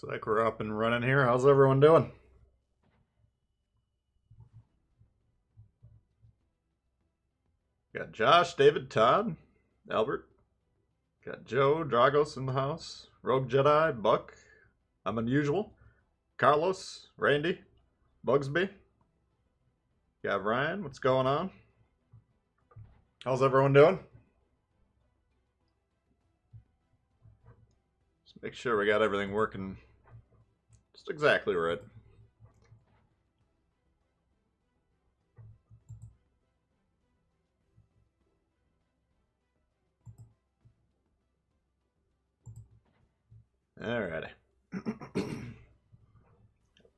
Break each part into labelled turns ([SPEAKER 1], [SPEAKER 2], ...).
[SPEAKER 1] Looks like we're up and running here. How's everyone doing? Got Josh, David, Todd, Albert. Got Joe, Dragos in the house. Rogue Jedi, Buck. I'm Unusual. Carlos, Randy, Bugsby. Got Ryan. What's going on? How's everyone doing? Just make sure we got everything working just exactly right. Alrighty.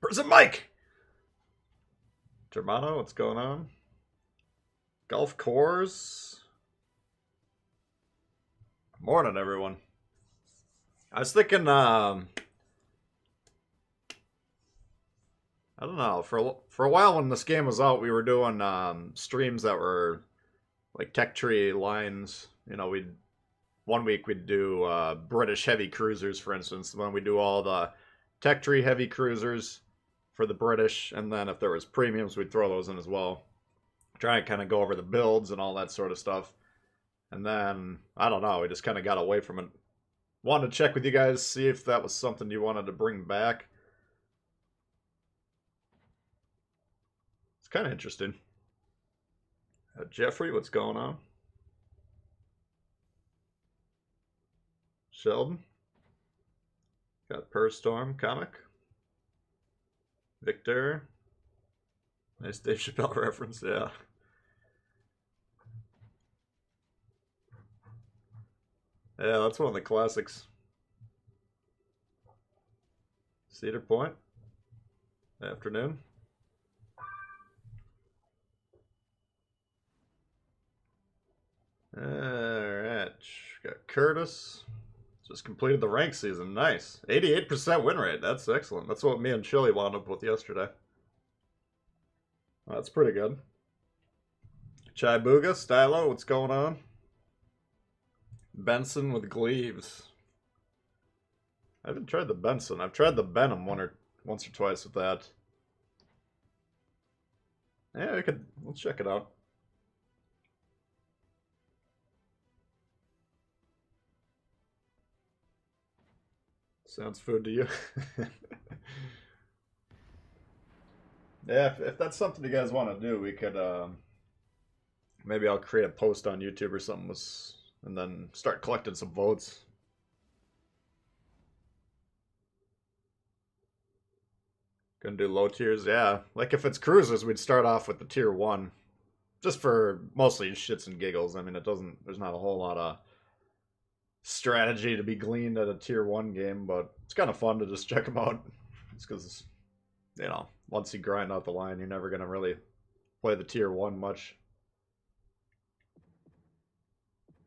[SPEAKER 1] Prison Mike! Germano, what's going on? Golf Course. Morning, everyone. I was thinking, I don't know, for a while when this game was out, we were doing streams that were like tech tree lines. You know, we'd one week we'd do British heavy cruisers, for instance. When we do all the tech tree heavy cruisers for the British, and then if there was premiums, we'd throw those in as well. Try and kind of go over the builds and all that sort of stuff. And then I don't know, we just kind of got away from it. Wanted to check with you guys, see if that was something you wanted to bring back. It's kind of interesting. Jeffrey, what's going on? Sheldon. Got Per Storm comic. Victor. Nice Dave Chappelle reference, yeah. Yeah, that's one of the classics. Cedar Point. Afternoon. Alright. Got Curtis. Just completed the rank season. Nice. 88% win rate. That's excellent. That's what me and Chili wound up with yesterday. Well, that's pretty good. Chai Booga. Stylo, what's going on? Benson with Gleaves. I haven't tried the Benson. I've tried the Benham once or twice with that. Yeah, let's check it out. Sounds food to you. Yeah, if that's something you guys want to do, we could maybe I'll create a post on YouTube or something and then start collecting some votes. Gonna do low tiers, yeah. Like if it's cruisers, we'd start off with the tier 1. Just for mostly shits and giggles. I mean, there's not a whole lot of strategy to be gleaned at a tier 1 game, but it's kind of fun to just check them out. It's because, you know, once you grind out the line, you're never going to really play the tier 1 much.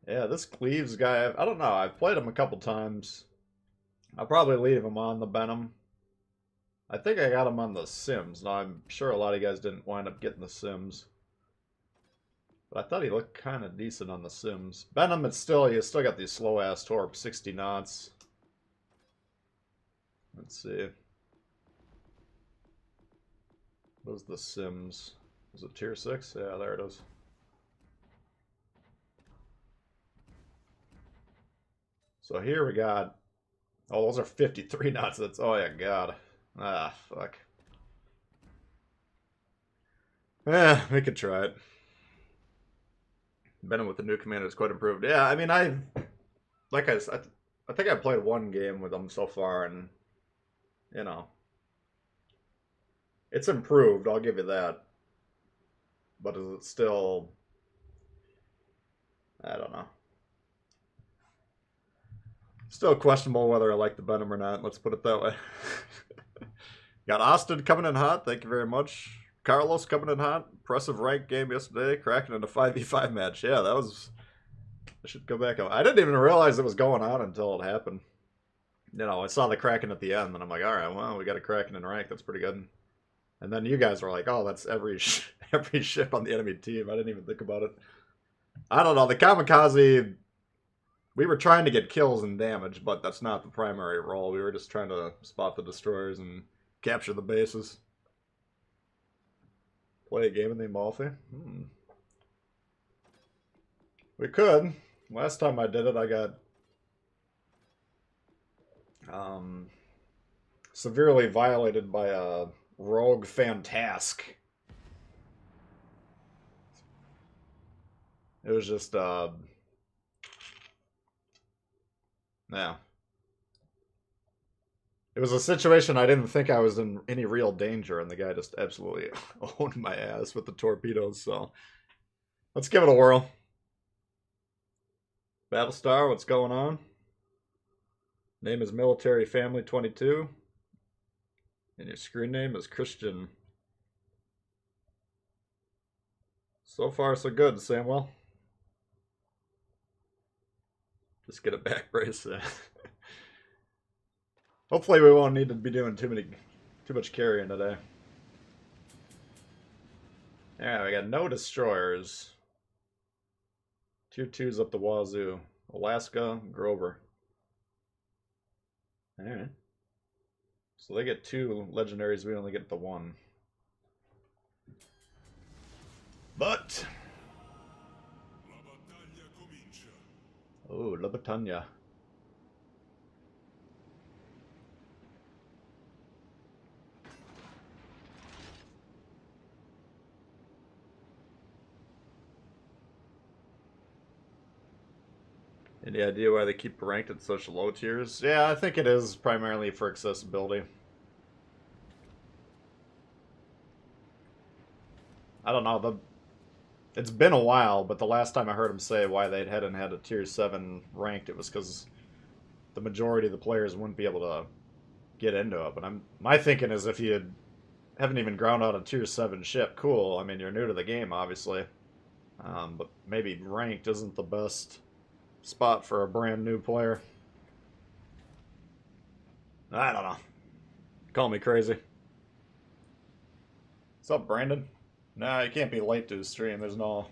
[SPEAKER 1] Yeah, this Cleaves guy, I don't know. I've played him a couple times. I'll probably leave him on the Benham. I think I got him on the Sims. Now, I'm sure a lot of you guys didn't wind up getting the Sims. But I thought he looked kind of decent on the Sims. Benham, you still got these slow-ass torps, 60 knots. Let's see. What was the Sims? Was it tier 6? Yeah, there it is. So here we got... Oh, those are 53 knots. That's... Oh, yeah, God. Ah, fuck. We could try it. Benham with the new commander is quite improved. Yeah, I mean, I think I played one game with them so far, and, you know, it's improved, I'll give you that. But is it still... I don't know. Still questionable whether I like the Benham or not, let's put it that way. Got Austin coming in hot, thank you very much. Carlos coming in hot. Impressive rank game yesterday, cracking in a 5v5 match. Yeah, that was... I should go back. I didn't even realize it was going on until it happened. You know, I saw the Kraken at the end, and I'm like, alright, well, we got a Kraken in rank, that's pretty good. And then you guys were like, oh, that's every ship on the enemy team. I didn't even think about it. I don't know, the Kamikaze We were trying to get kills and damage, but that's not the primary role. We were just trying to spot the destroyers and capture the bases. Play a game in the Amalfi? We could. Last time I did it, I got severely violated by a rogue Fantask. It was just, yeah. It was a situation I didn't think I was in any real danger, and the guy just absolutely owned my ass with the torpedoes, so... Let's give it a whirl. Battlestar, what's going on? Name is Military Family 22. And your screen name is Christian. So far, so good, Samuel. Just get a back brace. Hopefully we won't need to be doing too much carrying today. Yeah, we got no destroyers. Tier 2's up the wazoo. Alaska, Grover. Alright. So they get 2 legendaries, we only get the 1. But... Oh, La Battaglia. Any idea why they keep ranked at such low tiers? Yeah, I think it is primarily for accessibility. I don't know, it's been a while, but the last time I heard them say why they'd had a tier 7 ranked, it was because the majority of the players wouldn't be able to get into it. But my thinking is if you haven't even ground out a tier 7 ship, cool. I mean, you're new to the game, obviously. But maybe ranked isn't the best spot for a brand new player. I don't know. Call me crazy. What's up, Brandon? Nah, you can't be late to the stream. There's no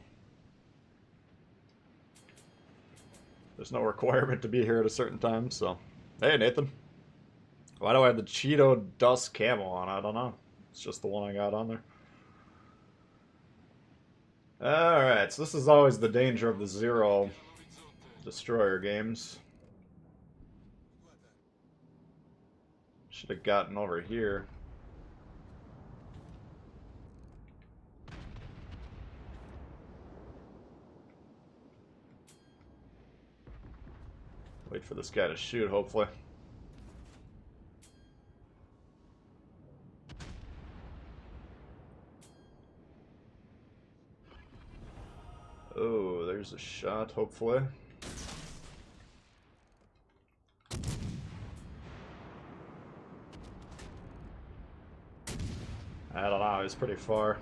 [SPEAKER 1] requirement to be here at a certain time, so. Hey, Nathan. Why do I have the Cheeto Dust Camo on? I don't know. It's just the one I got on there. Alright, so this is always the danger of the Zero Destroyer games. Should have gotten over here. Wait for this guy to shoot, hopefully. Oh, there's a shot, hopefully. I don't know, he's pretty far.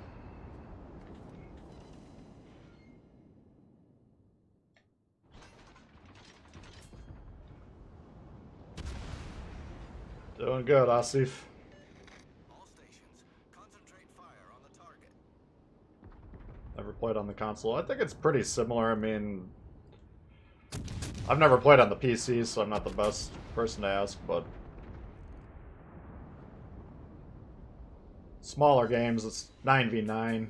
[SPEAKER 1] Doing good, Asif.
[SPEAKER 2] All stations, concentrate fire on the target.
[SPEAKER 1] Never played on the console. I think it's pretty similar. I mean, I've never played on the PC, so I'm not the best person to ask, but smaller games, it's 9v9.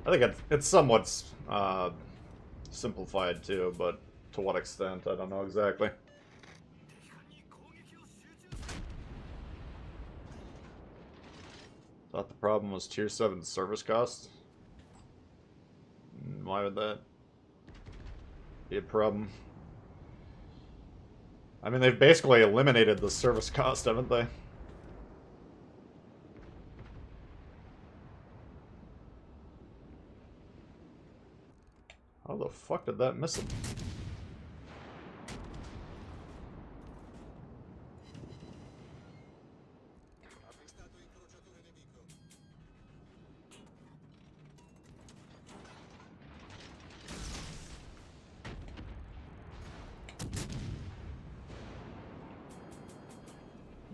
[SPEAKER 1] I think it's somewhat simplified too, but to what extent, I don't know exactly. Thought the problem was tier 7 service costs. Why would that be a problem? I mean, they've basically eliminated the service cost, haven't they? How the fuck did that miss him?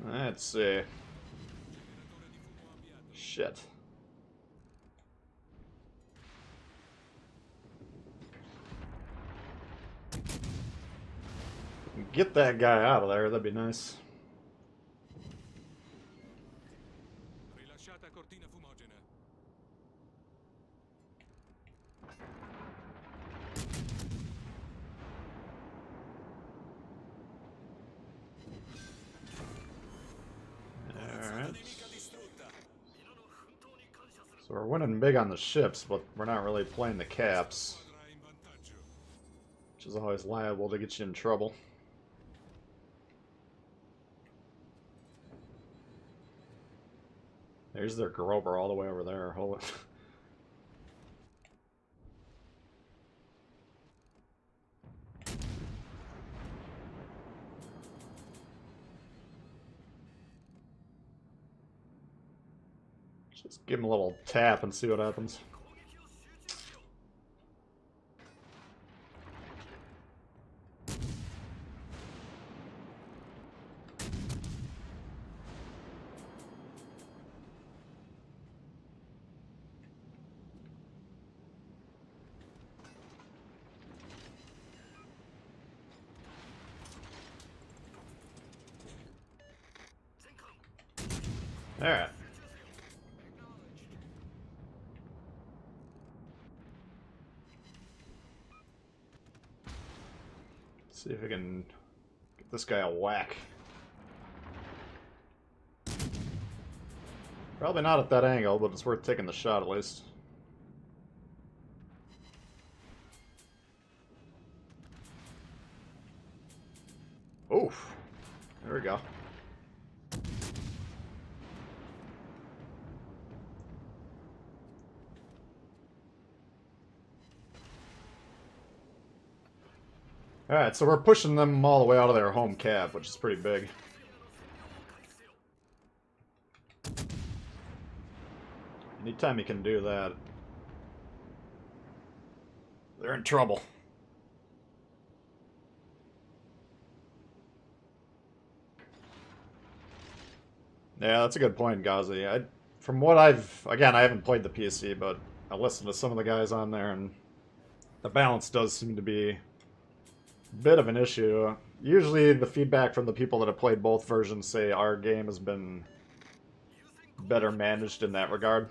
[SPEAKER 1] Let's see. Shit. Get that guy out of there, that'd be nice.
[SPEAKER 3] Rilasciata cortina fumogena.
[SPEAKER 1] Alright. So we're winning big on the ships, but we're not really playing the caps,
[SPEAKER 3] Squadra in vantaggio.
[SPEAKER 1] which is always liable to get you in trouble. There's their Grover all the way over there. Hold it. Just give him a little tap and see what happens. Alright. See if we can get this guy a whack. Probably not at that angle, but it's worth taking the shot at least. Oof. There we go. Alright, so we're pushing them all the way out of their home cap, which is pretty big. Anytime you can do that, they're in trouble. Yeah, that's a good point, Ghazi. From what again, I haven't played the PC, but I listened to some of the guys on there, and the balance does seem to be a bit of an issue. Usually the feedback from the people that have played both versions say our game has been better managed in that regard.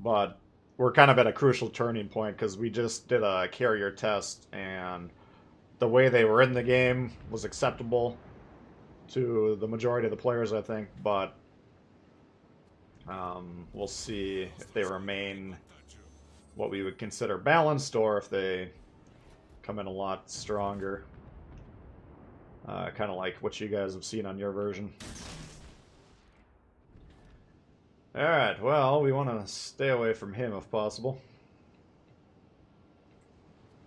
[SPEAKER 1] But we're kind of at a crucial turning point because we just did a carrier test, and the way they were in the game was acceptable to the majority of the players, I think, but we'll see if they remain what we would consider balanced or if they come in a lot stronger. Kind of like what you guys have seen on your version. Alright, well, we want to stay away from him if possible.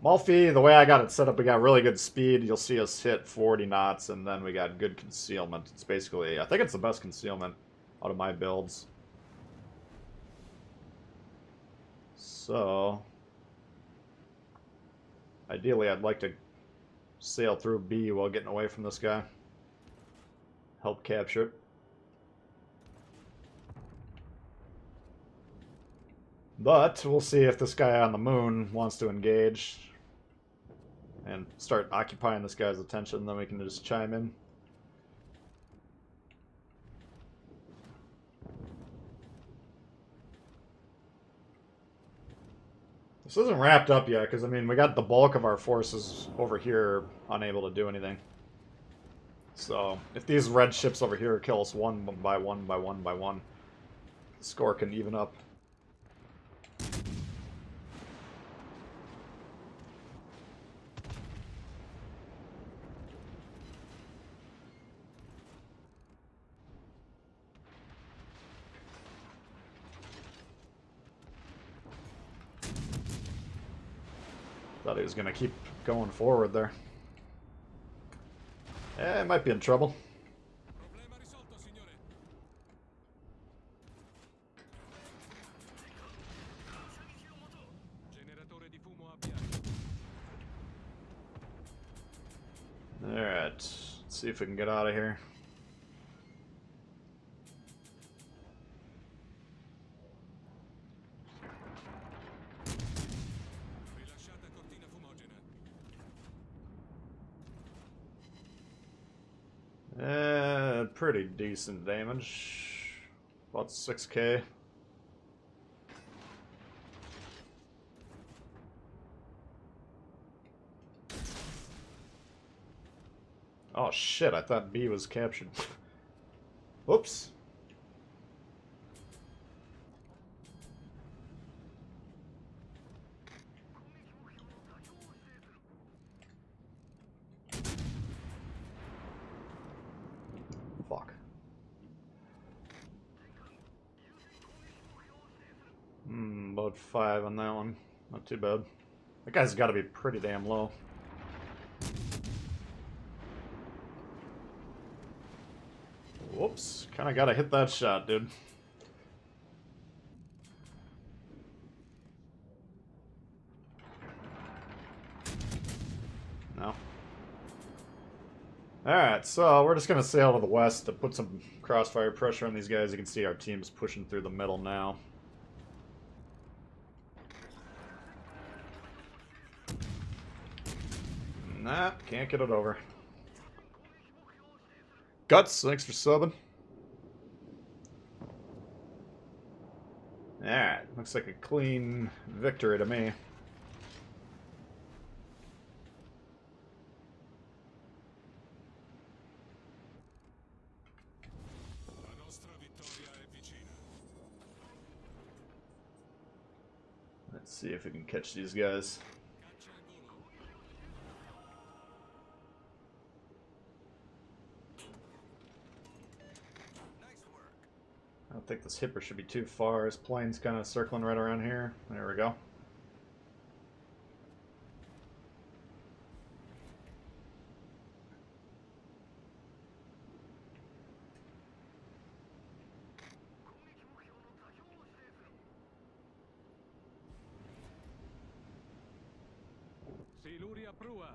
[SPEAKER 1] Malfi, the way I got it set up, we got really good speed. You'll see us hit 40 knots, and then we got good concealment. It's basically, I think it's the best concealment out of my builds. So, ideally I'd like to sail through B while getting away from this guy. Help capture it. But we'll see if this guy on the moon wants to engage and start occupying this guy's attention, then we can just chime in. This isn't wrapped up yet, because, I mean, we got the bulk of our forces over here unable to do anything. So, if these red ships over here kill us one by one by one by one, the score can even up. Thought he was going to keep going forward there. Eh, might be in trouble.
[SPEAKER 3] Problema risolto, signore. Generatore di fumo avviato.
[SPEAKER 1] Alright, let's see if we can get out of here. pretty decent damage. About 6k. Oh shit, I thought B was captured. Whoops. Fuck. About 5 on that one. Not too bad. That guy's got to be pretty damn low. Whoops. Kind of got to hit that shot, dude. No. Alright, so we're just going to sail to the west to put some crossfire pressure on these guys. You can see our team's pushing through the middle now. Nah, can't get it over. Guts, thanks for subbing. Alright, looks like a clean victory to me.
[SPEAKER 3] La nostra vittoria è vicina.
[SPEAKER 1] Let's see if we can catch these guys.
[SPEAKER 3] Caccia e volo.
[SPEAKER 2] Nice work.
[SPEAKER 1] I don't think this hipper should be too far. His plane's kind of circling right around here. There we go.
[SPEAKER 3] Siluria prua.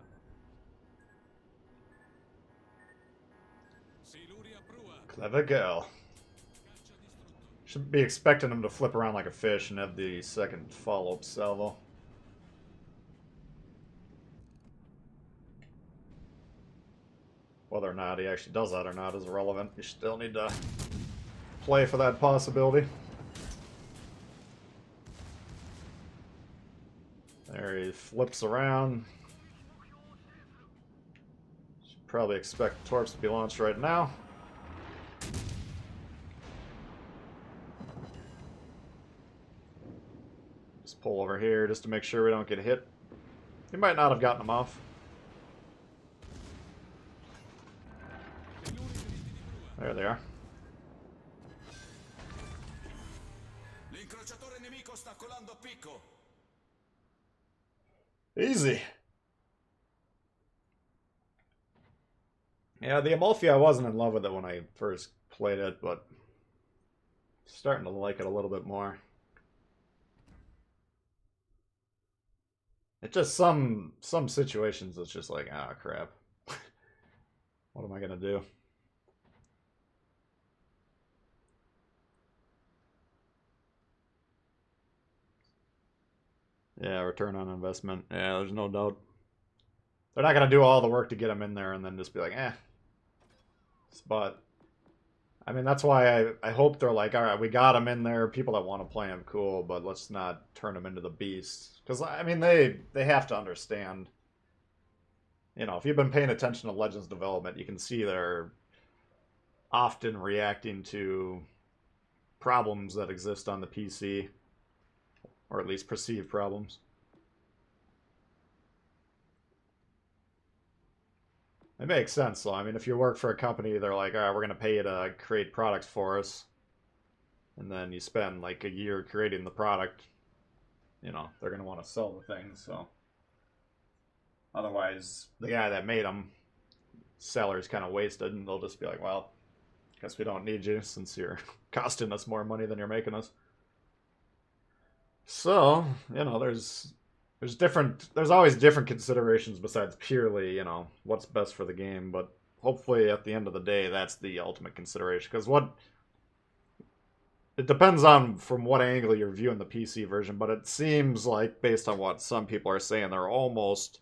[SPEAKER 3] Siluria prua.
[SPEAKER 1] Clever girl.
[SPEAKER 3] Caccia distrutto.
[SPEAKER 1] Should be expecting him to flip around like a fish and have the second follow-up salvo. Whether or not he actually does that or not is irrelevant. You still need to play for that possibility. There he flips around. Should probably expect torps to be launched right now. Just pull over here just to make sure we don't get hit. He might not have gotten them off. There they are.
[SPEAKER 2] L'incrociatore nemico sta colando a picco.
[SPEAKER 1] Easy. Yeah, the Amalfi, I wasn't in love with it when I first played it, but starting to like it a little bit more. It's just some situations it's just like, ah, crap. What am I gonna do? Yeah, return on investment. Yeah, there's no doubt. They're not gonna do all the work to get them in there and then just be like, eh. But I mean, that's why I hope they're like, all right, we got them in there. People that want to play them, cool, but let's not turn them into the beasts. Because I mean, they have to understand. You know, if you've been paying attention to Legends development, you can see they're often reacting to problems that exist on the PC, or at least perceived problems. It makes sense, though. I mean, if you work for a company, they're like, all right, we're going to pay you to create products for us. And then you spend like a year creating the product. You know, they're going to want to sell the things, so. Otherwise, the guy that made them, salary's kind of wasted, and they'll just be like, well, guess we don't need you since you're costing us more money than you're making us. So, you know, there's always different considerations besides purely, you know, what's best for the game, but hopefully at the end of the day that's the ultimate consideration, because it depends on from what angle you're viewing the PC version, but it seems like based on what some people are saying, they're almost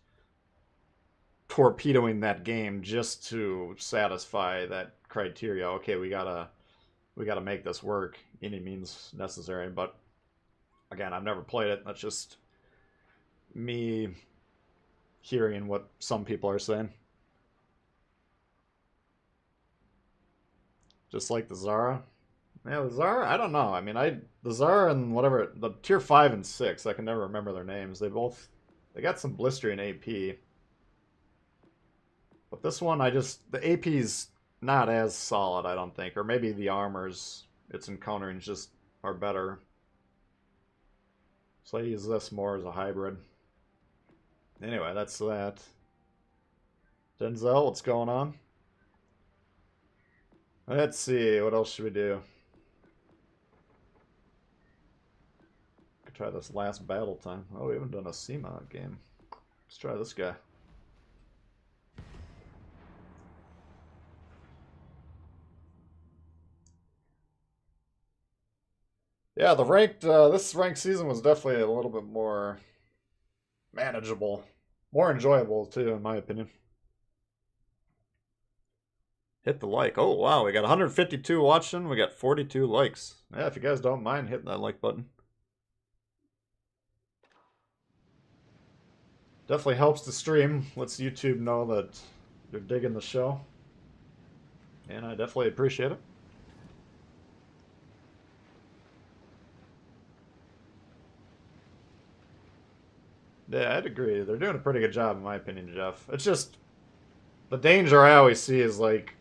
[SPEAKER 1] torpedoing that game just to satisfy that criteria. Okay, we gotta make this work any means necessary. But again, I've never played it. That's just me hearing what some people are saying. Just like the Zara. Yeah, the Zara, I don't know. I mean, the Zara and whatever, the tier 5 and 6, I can never remember their names. They got some blistering AP. But this one, the AP's not as solid, I don't think. Or maybe the armors it's encountering just are better. So I use this more as a hybrid. Anyway, that's that. Denzel, what's going on? Let's see, what else should we do? Could try this last battle time. Oh, we haven't done a CMOD game. Let's try this guy. Yeah, this ranked season was definitely a little bit more manageable. More enjoyable, too, in my opinion. Hit the like. Oh, wow, we got 152 watching. We got 42 likes. Yeah, if you guys don't mind hitting that like button. Definitely helps the stream. Lets YouTube know that you're digging the show. And I definitely appreciate it. Yeah, I'd agree. They're doing a pretty good job, in my opinion, Jeff. It's just the danger I always see is like,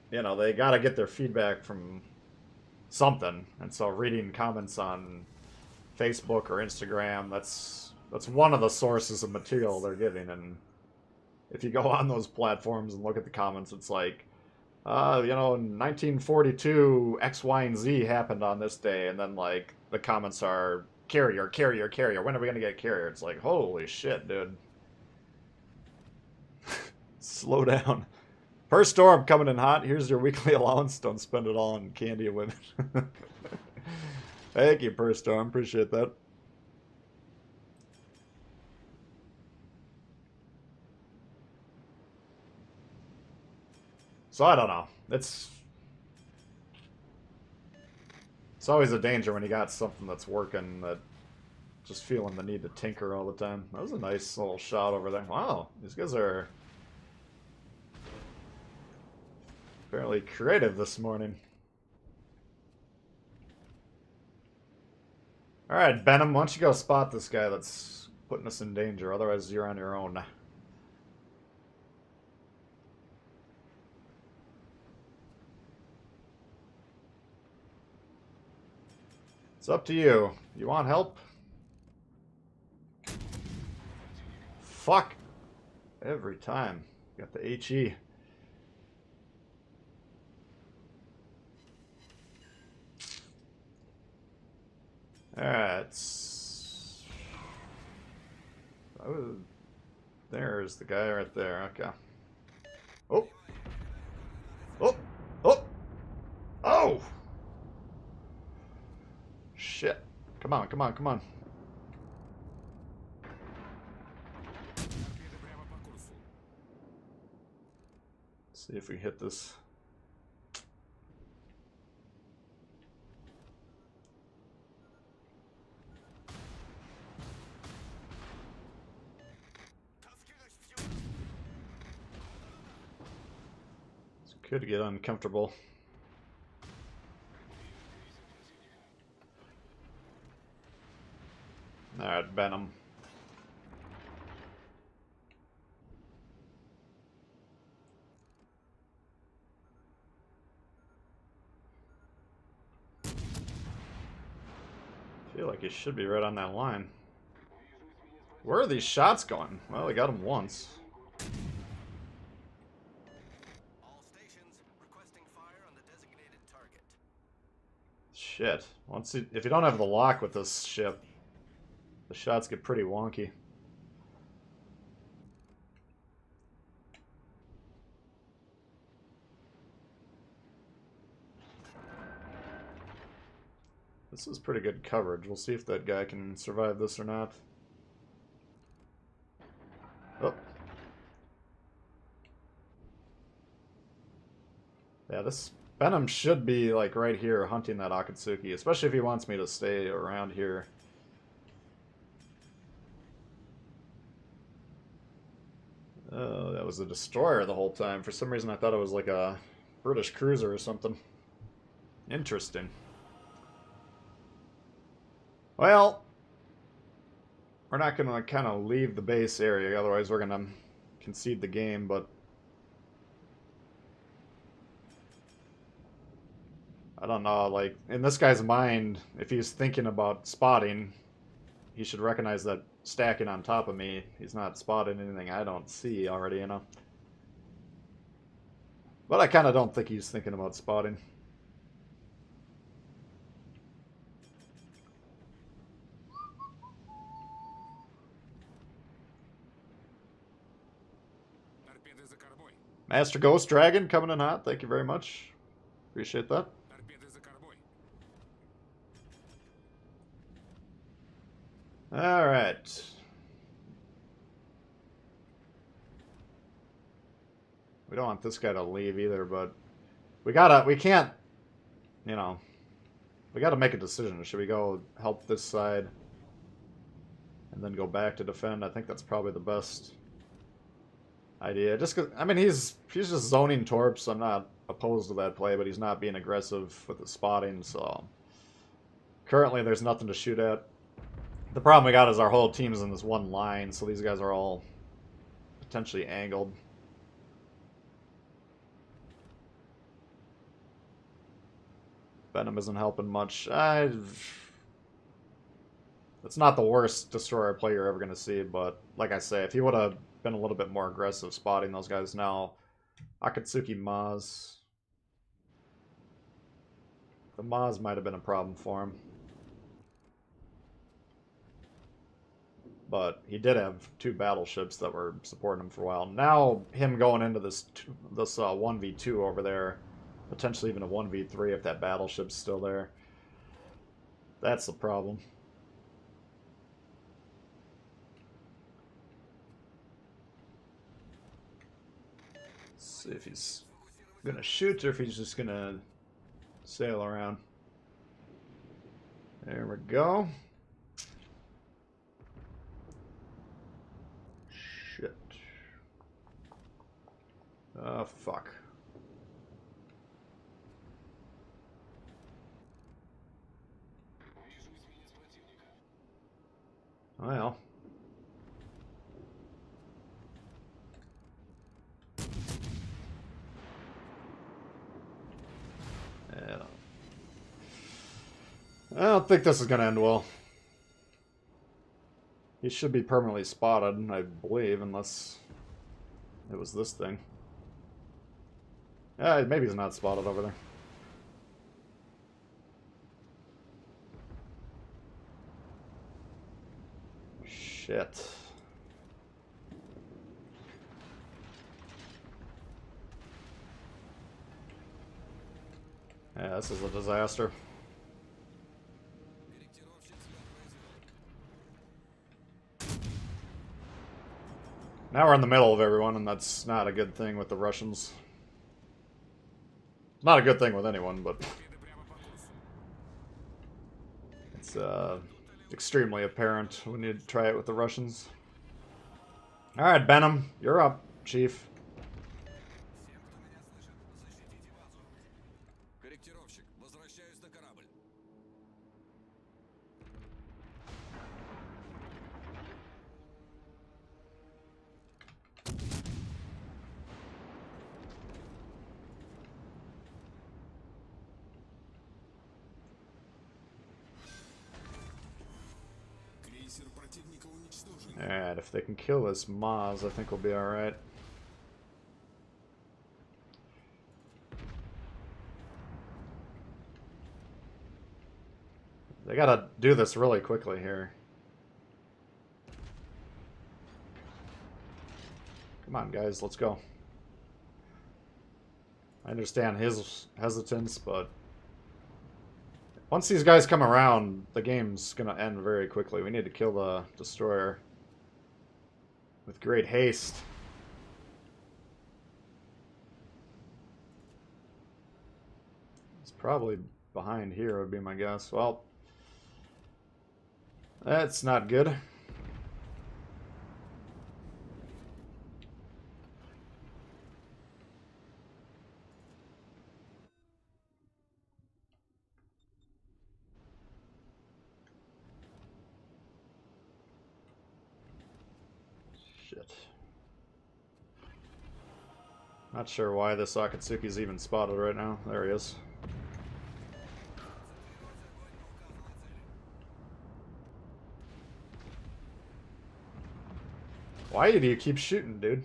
[SPEAKER 1] they got to get their feedback from something. And so reading comments on Facebook or Instagram, that's one of the sources of material they're getting. And if you go on those platforms and look at the comments, it's like, in 1942, X, Y, and Z happened on this day. And then, like, the comments are, carrier, carrier, carrier. When are we going to get carrier? It's like, holy shit, dude. Slow down. Per storm coming in hot. Here's your weekly allowance. Don't spend it all on candy and women. Thank you, Per storm. Appreciate that. So I don't know. It's always a danger when you got something that's working that just feeling the need to tinker all the time. That was a nice little shot over there. Wow, these guys are fairly creative this morning. Alright, Benham, why don't you go spot this guy that's putting us in danger, otherwise you're on your own. It's up to you. You want help? Fuck! Every time. Got the HE. Alright. There's the guy right there. Okay. Oh! Oh! Oh! Oh! Shit. Come on, come on, come on. Let's see if we hit this. This could get uncomfortable. Alright, Venom. I feel like he should be right on that line. Where are these shots going? Well, we got him once.
[SPEAKER 2] All stations requesting fire on the designated target.
[SPEAKER 1] Shit. If you don't have the lock with this ship, the shots get pretty wonky. This is pretty good coverage. We'll see if that guy can survive this or not. Oh. Yeah, this Venom should be like right here hunting that Akatsuki, especially if he wants me to stay around here. Oh, that was a destroyer the whole time. For some reason I thought it was like a British cruiser or something. Interesting. Well, we're not going to kind of leave the base area, otherwise we're going to concede the game, but I don't know, like, in this guy's mind, if he's thinking about spotting, he should recognize that stacking on top of me, he's not spotting anything I don't see already, you know? But I kind of don't think he's thinking about spotting.
[SPEAKER 3] Торпеды за кормой.
[SPEAKER 1] Master Ghost Dragon coming in hot, thank you very much. Appreciate that.
[SPEAKER 3] Торпеды за кормой.
[SPEAKER 1] Alright. We don't want this guy to leave either, but we can't, you know, we gotta make a decision. Should we go help this side and then go back to defend? I think that's probably the best idea. Just 'cause, I mean, he's just zoning torps. I'm not opposed to that play, but he's not being aggressive with the spotting, so currently there's nothing to shoot at. The problem we got is our whole team's in this one line, so these guys are all potentially angled. Venom isn't helping much. It's not the worst destroyer play you're ever going to see, but like I say, if he would have been a little bit more aggressive spotting those guys now, Akatsuki Maz. The Maz might have been a problem for him. But he did have 2 battleships that were supporting him for a while. Now, him going into this 1v2 over there, potentially even a 1v3 if that battleship's still there. That's the problem. Let's see if he's gonna shoot or if he's just gonna sail around. There we go. Shit. Oh, fuck. Well. Yeah. I don't think this is going to end well. He should be permanently spotted, I believe, unless it was this thing. Yeah, maybe he's not spotted over there. Shit. Yeah, this is a disaster. Now we're in the middle of everyone, and that's not a good thing with the Russians. Not a good thing with anyone, but it's extremely apparent when you try it with the Russians. Alright, Benham, you're up, Chief.
[SPEAKER 2] Всем, кто меня слышит, защитите базу.
[SPEAKER 3] Корректировщик, возвращаюсь на корабль.
[SPEAKER 2] Крейсер противника уничтожен.
[SPEAKER 1] Alright, if they can kill this Maz, I think we'll be alright. They gotta do this really quickly here. Come on, guys, let's go. I understand his hesitance, but once these guys come around, the game's gonna end very quickly. We need to kill the destroyer with great haste. It's probably behind here would be my guess. Well, that's not good. Shit. Not sure why this Akatsuki's even spotted right now. There he is. Why do you keep shooting, dude?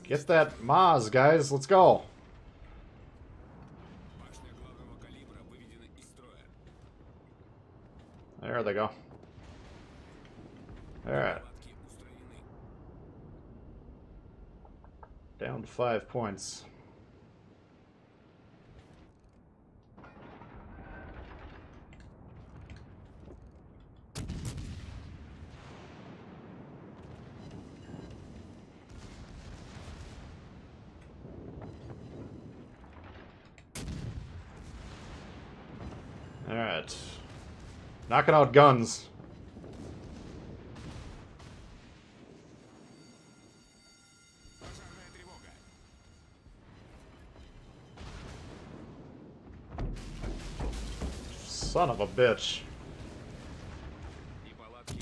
[SPEAKER 1] Get that Maz, guys. Let's go.
[SPEAKER 3] Башня главного калибра выведена из строя.
[SPEAKER 1] There they go. Alright.
[SPEAKER 3] Палатки устранены.
[SPEAKER 1] Down to 5 points. Alright. Knocking out guns.
[SPEAKER 3] Пожарная тревога.
[SPEAKER 1] Son of a bitch.
[SPEAKER 3] И палатки.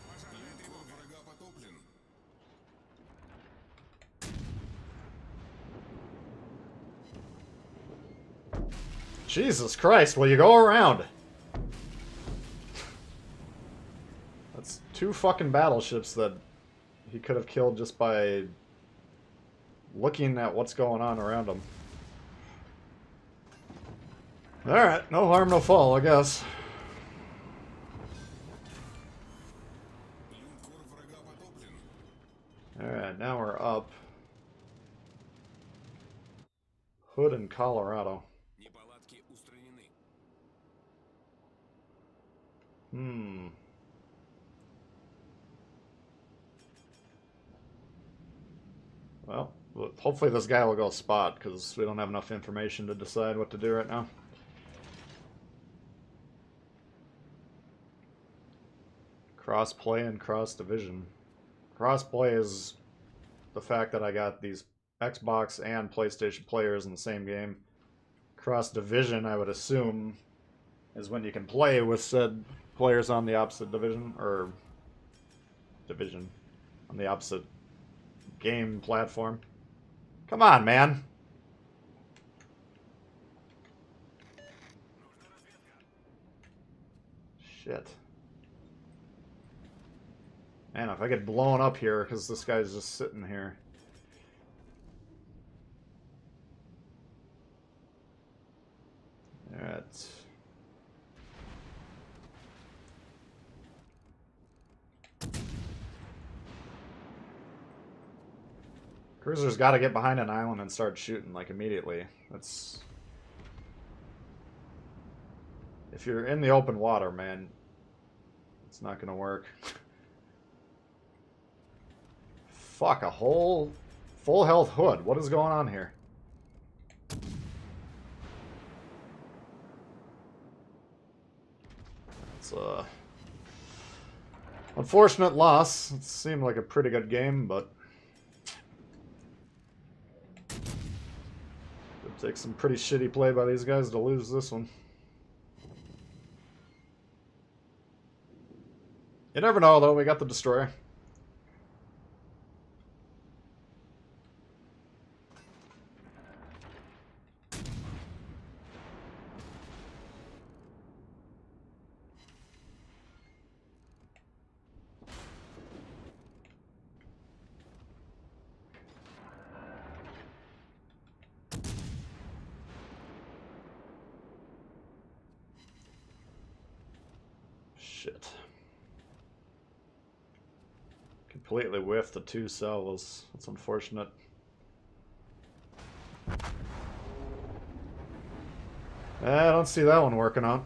[SPEAKER 3] Пожарная тревога. Врага потоплен.
[SPEAKER 1] Jesus Christ, will you go around? That's 2 fucking battleships that he could have killed just by looking at what's going on around him. Alright, no harm, no foul, I guess.
[SPEAKER 3] Линкор врага потоплен.
[SPEAKER 1] Alright, now we're up. Hood in Colorado.
[SPEAKER 3] Неполадки устранены.
[SPEAKER 1] Well, hopefully this guy will go spot, because we don't have enough information to decide what to do right now. Cross-play and cross-division. Cross-play is the fact that I got these Xbox and PlayStation players in the same game. Cross-division, I would assume, is when you can play with said players on the opposite division, or division, on the opposite game platform. Come on, man. Shit. Man, if I get blown up here because this guy's just sitting here. Alright. Cruiser's got to get behind an island and start shooting, like, immediately. That's... If you're in the open water, man, it's not gonna work. Fuck, a whole full health hood. What is going on here? It's a unfortunate loss. It seemed like a pretty good game, but it'd take some pretty shitty play by these guys to lose this one. You never know, though. We got the destroyer. Shit. Completely whiffed the 2 cells. That's unfortunate. I don't see that one working out.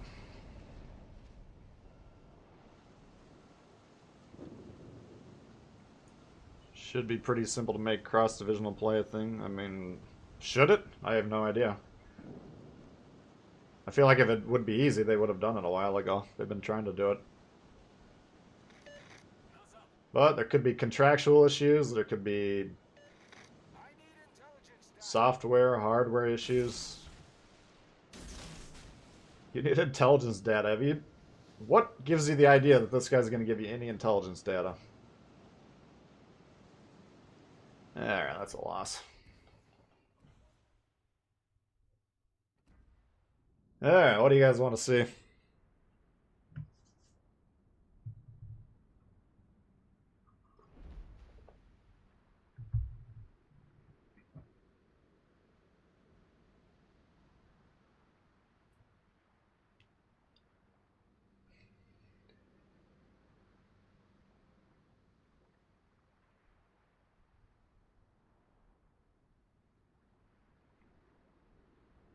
[SPEAKER 1] Should be pretty simple to make cross-divisional play a thing. I mean, should it? I have no idea. I feel like if it would be easy, they would have done it a while ago. They've been trying to do it. But there could be contractual issues. There could be software, hardware issues. You need intelligence data. Have you... What gives you the idea that this guy's going to give you any intelligence data? Alright, that's a loss. Alright, what do you guys want to see?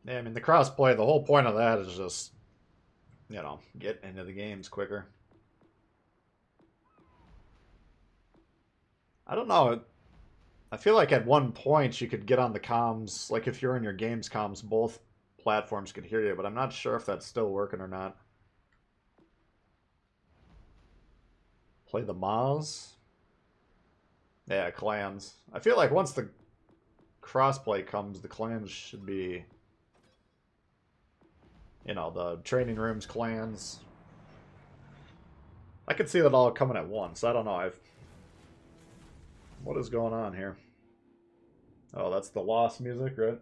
[SPEAKER 1] Yeah, I mean, the crossplay, the whole point of that is just, you know, get into the games quicker. I don't know. I feel like at one point you could get on the comms, like if you're in your games comms, both platforms could hear you, but I'm not sure if that's still working or not. Play the Maz? Yeah, clans. I feel like once the crossplay comes, the clans should be, you know, the training rooms, clans. I could see that all coming at once. I don't know. What is going on here? Oh, that's the Lost music, right?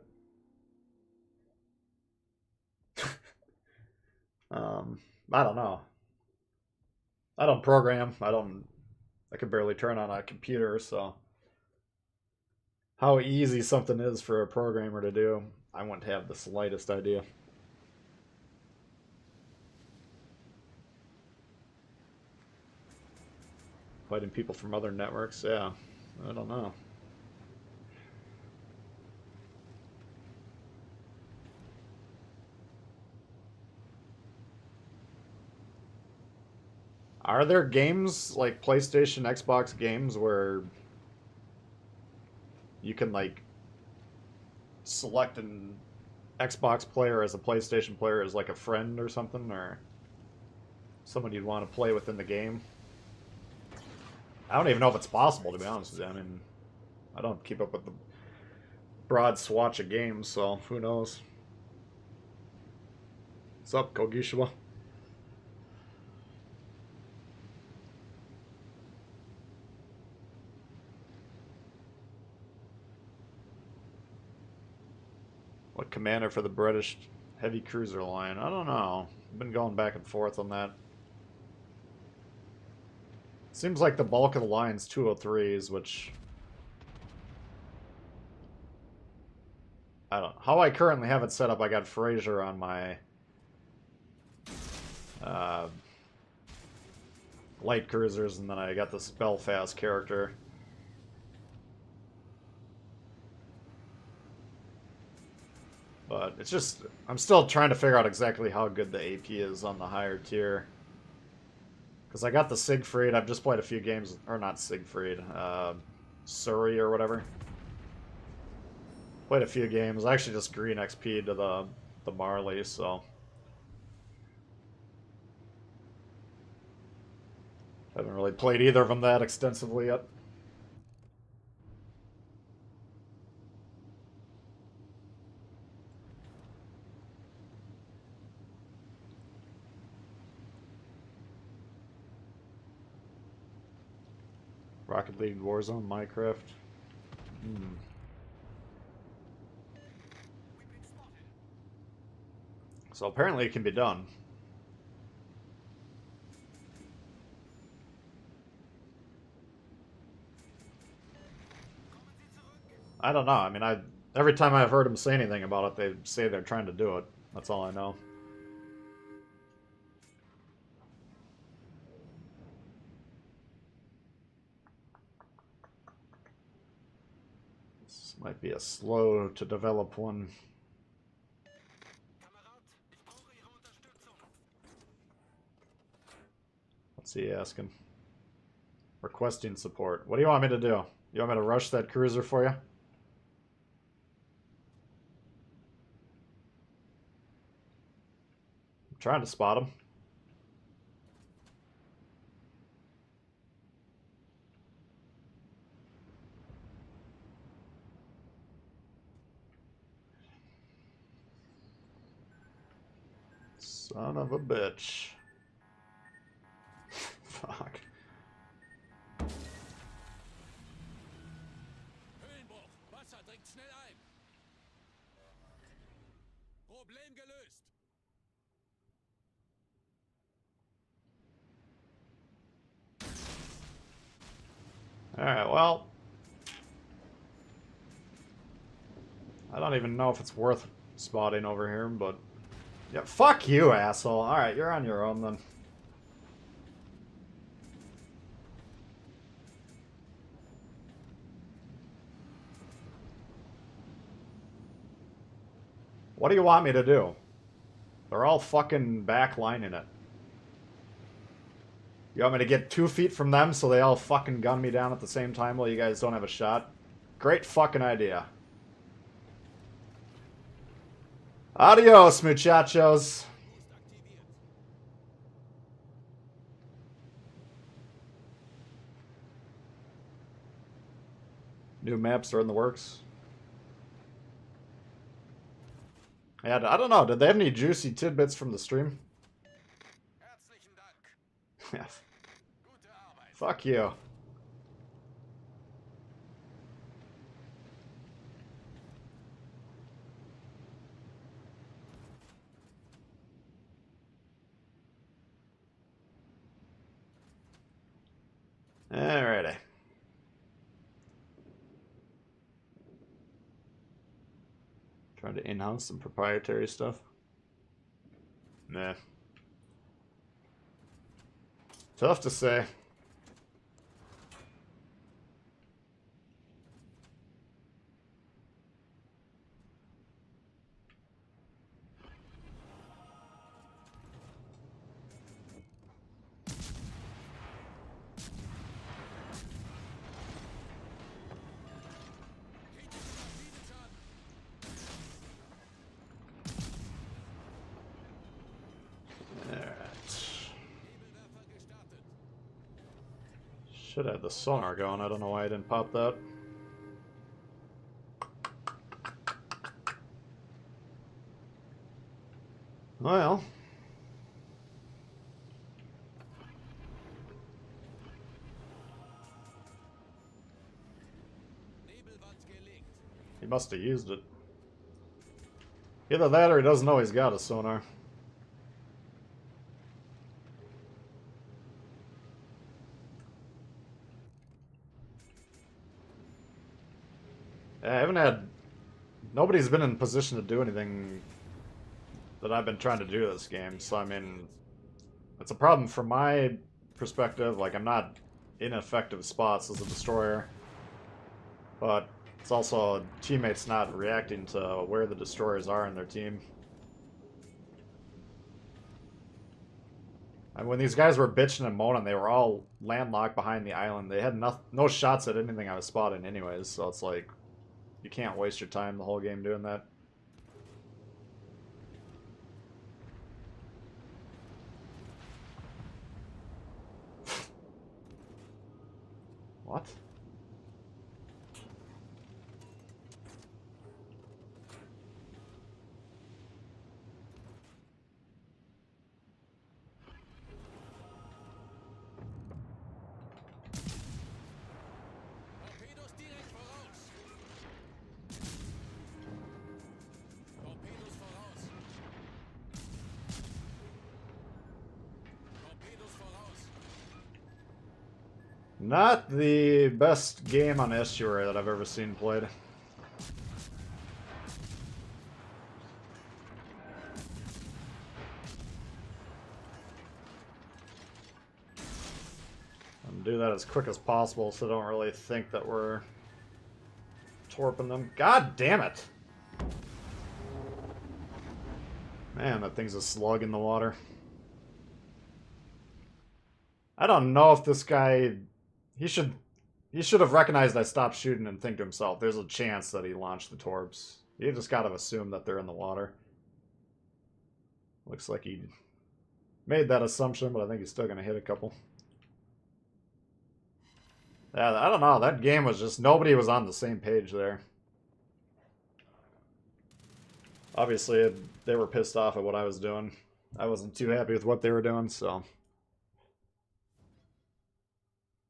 [SPEAKER 1] I don't know. I don't program. I can barely turn on a computer, so how easy something is for a programmer to do, I wouldn't have the slightest idea. Fighting people from other networks, yeah. I don't know. Are there games like PlayStation, Xbox games where you can like select an Xbox player as a PlayStation player as like a friend or something, or someone you'd want to play within the game? I don't even know if it's possible, to be honest with you. I mean, I don't keep up with the broad swatch of games, so who knows? What's up, Kogishiwa? What commander for the British heavy cruiser line? I don't know. I've been going back and forth on that. Seems like the bulk of the line's 203s, which... I don't know. How I currently have it set up, I got Fraser on my... Uh, light cruisers, and then I got this Belfast character. But it's just... I'm still trying to figure out exactly how good the AP is on the higher tier. Because I got the Siegfried, I've just played a few games... Or not Siegfried, Surrey or whatever. Played a few games. I actually just green XP to the Marley, so... Haven't really played either of them that extensively yet. Rocket League, Warzone, Minecraft. So apparently it can be done. I don't know. I mean, every time I've heard them say anything about it, they say they're trying to do it. That's all I know. This might be a slow to develop one. What's he asking? Requesting support. What do you want me to do? You want me to rush that cruiser for you? I'm trying to spot him. Son of a bitch. Fuck.
[SPEAKER 3] Höhlenbruch. Wasser dringt schnell ein. Problem gelöst.
[SPEAKER 1] Alright, well. I don't even know if it's worth spotting over here, but... Yeah, fuck you, asshole. Alright, you're on your own then. What do you want me to do? They're all fucking backlining it. You want me to get 2 feet from them so they all fucking gun me down at the same time while you guys don't have a shot? Great fucking idea. Adios, muchachos. New maps are in the works. Yeah, I don't know. Did they have any juicy tidbits from the stream?
[SPEAKER 2] Herzlichen Dank.
[SPEAKER 1] Yeah.
[SPEAKER 2] Gute Arbeit.
[SPEAKER 1] Fuck you. Alrighty. Trying to in-house some proprietary stuff. Nah. Tough to say. Should have the sonar going. I don't know why I didn't pop that. Well. He must have used it. Either that or he doesn't know he's got a sonar. I haven't had... Nobody's been in position to do anything that I've been trying to do this game, so I mean... It's a problem from my perspective, like I'm not in effective spots as a destroyer. But it's also teammates not reacting to where the destroyers are in their team. And when these guys were bitching and moaning, they were all landlocked behind the island. They had no shots at anything I was spotting anyways, so it's like... You can't waste your time the whole game doing that. What?
[SPEAKER 3] Torpedos direkt voraus. Torpedos voraus. Torpedos voraus.
[SPEAKER 1] Not the best game on Estuary that I've ever seen played. I'm do that as quick as possible so I don't really think that we're torping them. God damn it! Man, that thing's a slug in the water. I don't know if this guy... He should have recognized I stopped shooting and think to himself, there's a chance that he launched the torps. You just gotta assume that they're in the water. Looks like he made that assumption, but I think he's still gonna hit a couple. Yeah, I don't know. That game was just... Nobody was on the same page there. Obviously, they were pissed off at what I was doing. I wasn't too happy with what they were doing, so...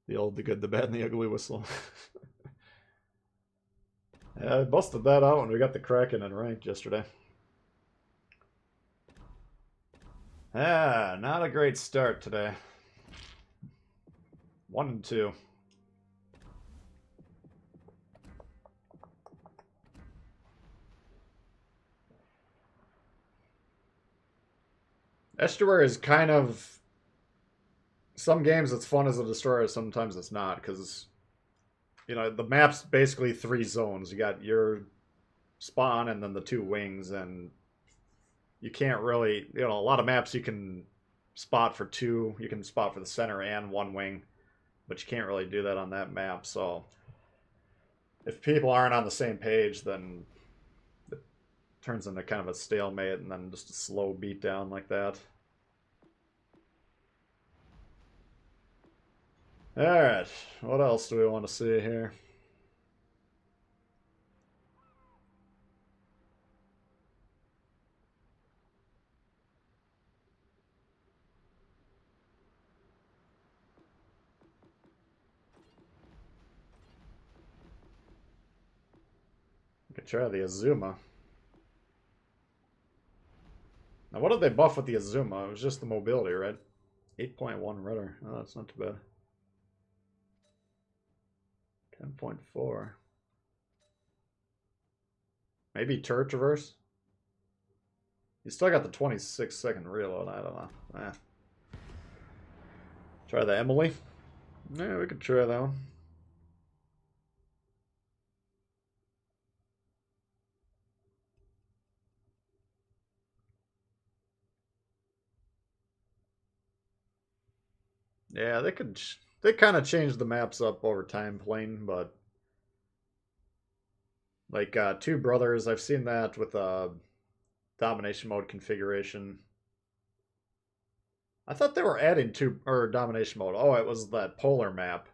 [SPEAKER 1] The old, the good, the bad, and the ugly whistle. Yeah, I busted that out when we got the Kraken in ranked yesterday. Ah, not a great start today. 1 and 2. Estuary is kind of... Some games it's fun as a destroyer, sometimes it's not, because, you know, the map's basically 3 zones. You got your spawn and then the 2 wings, and you can't really... You know, a lot of maps you can spot for 2. You can spot for the center and 1 wing, but you can't really do that on that map, so... If people aren't on the same page, then it turns into kind of a stalemate and then just a slow beatdown like that. Alright, what else do we want to see here? We could try the Azuma. Now, what did they buff with the Azuma? It was just the mobility, right? 8.1 rudder. Oh, that's not too bad. 10.4. Maybe turret traverse? You still got the 26-second reload. I don't know. Try the Emily? Yeah, we could try that one. Yeah, they could... They kind of changed the maps up over time playing, but... Like, Two Brothers, I've seen that with domination mode configuration. I thought they were adding domination mode. Oh, it was that polar map.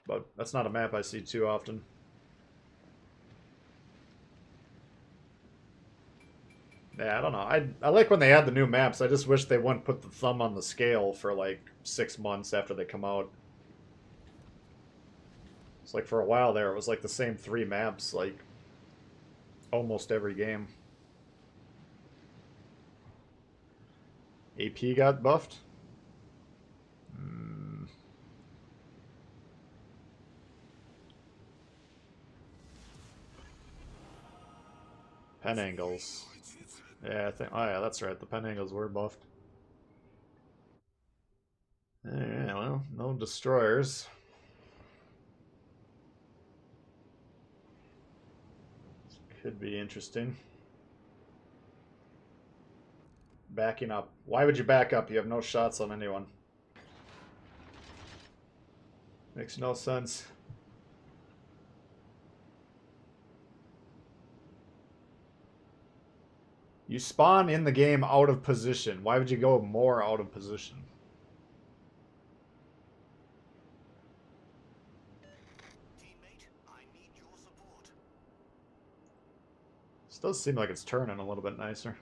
[SPEAKER 1] But that's not a map I see too often. Yeah, I don't know. I like when they add the new maps. I just wish they wouldn't put the thumb on the scale for like 6 months after they come out. It's like for a while there, it was like the same 3 maps, like almost every game. AP got buffed? Pen angles. Yeah, I think... Oh yeah, that's right. The pen angles were buffed. Yeah, well, no destroyers. This could be interesting. Backing up. Why would you back up? You have no shots on anyone. Makes no sense. You spawn in the game out of position. Why would you go more out of position?
[SPEAKER 2] Teammate, I need your support.
[SPEAKER 1] This does seem like it's turning a little bit nicer.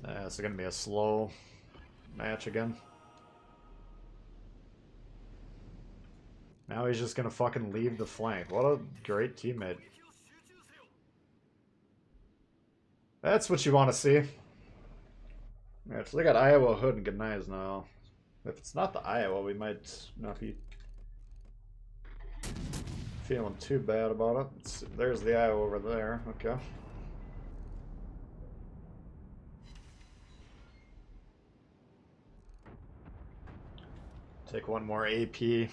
[SPEAKER 1] It's going to be a slow match again. Now he's just going to fucking leave the flank. What a great teammate. That's what you want to see. Alright, so they got Iowa, Hood, and Ganias now. If it's not the Iowa, we might not be feeling too bad about it. There's the Iowa over there. Okay. Take one more AP.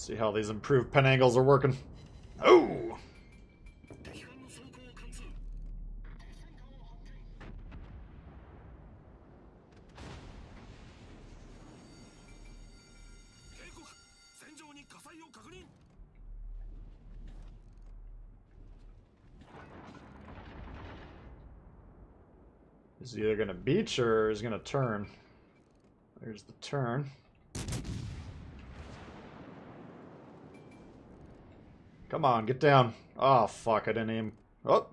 [SPEAKER 1] See how these improved pen angles are working. Oh! He's either gonna beach or he's gonna turn. There's the turn. Come on, get down. Oh, fuck, I didn't aim. Oh!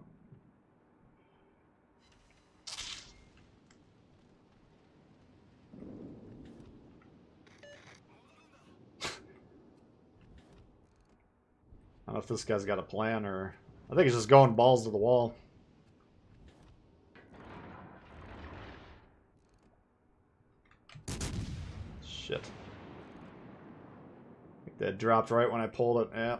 [SPEAKER 1] I don't know if this guy's got a plan or... I think he's just going balls to the wall. Shit. I think that dropped right when I pulled it. Yeah.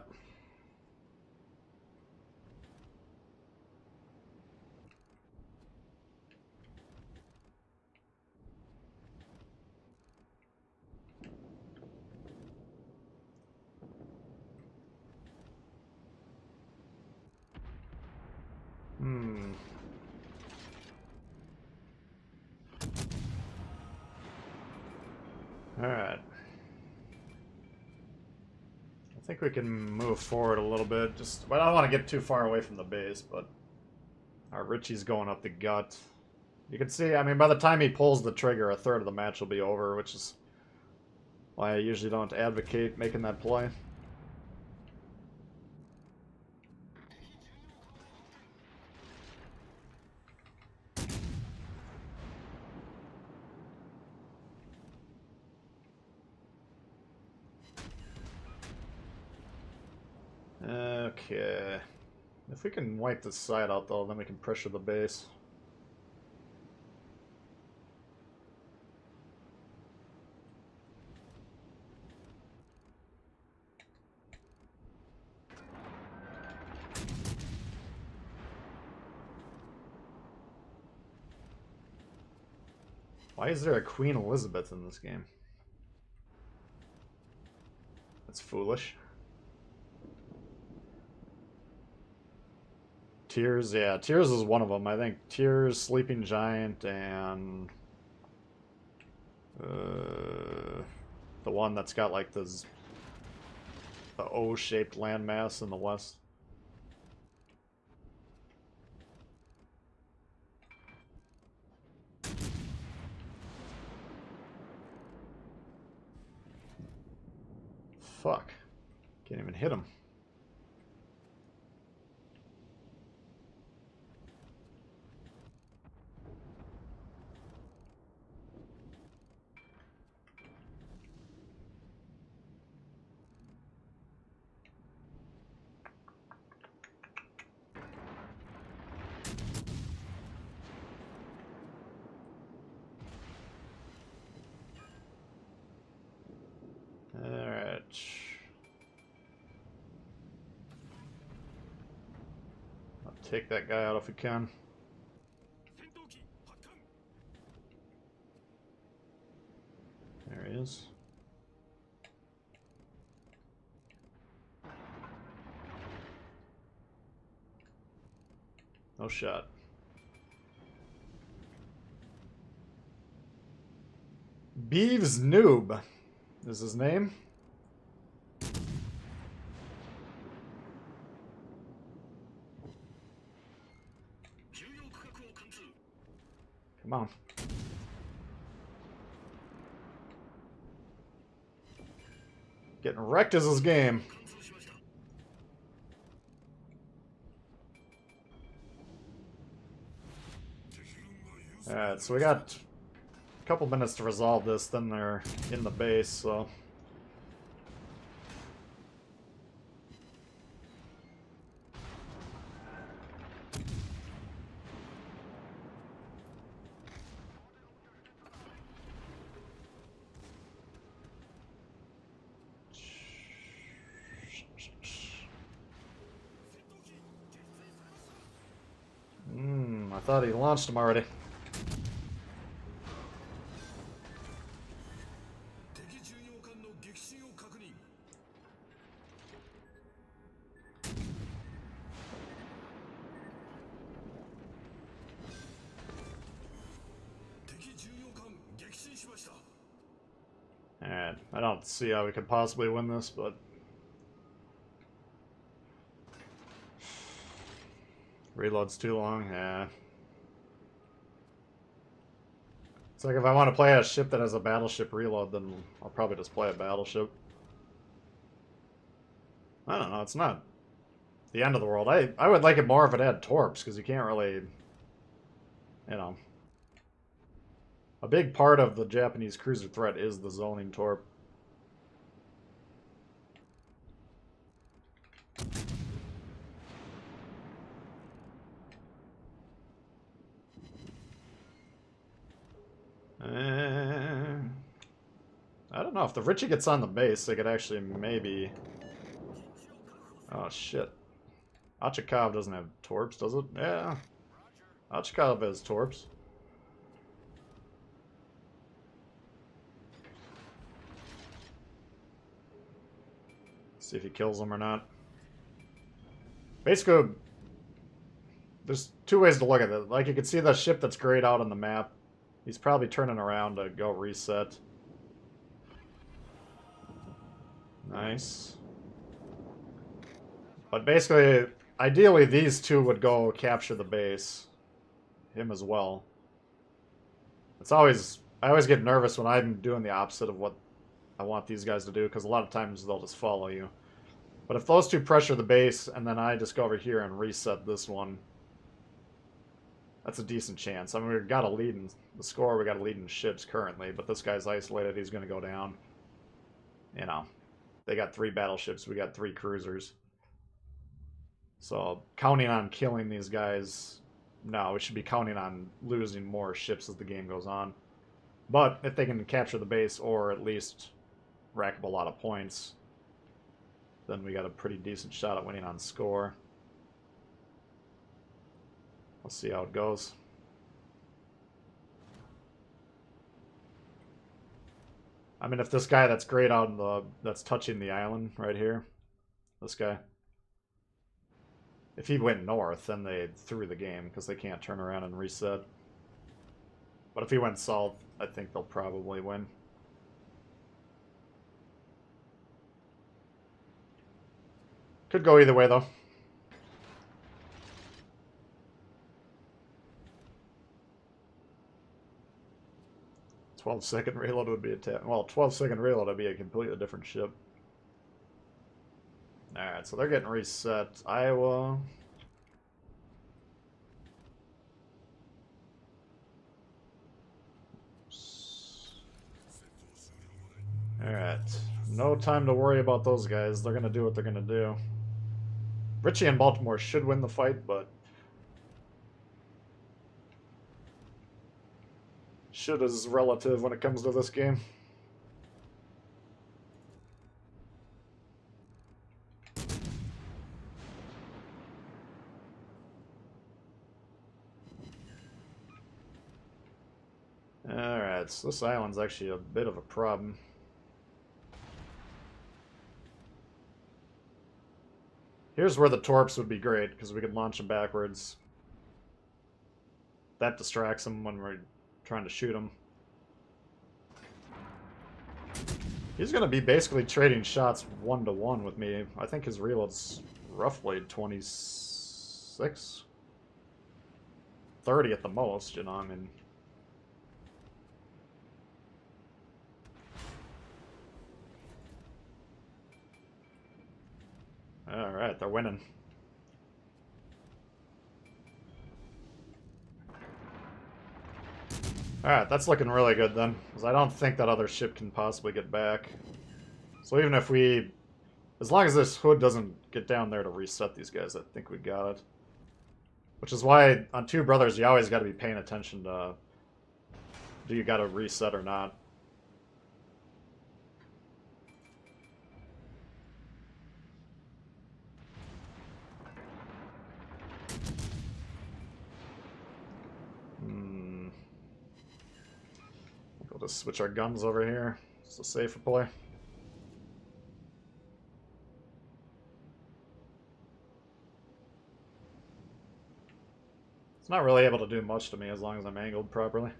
[SPEAKER 1] Alright. I think we can move forward a little bit. Just, well, I don't want to get too far away from the base, but our Richie's going up the gut. You can see, I mean, by the time he pulls the trigger, a third of the match will be over, which is why I usually don't advocate making that play. Okay. If we can wipe this side out, though, then we can pressure the base. Why is there a Queen Elizabeth in this game? That's foolish. Tears, yeah, Tears is one of them. I think Tears, Sleeping Giant, and the one that's got like the O-shaped landmass in the west. Fuck. Can't even hit him. Alright. I'll take that guy out if we can. There he is. No shot. Beeves Noob is his name. Come on. Getting wrecked is his game. Alright, so we got a couple minutes to resolve this, then they're in the base, so... I thought he launched him already. I don't see how we could possibly win this, but... Reload's too long, yeah. It's like if I want to play a ship that has a battleship reload, then I'll probably just play a battleship. I don't know, it's not the end of the world. I would like it more if it had torps, because you can't really... You know... A big part of the Japanese cruiser threat is the zoning torp. I don't know. If the Richie gets on the base, they could actually maybe... Oh, shit. Achikov doesn't have torps, does it? Yeah. Achikov has torps. See if he kills them or not. Basically, there's two ways to look at it. Like, you can see the ship that's grayed out on the map. He's probably turning around to go reset. Nice. But basically, ideally, these two would go capture the base. Him as well. It's always... I always get nervous when I'm doing the opposite of what I want these guys to do, because a lot of times they'll just follow you. But if those two pressure the base, and then I just go over here and reset this one, that's a decent chance. I mean, we've got a lead in the score, we got a lead in ships currently, but this guy's isolated, he's going to go down. You know, they got 3 battleships, we got 3 cruisers. So, counting on killing these guys, no, we should be counting on losing more ships as the game goes on. But if they can capture the base, or at least rack up a lot of points, then we got a pretty decent shot at winning on score. Let's see how it goes. I mean, if this guy that's grayed out in the... that's touching the island right here, this guy, if he went north, then they threw the game, because they can't turn around and reset. But if he went south, I think they'll probably win. Could go either way, though. "12-second reload would be a... Well, 12-second reload would be a completely different ship. Alright, so they're getting reset. Iowa... Alright. No time to worry about those guys. They're going to do what they're going to do. Richie and Baltimore should win the fight, but... should is relative when it comes to this game. Alright, so this island's actually a bit of a problem. Here's where the torps would be great, because we could launch them backwards. That distracts them when we're trying to shoot them. He's going to be basically trading shots 1-to-1 with me. I think his reload's roughly 26? 30 at the most, you know, I mean... Alright, they're winning. Alright, that's looking really good then, because I don't think that other ship can possibly get back. So even if we... as long as this hood doesn't get down there to reset these guys, I think we got it. Which is why, on Two Brothers, you always got to be paying attention to... do you got to reset or not. We'll just switch our guns over here. It's a safer play. It's not really able to do much to me as long as I'm angled properly.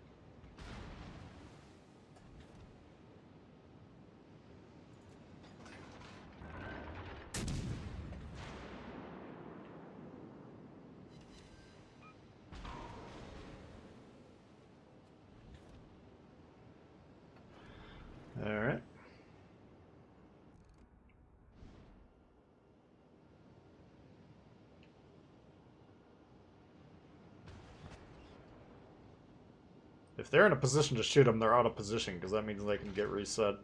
[SPEAKER 1] If they're in a position to shoot them, they're out of position, because that means they can get reset.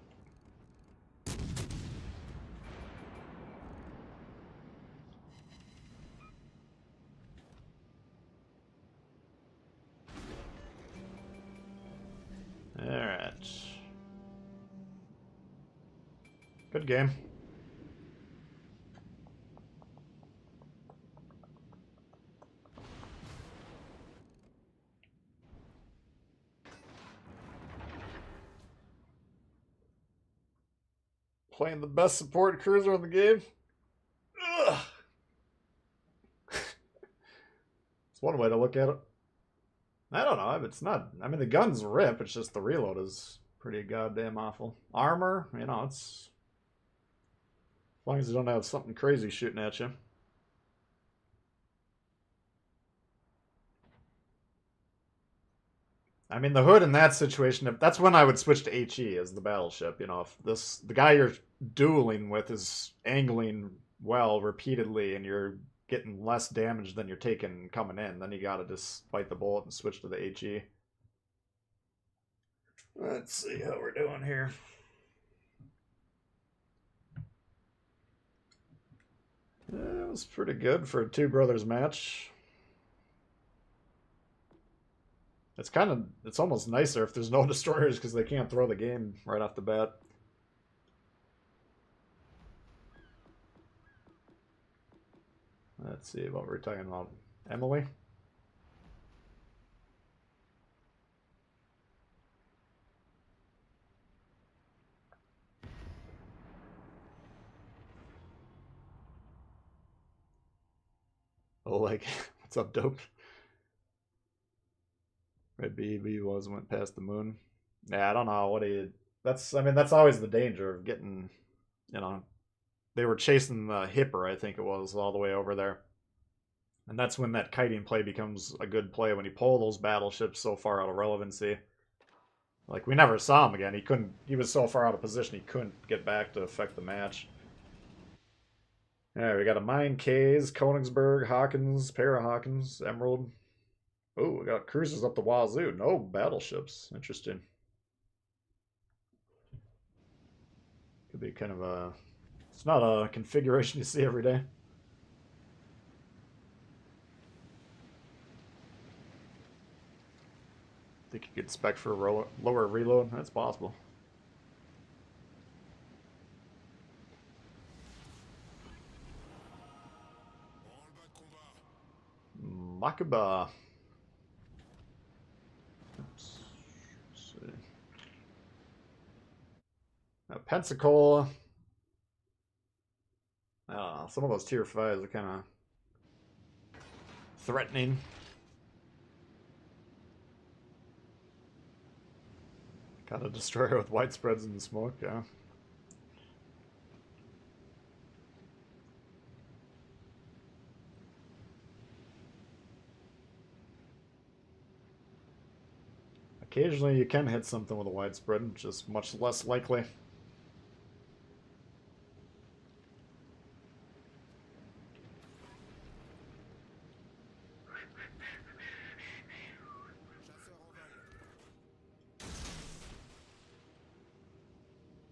[SPEAKER 1] Alright. Good game. Playing the best support cruiser in the game. Ugh. It's one way to look at it. I don't know. It's not. I mean, the guns rip. It's just the reload is pretty goddamn awful. Armor, you know, it's as long as you don't have something crazy shooting at you. I mean, the hood in that situation, that's when I would switch to HE as the battleship. You know, if the guy you're dueling with is angling well repeatedly and you're getting less damage than you're taking coming in, then you gotta just bite the bullet and switch to the HE. Let's see how we're doing here. Yeah, it was pretty good for a two brothers match. It's almost nicer if there's no destroyers because they can't throw the game right off the bat. Let's see what we're talking about. Emily? Oh, like, what's up, dope? Red BB went past the moon. Yeah, I don't know what he. I mean, that's always the danger of getting, you know, they were chasing the Hipper, I think it was, all the way over there. And that's when that kiting play becomes a good play, when you pull those battleships so far out of relevancy. Like, we never saw him again. He was so far out of position, he couldn't get back to affect the match. Yeah, we got a Mine K's, Königsberg, Hawkins, Para Hawkins, Emerald. Oh, we got cruisers up the wazoo. No battleships. Interesting. Could be kind of a... It's not a configuration you see every day. Think you could spec for a lower reload? That's possible. Makaba. Oops. Let's see. Now, Pensacola. I don't know. Some of those tier 5s are kind of threatening. Got a destroyer with widespreads in the smoke, yeah. Occasionally you can hit something with a widespread, just much less likely.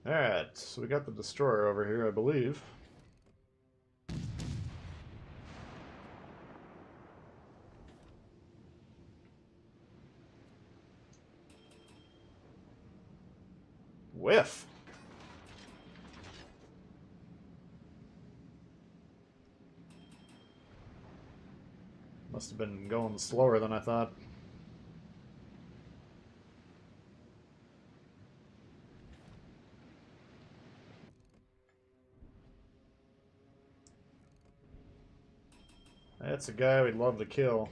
[SPEAKER 1] Alright, so we got the destroyer over here, I believe. Whiff! Must have been going slower than I thought. That's a guy we'd love to kill.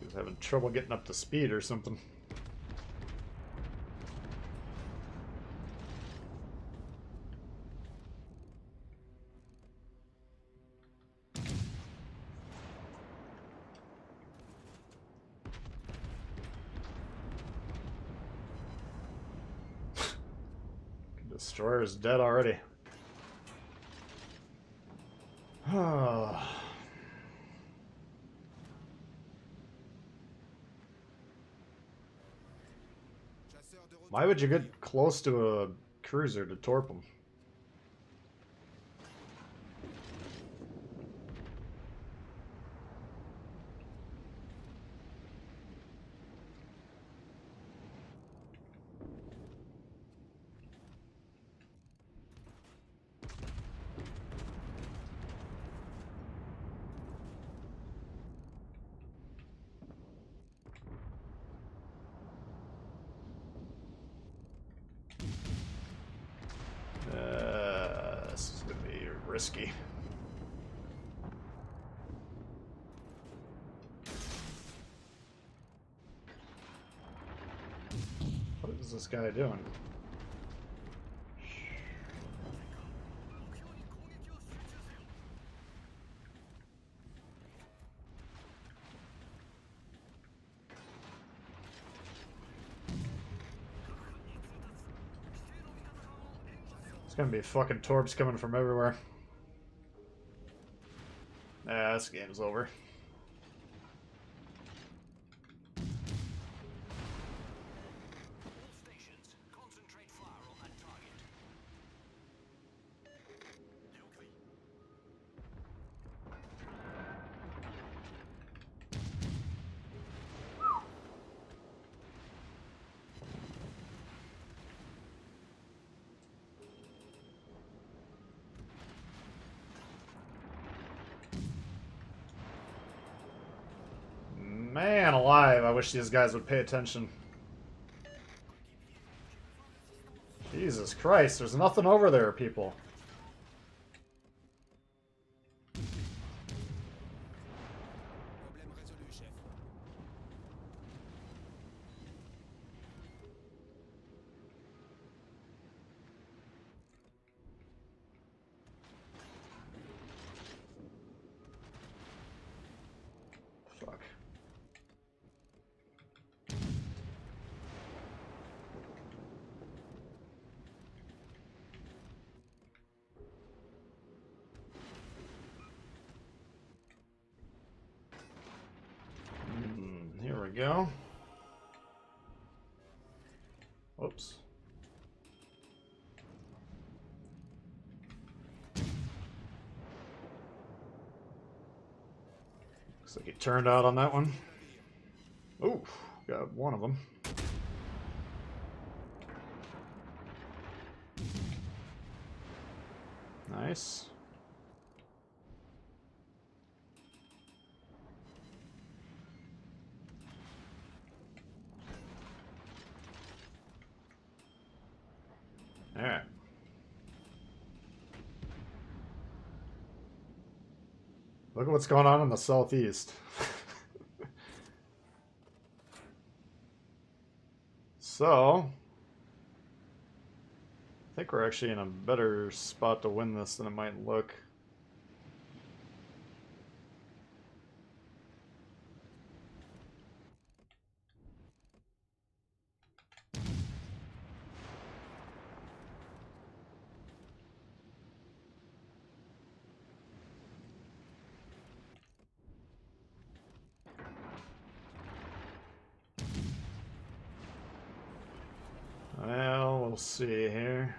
[SPEAKER 1] He's having trouble getting up to speed or something. Destroyer's dead already. Why would you get close to a cruiser to torp them? This is gonna be risky. What is this guy doing? It's gonna be fucking torps coming from everywhere. Ah, this game's over.
[SPEAKER 2] All stations, concentrate fire on that target. Okay.
[SPEAKER 1] Man alive, I wish these guys would pay attention. Jesus Christ, there's nothing over there, people.
[SPEAKER 3] Problème résolu, chef.
[SPEAKER 1] Fuck. Here we go. Whoops. Looks like he turned out on that one. Ooh, got one of them. Nice. Alright. Look at what's going on in the southeast. So, I think we're actually in a better spot to win this than it might look. Well, we'll see here.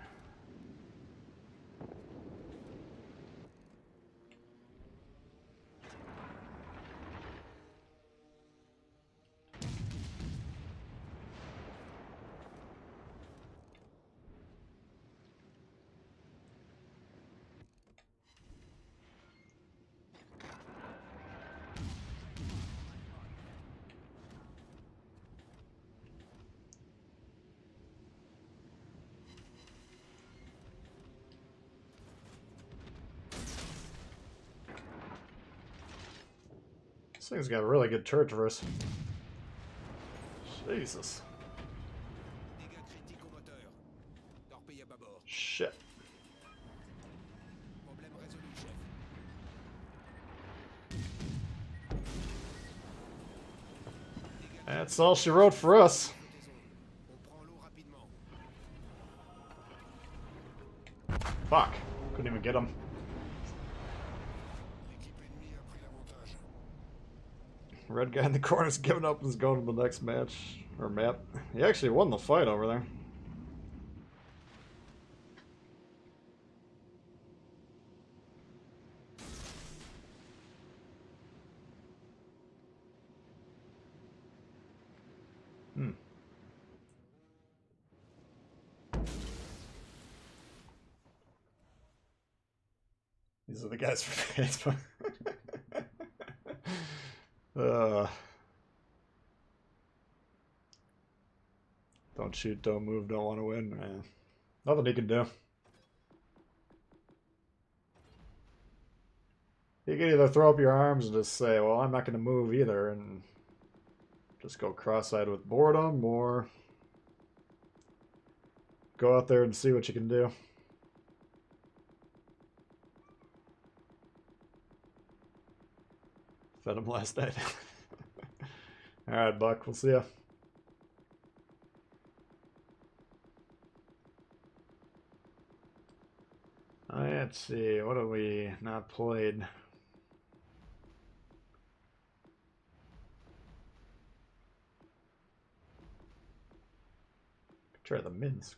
[SPEAKER 1] This thing's got a really good turret traverse. Jesus.
[SPEAKER 3] Dégâts critiques au moteur. Torpille à bâbord.
[SPEAKER 1] Shit.
[SPEAKER 3] Problème résolu, chef.
[SPEAKER 1] That's all she wrote for us.
[SPEAKER 3] On prend l'eau rapidement.
[SPEAKER 1] Fuck. Couldn't even get him.
[SPEAKER 3] L'équipe ennemie a pris l'avantage.
[SPEAKER 1] Red guy in the corner's giving up and is going to the next match. Or map. He actually won the fight over there. Hmm. These are the guys from Facebook. Don't shoot, don't move, don't want to win. Nothing he can do. You can either throw up your arms and just say, well, I'm not going to move either, and just go cross-eyed with boredom, or go out there and see what you can do. Fed him last night. Alright, Buck, we'll see ya. Let's see, what have we not played? Try the Minsk.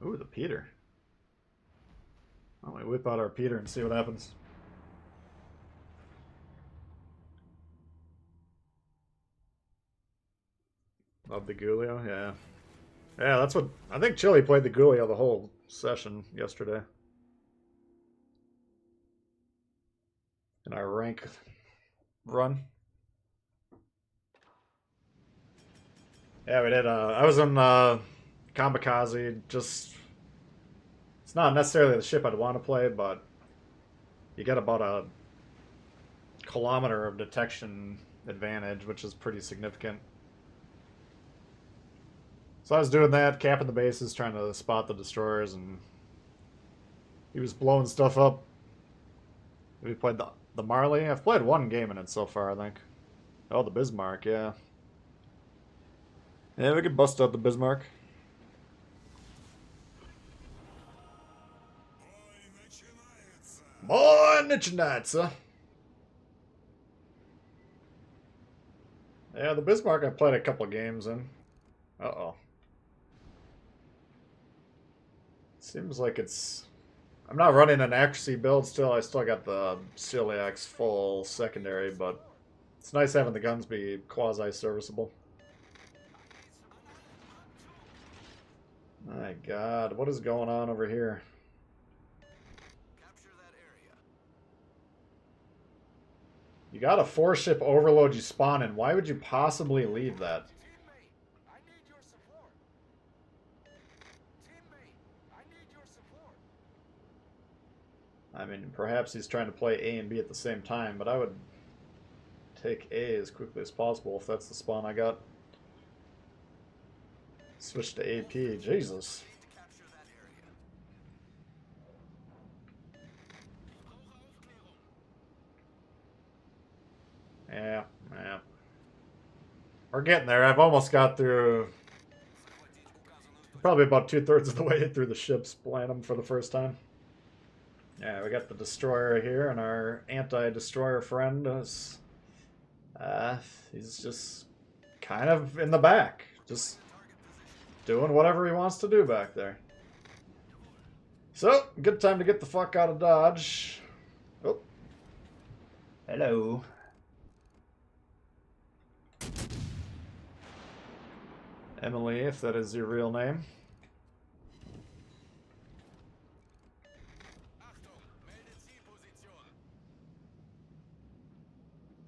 [SPEAKER 1] Ooh, the Peter. Why don't we whip out our Peter and see what happens? Love the Gulio, yeah. Yeah, that's what... I think Chili played the Gulio the whole session yesterday. In our rank run. Yeah, we did. I was in Kamikaze. Just... It's not necessarily the ship I'd want to play, but you get about a kilometer of detection advantage, which is pretty significant. So I was doing that, capping the bases, trying to spot the destroyers, and he was blowing stuff up. We played the Marley. I've played one game in it so far, I think. Oh, the Bismarck, yeah. Yeah, we could bust out the Bismarck. Boy, начинается. Yeah, the Bismarck I played a couple games in. Uh-oh. Seems like it's... I'm not running an accuracy build still. I still got the Celiacs full secondary, but it's nice having the guns be quasi-serviceable. My god, what is going on over here?
[SPEAKER 2] Capture that area.
[SPEAKER 1] You got a 4-ship overload you spawn in. Why would you possibly leave that?
[SPEAKER 2] Teammate, I need your support. Teammate, I need your support.
[SPEAKER 1] I mean, perhaps he's trying to play A and B at the same time, but I would take A as quickly as possible if that's the spawn I got. Switch to AP. Jesus.
[SPEAKER 2] Need to capture that area.
[SPEAKER 1] Yeah. We're getting there. I've almost got through... Probably about 2/3 of the way through the ships, playing them for the first time. Yeah, we got the destroyer here, and our anti-destroyer friend is... he's just kind of in the back. Just doing whatever he wants to do back there. So, good time to get the fuck out of Dodge. Oh. Hello. Emily, if that is your real name.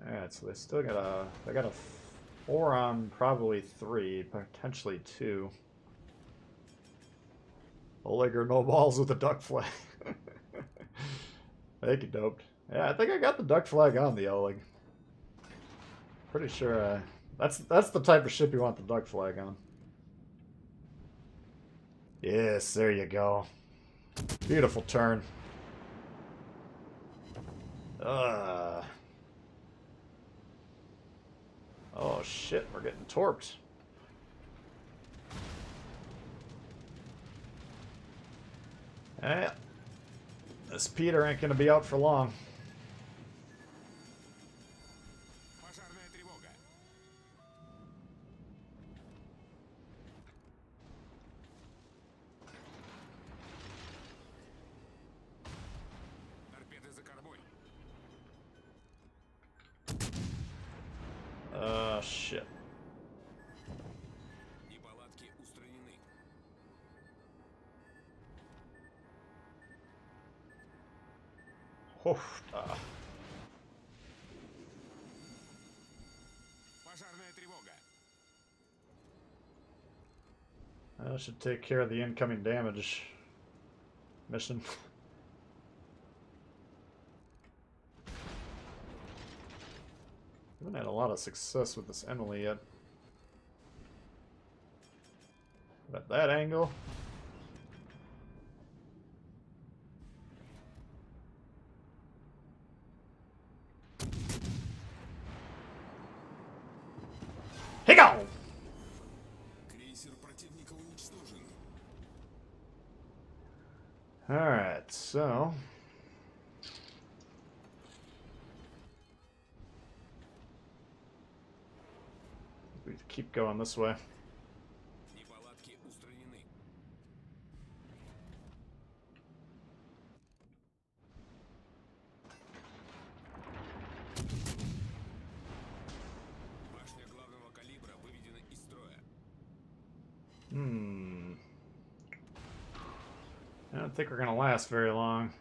[SPEAKER 1] Alright, so they still got a... They got a 4 on probably 3, potentially 2. Oleg or no balls with a duck flag. Thank you, doped. Yeah, I think I got the duck flag on the Oleg. Pretty sure that's the type of ship you want the duck flag on. Yes, there you go. Beautiful turn. Oh shit, we're getting torped. Yeah. This Peter ain't gonna be out for long.
[SPEAKER 3] Пожарная тревога. Торпеды за кормой.
[SPEAKER 1] Shit.
[SPEAKER 3] Неполадки устранены.
[SPEAKER 1] Oof.
[SPEAKER 3] Пожарная тревога.
[SPEAKER 1] That should take care of the incoming damage mission. Haven't had a lot of success with this Emily yet. But at that angle. Here you go!
[SPEAKER 3] Крейсер противника уничтожен.
[SPEAKER 1] Alright, so. We keep going this way.
[SPEAKER 3] Неполадки устранены. Башня главного калибра выведена из строя.
[SPEAKER 1] I don't think we're gonna last very long.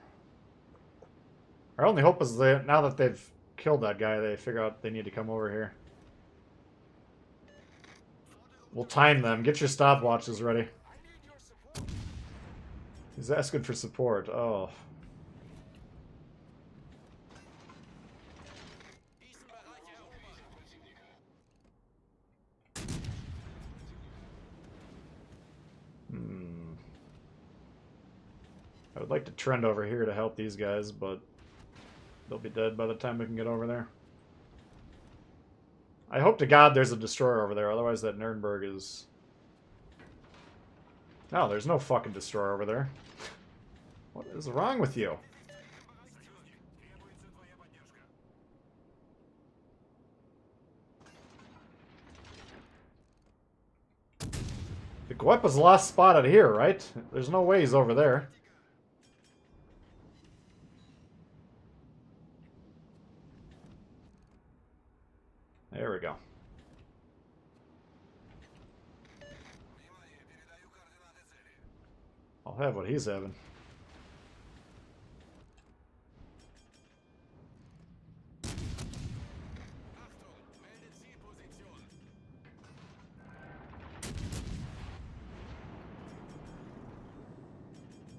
[SPEAKER 1] Our only hope is that now that they've killed that guy, they figure out they need to come over here. We'll time them. Get your stopwatches ready. He's asking for support. Oh. I would like to trend over here to help these guys, but they'll be dead by the time we can get over there. I hope to God there's a destroyer over there, otherwise that Nuremberg is... No, there's no fucking destroyer over there. What is wrong with you? The Guepa's lost spotted here, right? There's no way he's over there. There we go. I'll have what he's having.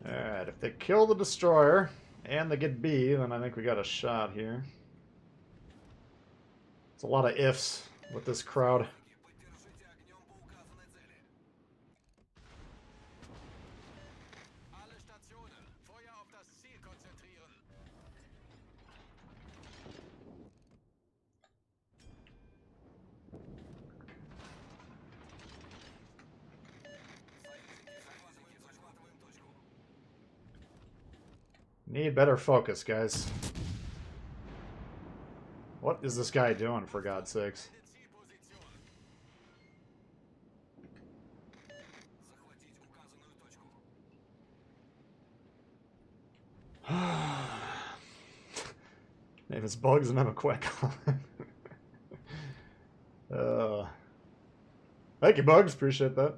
[SPEAKER 1] Alright, if they kill the destroyer and they get B, then I think we got a shot here. It's a lot of ifs with this crowd. Need better focus, guys. What is this guy doing, for God's sakes? Name is Bugs and I'm a quack. Thank you, Bugs. Appreciate that.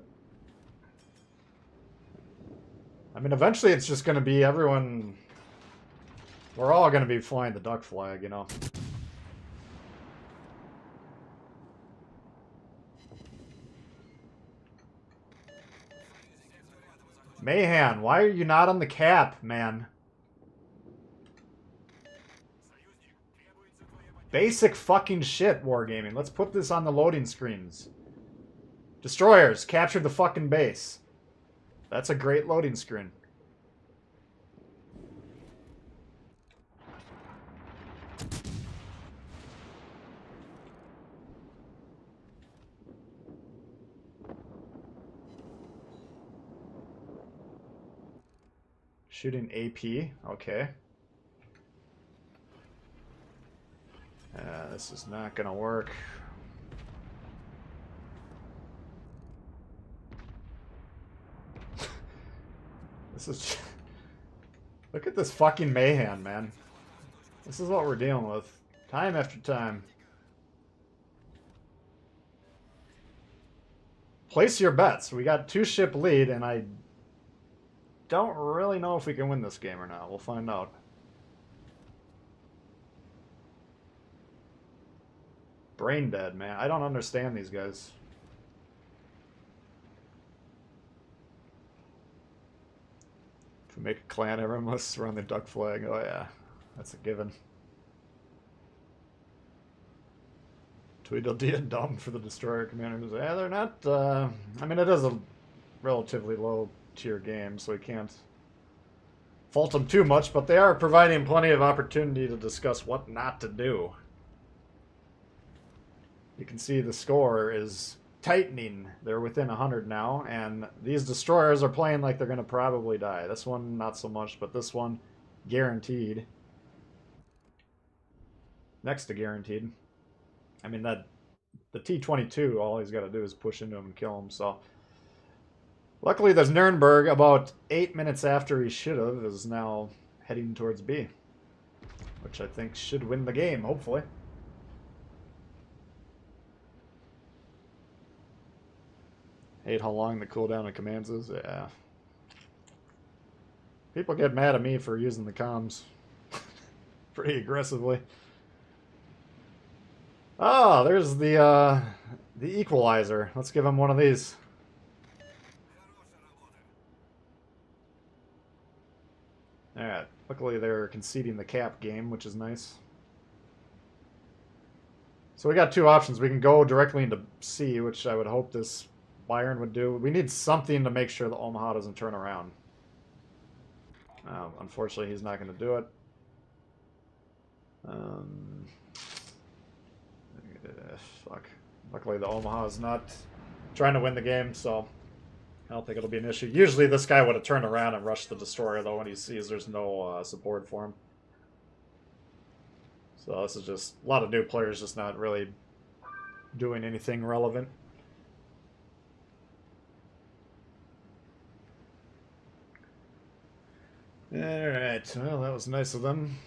[SPEAKER 1] I mean, eventually it's just going to be everyone... We're all going to be flying the duck flag, you know. Mayhan, why are you not on the cap, man? Basic fucking shit, Wargaming. Let's put this on the loading screens. Destroyers, capture the fucking base. That's a great loading screen. Shooting AP. Okay. This is not gonna work. This is... Look at this fucking mayhem, man. This is what we're dealing with. Time after time. Place your bets. We got 2-ship lead, and I don't really know if we can win this game or not. We'll find out. Brain dead, man. I don't understand these guys. If we make a clan, everyone must run the duck flag. Oh yeah, that's a given. Tweedledee and dumb for the destroyer commanders. Yeah, they're not. I mean, it is a relatively low tier game, so we can't fault them too much. But they are providing plenty of opportunity to discuss what not to do. You can see the score is tightening. They're within 100 now, and these destroyers are playing like they're going to probably die. This one, not so much, but this one, guaranteed. Next to guaranteed. I mean, that the T-22, all he's got to do is push into him and kill him, so... Luckily, there's Nuremberg, about 8 minutes after he should have, is now heading towards B. Which I think should win the game, hopefully. Hate how long the cooldown of commands is. Yeah. People get mad at me for using the comms pretty aggressively. Oh, there's the equalizer. Let's give him one of these. Alright. Luckily they're conceding the cap game, which is nice. So we got two options. We can go directly into C, which I would hope this Bayern would do. We need something to make sure the Omaha doesn't turn around. Unfortunately, he's not going to do it. Fuck. Luckily, the Omaha is not trying to win the game, so I don't think it'll be an issue. Usually, this guy would have turned around and rushed the destroyer, though, when he sees there's no support for him. So this is just a lot of new players just not really doing anything relevant. Alright, well, that was nice of them.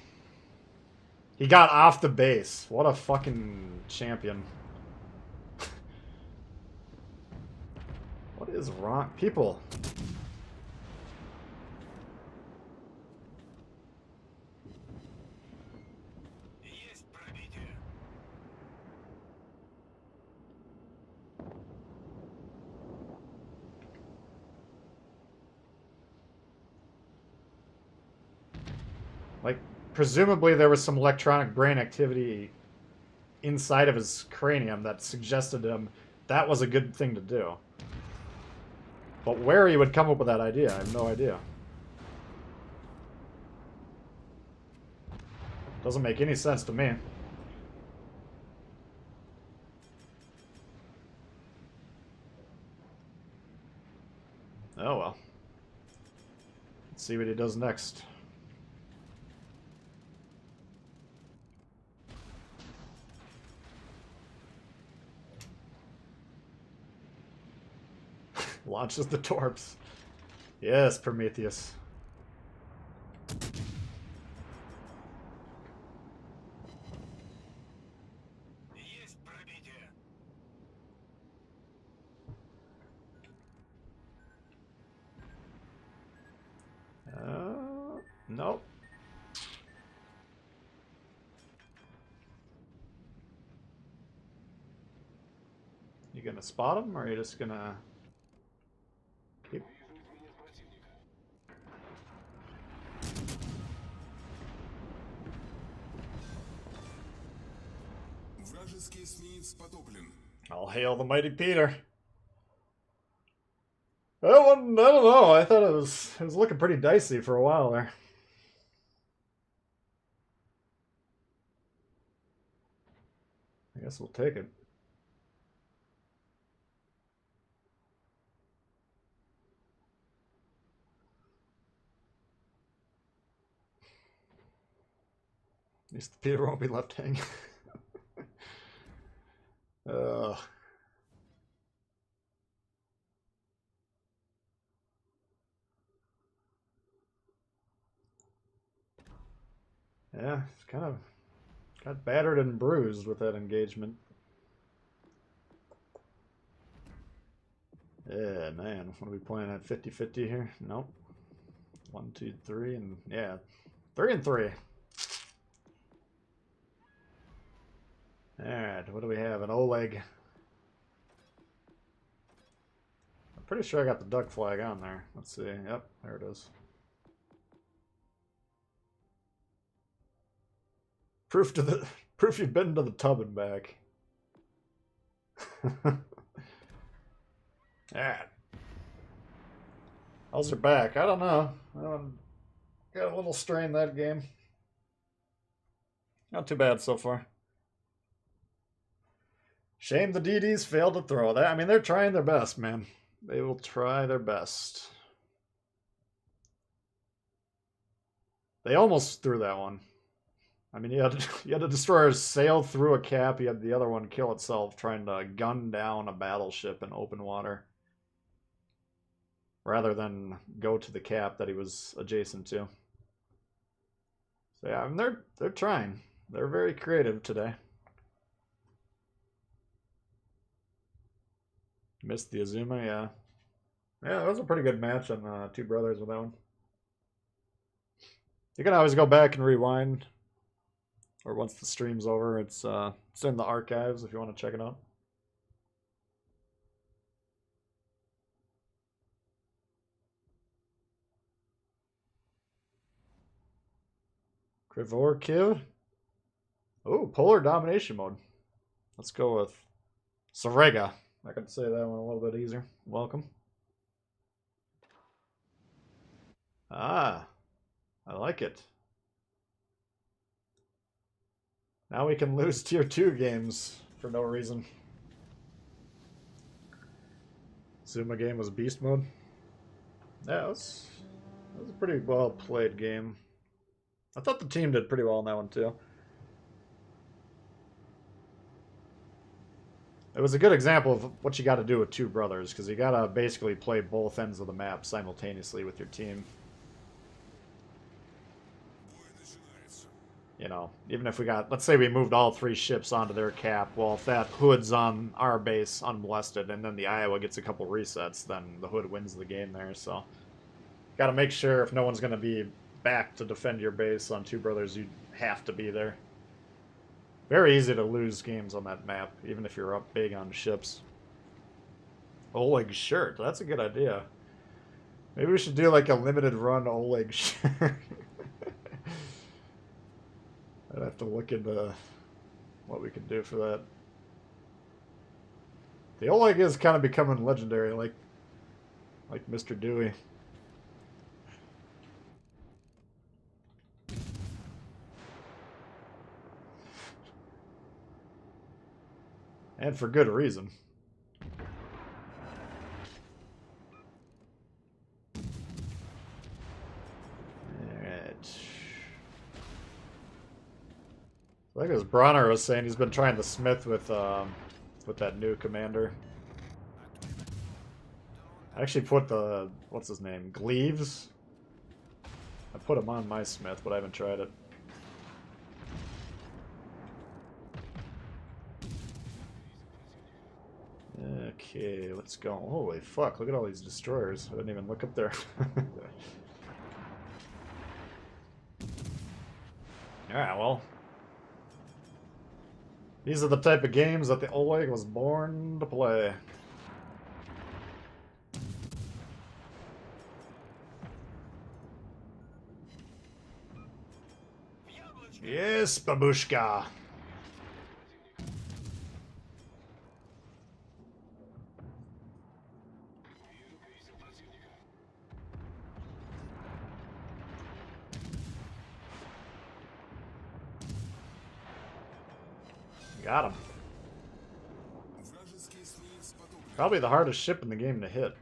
[SPEAKER 1] He got off the base. What a fucking champion. What is wrong? People. Like, presumably there was some electronic brain activity inside of his cranium that suggested to him that was a good thing to do. But where he would come up with that idea, I have no idea. Doesn't make any sense to me. Oh well. Let's see what he does next. Launches the torps. Yes, Prometheus.
[SPEAKER 3] Yes, Prometheus.
[SPEAKER 1] Nope. You gonna spot him, or are you just gonna keep?
[SPEAKER 3] Вражеский эсминец потоплен.
[SPEAKER 1] All hail the mighty Peter. That one, I don't know. I thought it was looking pretty dicey for a while there. I guess we'll take it. At least the Peter won't be left hanging. uh, yeah, it's kind of got battered and bruised with that engagement. Yeah, man. What are we playing at 50-50 here? Nope. 1, 2, 3, and yeah. 3 and 3. Alright, what do we have? An Oleg. I'm pretty sure I got the duck flag on there. Let's see. Yep, there it is. Proof you've been to the tub and back. Alright. How's your back? I don't know. Got a little strain that game. Not too bad so far. Shame the DDs failed to throw that. I mean, they're trying their best, man. They will try their best. They almost threw that one. I mean, you had a destroyer sail through a cap. You had the other one kill itself trying to gun down a battleship in open water. Rather than go to the cap that he was adjacent to. So yeah, I mean, they're trying. They're very creative today. Missed the Azuma, yeah. Yeah, that was a pretty good match on Two Brothers with that one. You can always go back and rewind. Or once the stream's over, it's in the archives if you want to check it out. Krivorkiv. Oh, polar domination mode. Let's go with Sarega. I can say that one a little bit easier. Welcome. Ah, I like it. Now we can lose tier 2 games for no reason. Zuma game was beast mode. Yeah, that was a pretty well played game. I thought the team did pretty well in that one too. It was a good example of what you got to do with Two Brothers, because you got to basically play both ends of the map simultaneously with your team. You know, even if we got, let's say we moved all 3 ships onto their cap, well, if that Hood's on our base unmolested and then the Iowa gets a couple resets, then the Hood wins the game there, so. Got to make sure if no one's going to be back to defend your base on Two Brothers, you have to be there. Very easy to lose games on that map, even if you're up big on ships. Oleg shirt, that's a good idea. Maybe we should do like a limited run Oleg shirt. I'd have to look into what we could do for that. The Oleg is kind of becoming legendary, like Mr. Dewey. And for good reason. Alright. Like as Bronner was saying, he's been trying to smith with that new commander. I actually put the, what's his name, Gleaves? I put him on my smith, but I haven't tried it. Okay, let's go. Holy fuck, look at all these destroyers. I didn't even look up there. Alright, well. These are the type of games that the Oleg was born to play. Yes, babushka. Got him. Probably the hardest ship in the game to hit.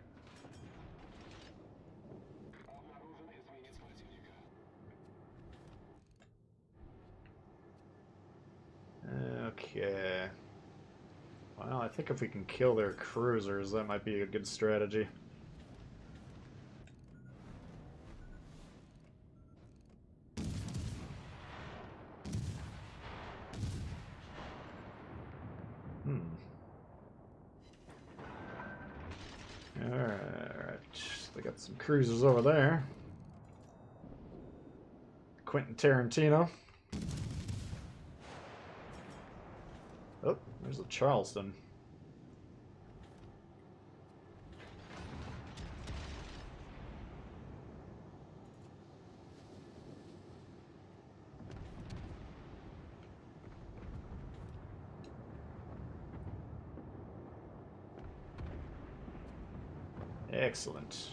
[SPEAKER 1] think if we can kill their cruisers, that might be a good strategy. Alright, they got some cruisers over there. Quentin Tarantino. Oh, there's a Charleston. Excellent.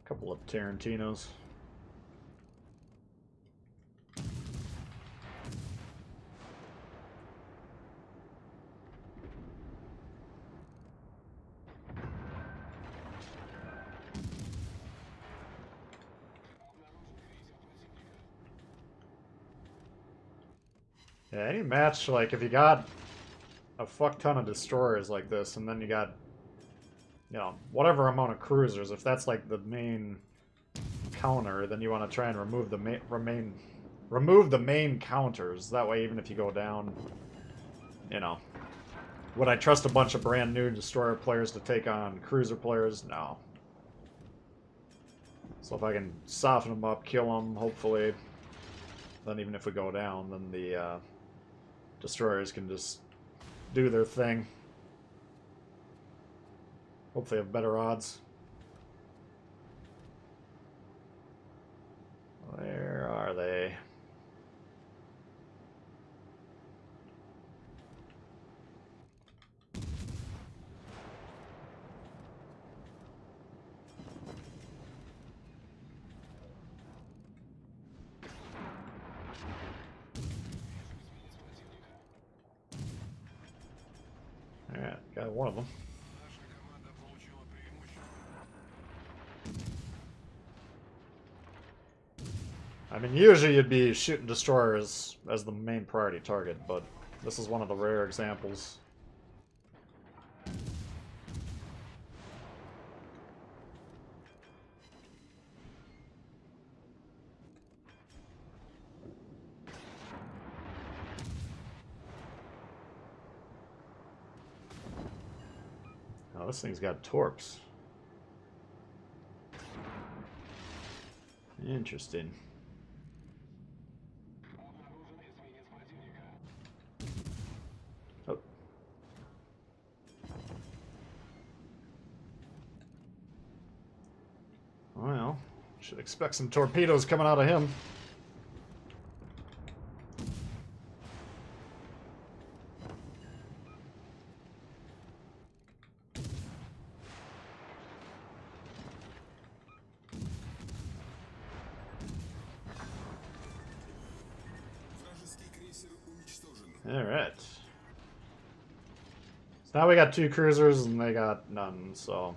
[SPEAKER 1] A couple of Tarantinos. Yeah, any match, like, if you got a fuck ton of destroyers like this, and then you got, you know, whatever amount of cruisers, if that's, like, the main counter, then you want to try and remove the main counters. That way, even if you go down, you know. Would I trust a bunch of brand new destroyer players to take on cruiser players? No. So if I can soften them up, kill them, hopefully, then even if we go down, then the destroyers can just do their thing. Hopefully have better odds. Where are they? Alright, got one of them. I mean, usually you'd be shooting destroyers as the main priority target, but this is one of the rare examples. Oh, this thing's got torps. Interesting. Oh. Well, should expect some torpedoes coming out of him. Alright. So now we got 2 cruisers and they got none, so.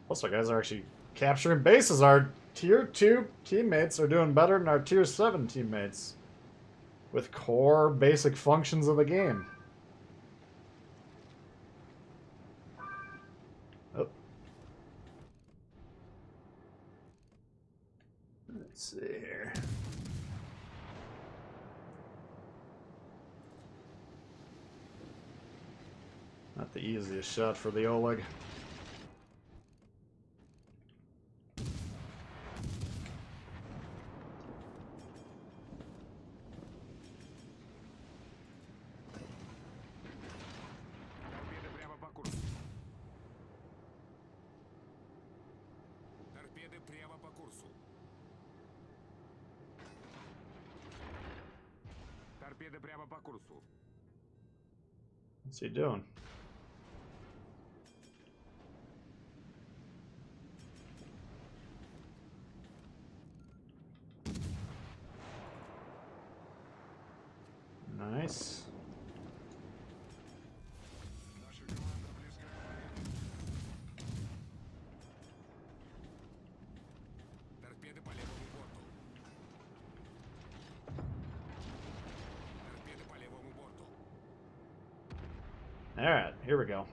[SPEAKER 1] Plus our guys are actually capturing bases. Our tier 2 teammates are doing better than our tier 7 teammates. With core basic functions of the game. Oh. Let's see here. Not the easiest shot for the Oleg. What's he doing? Nice. Alright, here we go.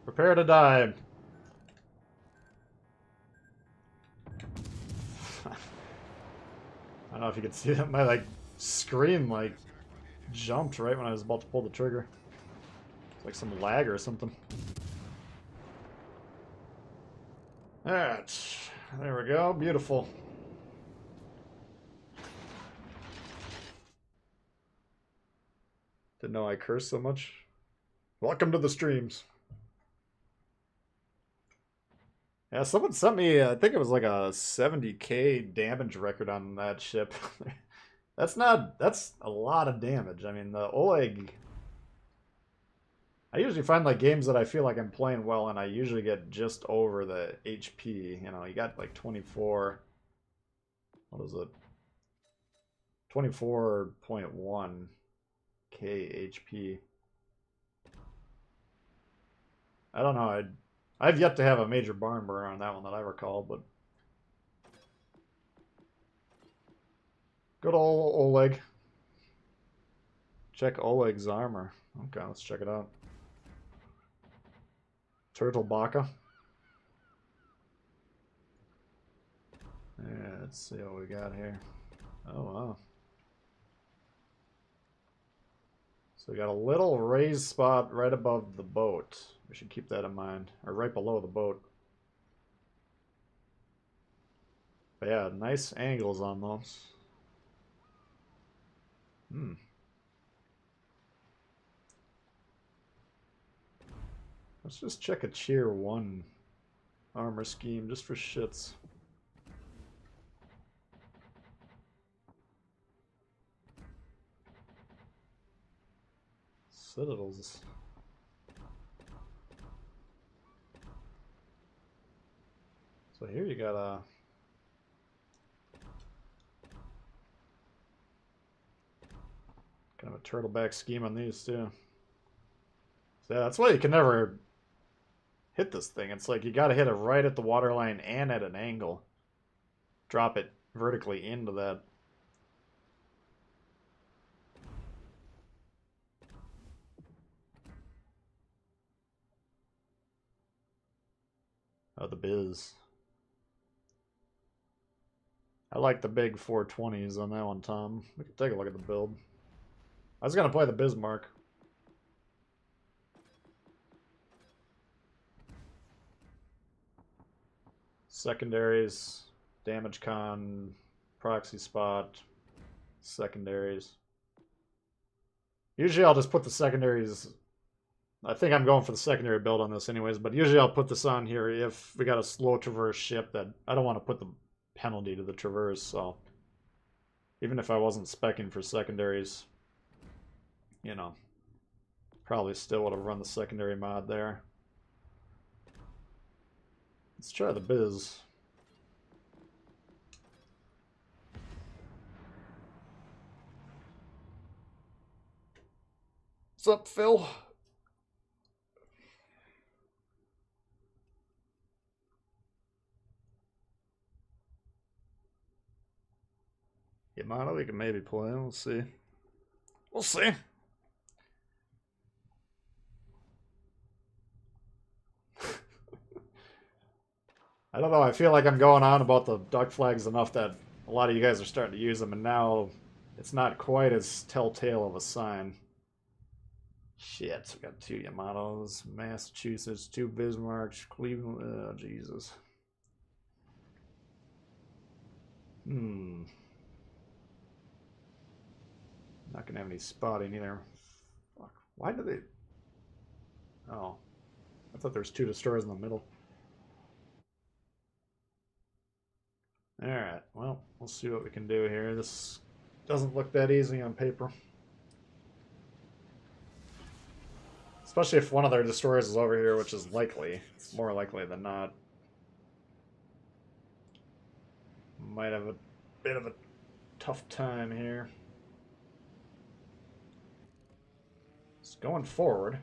[SPEAKER 1] Prepare to die. I don't know if you can see that. My like screen like jumped right when I was about to pull the trigger. It's like some lag or something. Alright. There we go. Beautiful. Didn't know I cursed so much. Welcome to the streams. Yeah, someone sent me, I think it was like a 70k damage record on that ship. That's a lot of damage. I mean, the Oleg... I usually find like games that I feel like I'm playing well and I usually get just over the HP. You know, you got like 24... What is it? 24.1k HP. I don't know, I've yet to have a major barn burner on that one that I recall, but... Good old Oleg. Check Oleg's armor. Okay, let's check it out. Turtle Baka. Yeah, let's see what we got here. Oh, wow. So we got a little raised spot right above the boat. We should keep that in mind. Or right below the boat. But yeah, nice angles on those. Hmm. Let's just check a Tier 1 armor scheme just for shits. Citadels. So here you got a... kind of a turtleback scheme on these too. So yeah, that's why you can never hit this thing. It's like you gotta hit it right at the waterline and at an angle. Drop it vertically into that. Oh, the Biz. I like the big 420s on that one, Tom. We can take a look at the build. I was gonna play the Bismarck. Secondaries, damage con, proxy spot, secondaries. Usually I'll just put the secondaries... I think I'm going for the secondary build on this anyways, but usually I'll put this on here if we got a slow traverse ship that I don't want to put the penalty to the traverse, so even if I wasn't specking for secondaries, you know, probably still would have run the secondary mod there. Let's try the Biz. What's up, Phil? Yamato, we can maybe play. We'll see. We'll see. I don't know. I feel like I'm going on about the duck flags enough that a lot of you guys are starting to use them, and now it's not quite as telltale of a sign. Shit, we got 2 Yamatos, Massachusetts, 2 Bismarcks, Cleveland. Oh, Jesus. Not gonna have any spotting either. Fuck. Why do they... Oh. I thought there was 2 destroyers in the middle. Alright, well, we'll see what we can do here. This doesn't look that easy on paper. Especially if one of their destroyers is over here, which is likely. It's more likely than not. Might have a bit of a tough time here. It's going forward.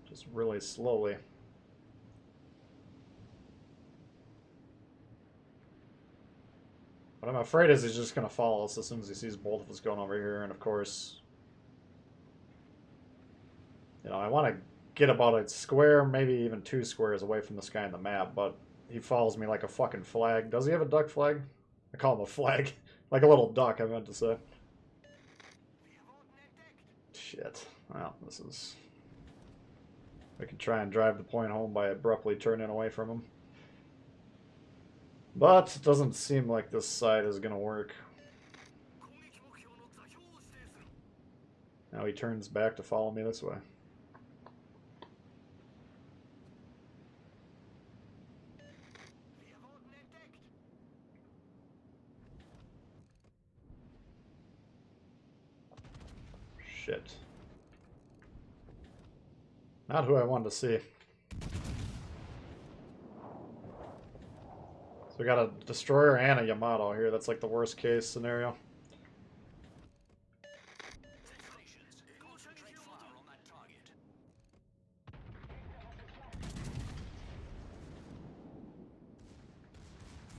[SPEAKER 1] Just really slowly. What I'm afraid is he's just going to follow us as soon as he sees both of us going over here. And of course, you know, I want to get about a square, maybe even 2 squares away from this guy on the map, but he follows me like a fucking flag. Does he have a duck flag? I call him a flag. Like a little duck, I meant to say. Shit. Well, this is... I could try and drive the point home by abruptly turning away from him. But it doesn't seem like this side is going to work. Now he turns back to follow me this way. Shit. Not who I wanted to see. So we got a destroyer and a Yamato here. That's like the worst case scenario.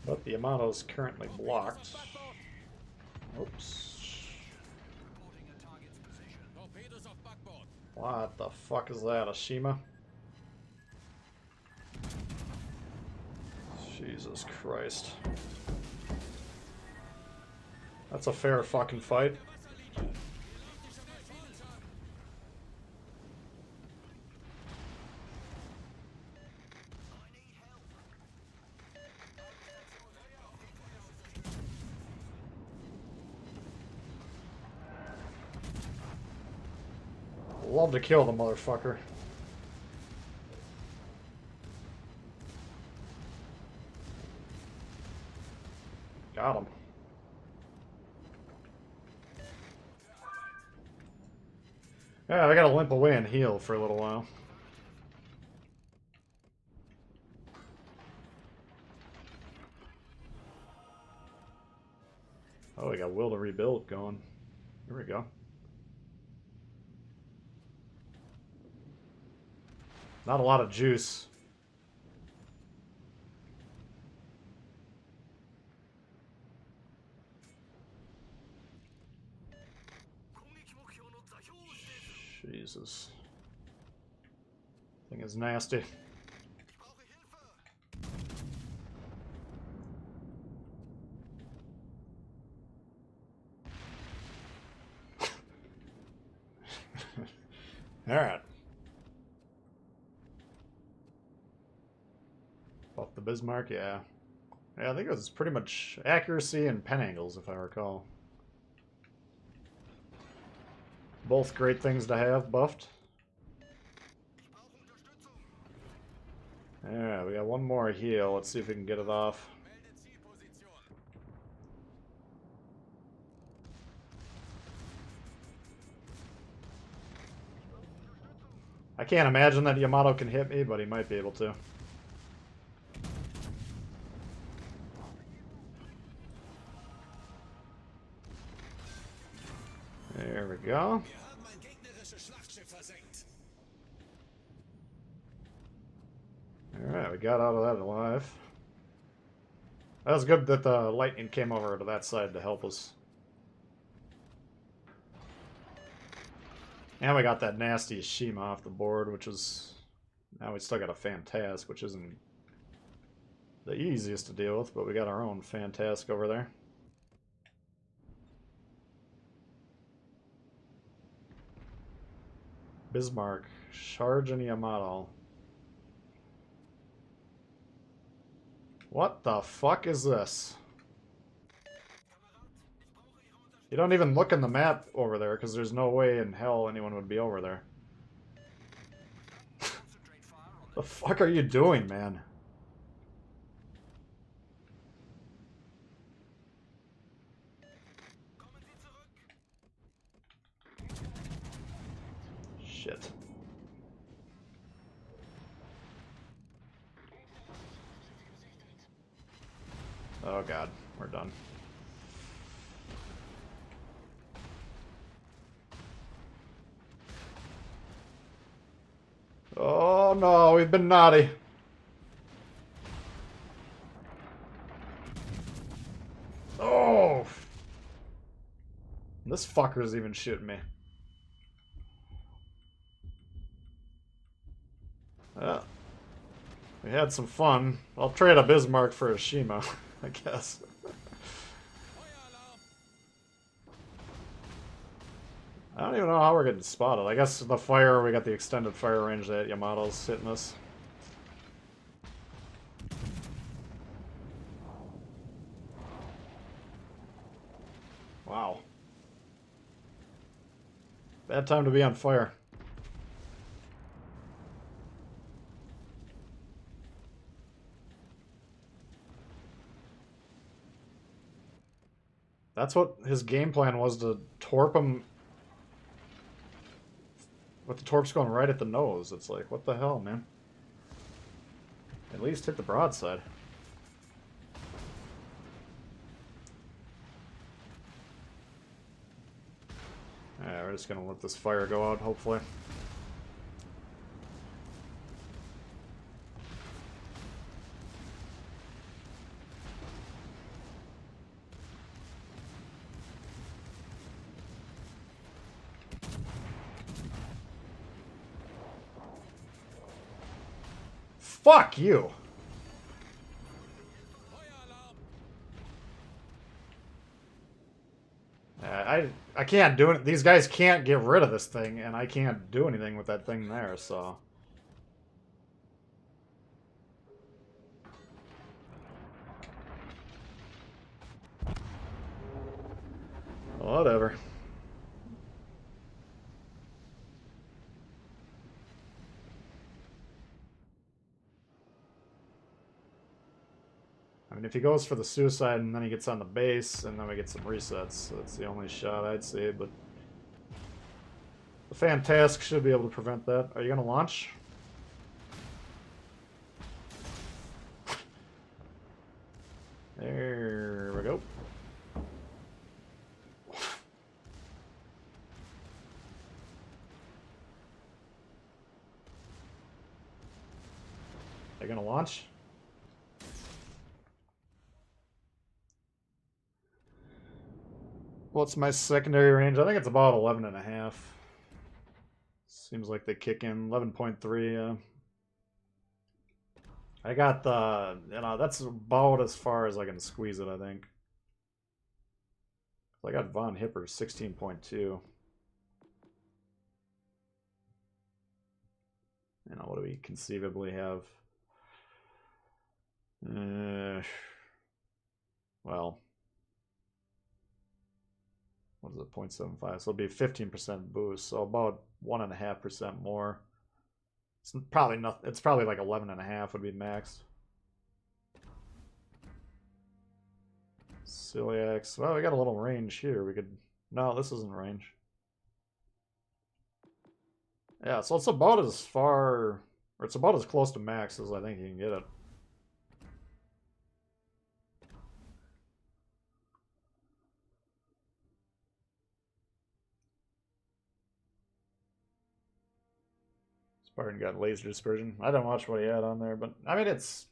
[SPEAKER 1] But the Yamato is currently blocked. Oops. What the fuck is that? A Shima? Jesus Christ. That's a fair fucking fight. Love to kill the motherfucker. Got him. Yeah, I gotta limp away and heal for a little while. Oh, we got will to rebuild going. Here we go. Not a lot of juice. Jesus. Thing is nasty. Alright. Off the Bismarck, yeah. Yeah, I think it was pretty much accuracy and pen angles, if I recall. Both great things to have buffed. Yeah, we got one more heal. Let's see if we can get it off. I can't imagine that Yamato can hit me, but he might be able to. There we go. Alright, we got out of that alive. That was good that the lightning came over to that side to help us. And we got that nasty Shima off the board, which is... Now we still got a Fantask, which isn't the easiest to deal with, but we got our own Fantask over there. Bismarck, charge and Yamato. What the fuck is this? You don't even look in the map over there, because there's no way in hell anyone would be over there. The fuck are you doing, man? Shit. Oh god, we're done. Oh no, we've been naughty. Oh This fucker's even shooting me. We had some fun. I'll trade a Bismarck for a Shima, I guess. I don't even know how we're getting spotted. I guess the fire, we got the extended fire range that Yamato's hitting us. Wow. Bad time to be on fire. That's what his game plan was, to torp him with the torps going right at the nose. It's like, what the hell, man? At least hit the broadside. Alright, we're just gonna let this fire go out, hopefully. Fuck you! I can't do it. These guys can't get rid of this thing, and I can't do anything with that thing there, so... Whatever. I mean, if he goes for the suicide and then he gets on the base, and then we get some resets, so that's the only shot I'd see, but... The Fantask should be able to prevent that. Are you gonna launch? There we go. Are you gonna launch? What's my secondary range? I think it's about 11.5. Seems like they kick in 11.3, yeah. I got the, that's about as far as I can squeeze it, I think. I got Von Hipper 16.2. What do we conceivably have? Well, what is it, 0.75? So it'll be 15% boost, so about 1.5% more. It's probably not. It's probably like 11.5 would be max. Celiacs. Well, we got a little range here. We could. No, this isn't range. Yeah, so it's about as far, or it's about as close to max as I think you can get it. Spartan got laser dispersion. I don't watch what he had on there, but I mean, it's.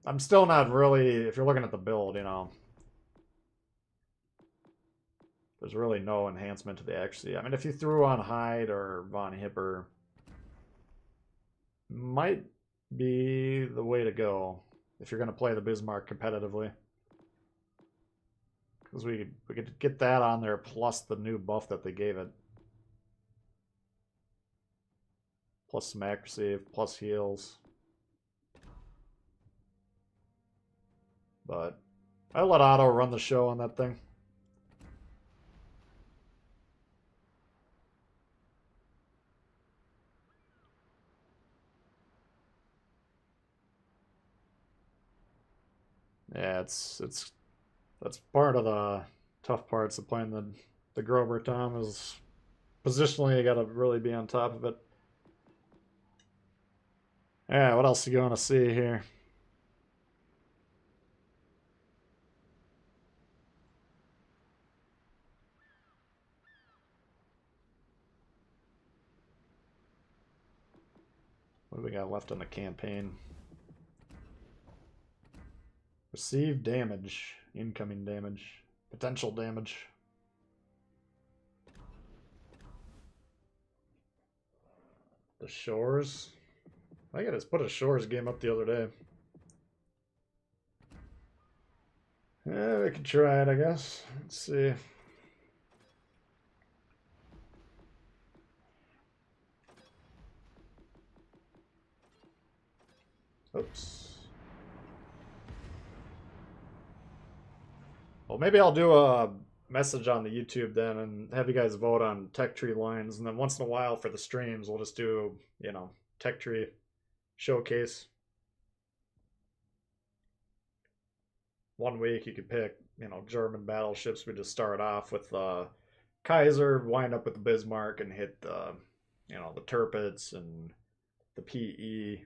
[SPEAKER 1] I'm still not really. If you're looking at the build, there's really no enhancement to the accuracy. I mean, if you threw on Hyde or Von Hipper, might be the way to go if you're going to play the Bismarck competitively. Because we could get that on there plus the new buff that they gave it. Plus some accuracy, plus heals. But I let Otto run the show on that thing. Yeah, that's part of the tough parts of playing the Grover Tom is positionally you got to really be on top of it. Yeah, what else are you going to see here? What do we got left in the campaign? Receive damage, incoming damage, potential damage. The Shores. I gotta put a Shores game up the other day. Yeah, we can try it, I guess. Let's see. Oops. Well, maybe I'll do a message on the YouTube then and have you guys vote on tech tree lines. And then once in a while for the streams, we'll just do, you know, tech tree showcase. One week you could pick, you know, German battleships. We just start off with Kaiser, wind up with the Bismarck, and hit the, you know, the Tirpitz and the PE,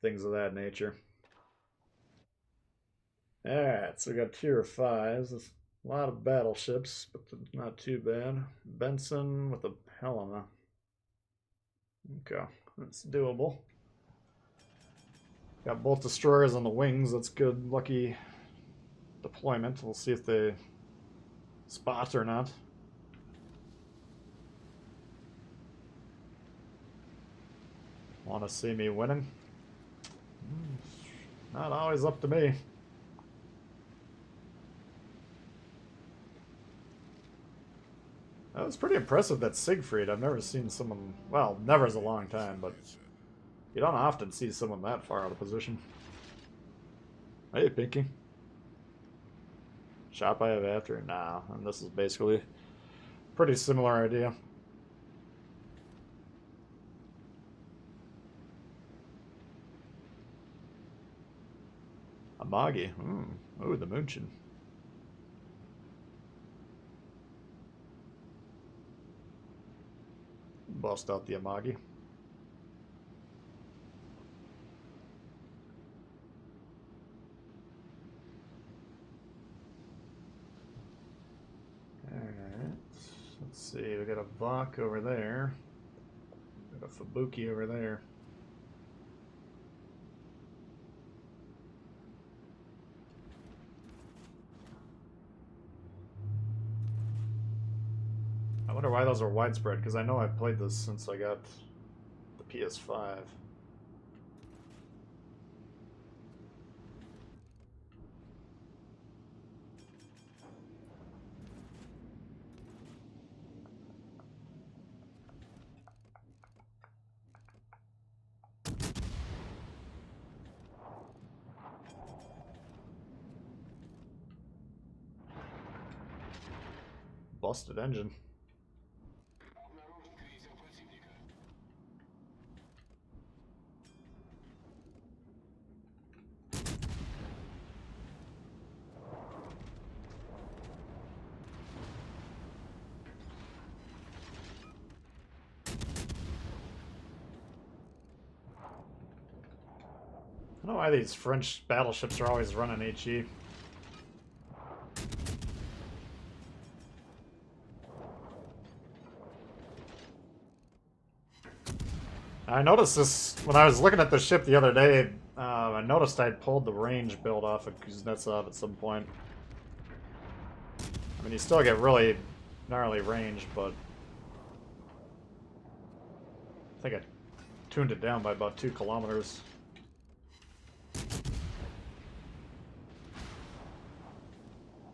[SPEAKER 1] things of that nature. Alright, so we got tier 5s. There's a lot of battleships, but not too bad. Benson with a Helena. Okay, that's doable. Got both destroyers on the wings. That's good. Lucky deployment. We'll see if they spot or not. Want to see me winning? Not always up to me. That was pretty impressive, that Siegfried. I've never seen someone... Well, never is a long time, but you don't often see someone that far out of position. Hey, Pinky. Shop I have after? Nah, and this is basically pretty similar idea. Amagi. Oh, the Munchen. Bust out the Amagi. Alright. Let's see, we got a Vok over there. Got a Fubuki over there. I wonder why those are widespread, because I know I've played this since I got the PS5. Busted engine. I don't know why these French battleships are always running HE. I noticed this when I was looking at the ship the other day. I noticed I'd pulled the range build off of Kuznetsov at some point. I mean, you still get really gnarly range, but I think I tuned it down by about 2 kilometers.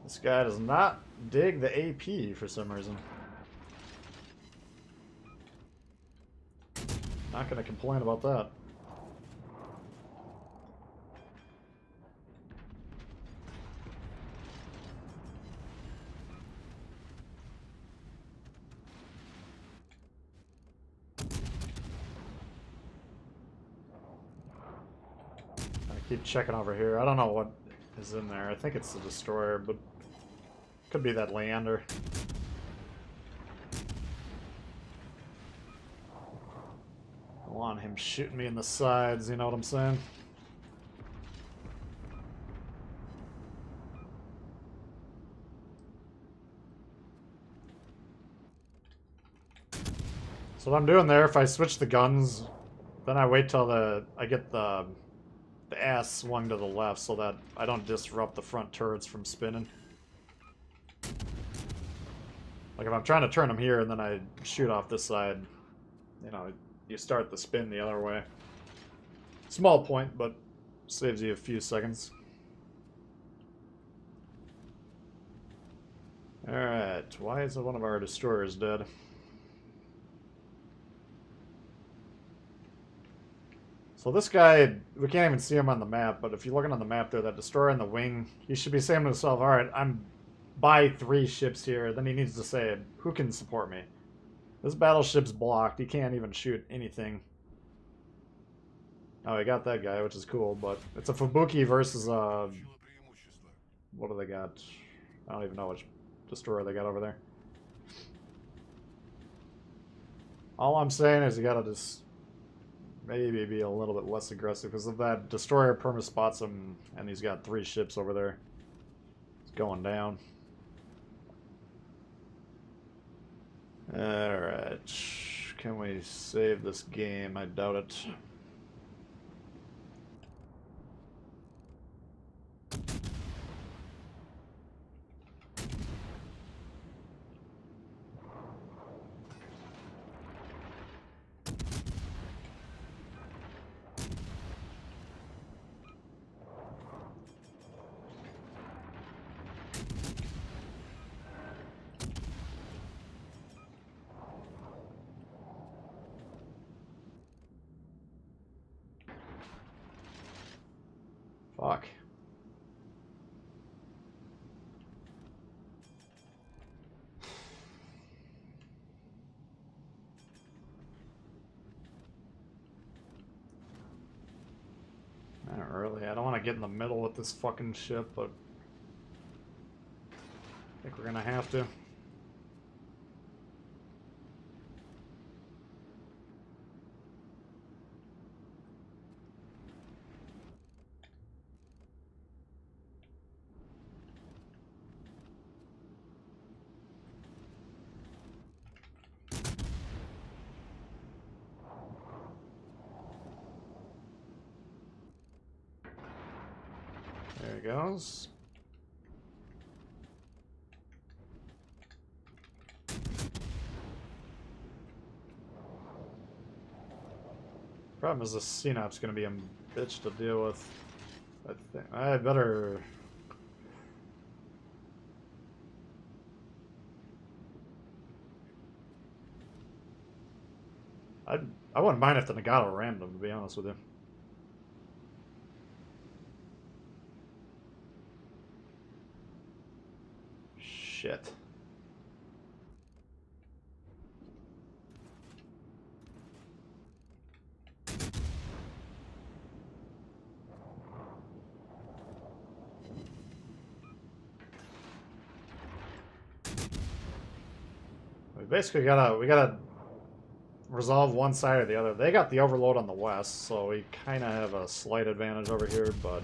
[SPEAKER 1] This guy does not dig the AP for some reason. Not gonna complain about that. I keep checking over here. I don't know what is in there. I think it's the destroyer, but could be that Leander. I want him shooting me in the sides, you know what I'm saying? So what I'm doing there, if I switch the guns, then I wait till I get the ass swung to the left so that I don't disrupt the front turrets from spinning. Like if I'm trying to turn them here and then I shoot off this side, you know, you start the spin the other way. Small point, but saves you a few seconds. Alright, why is one of our destroyers dead? So this guy, we can't even see him on the map, but if you're looking on the map there, that destroyer in the wing, he should be saying to himself, alright, I'm by 3 ships here. Then he needs to say, who can support me? This battleship's blocked. He can't even shoot anything. Oh, he got that guy, which is cool, but it's a Fubuki versus what do they got? I don't even know which destroyer they got over there. All I'm saying is you gotta just maybe be a little bit less aggressive, because if that destroyer perma-spots him and he's got 3 ships over there, it's going down. Alright. Can we save this game? I doubt it. Fuck. Not really. I don't want to get in the middle with this fucking ship, but I think we're gonna have to. There he goes. Problem is, this CNAP's gonna be a bitch to deal with. I think I better. I wouldn't mind if the Nagato rammed him, to be honest with you. Shit. We basically gotta resolve one side or the other. They got the overload on the west, so we kind of have a slight advantage over here, but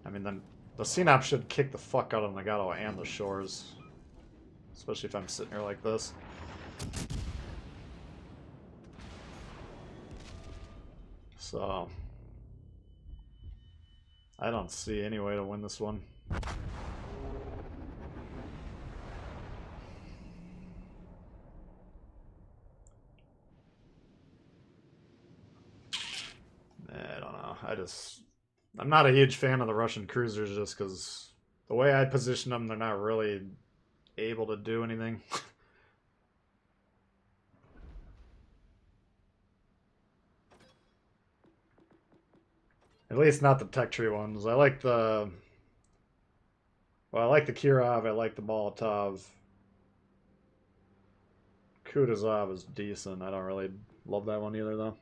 [SPEAKER 1] I mean, then the CNAP should kick the fuck out of Nagato and the shores, especially if I'm sitting here like this. So I don't see any way to win this one. I don't know. I'm not a huge fan of the Russian cruisers just because the way I position them, they're not really able to do anything. At least not the tech tree ones. I like the Kirov, I like the Molotov. Kutuzov is decent. I don't really love that one either, though.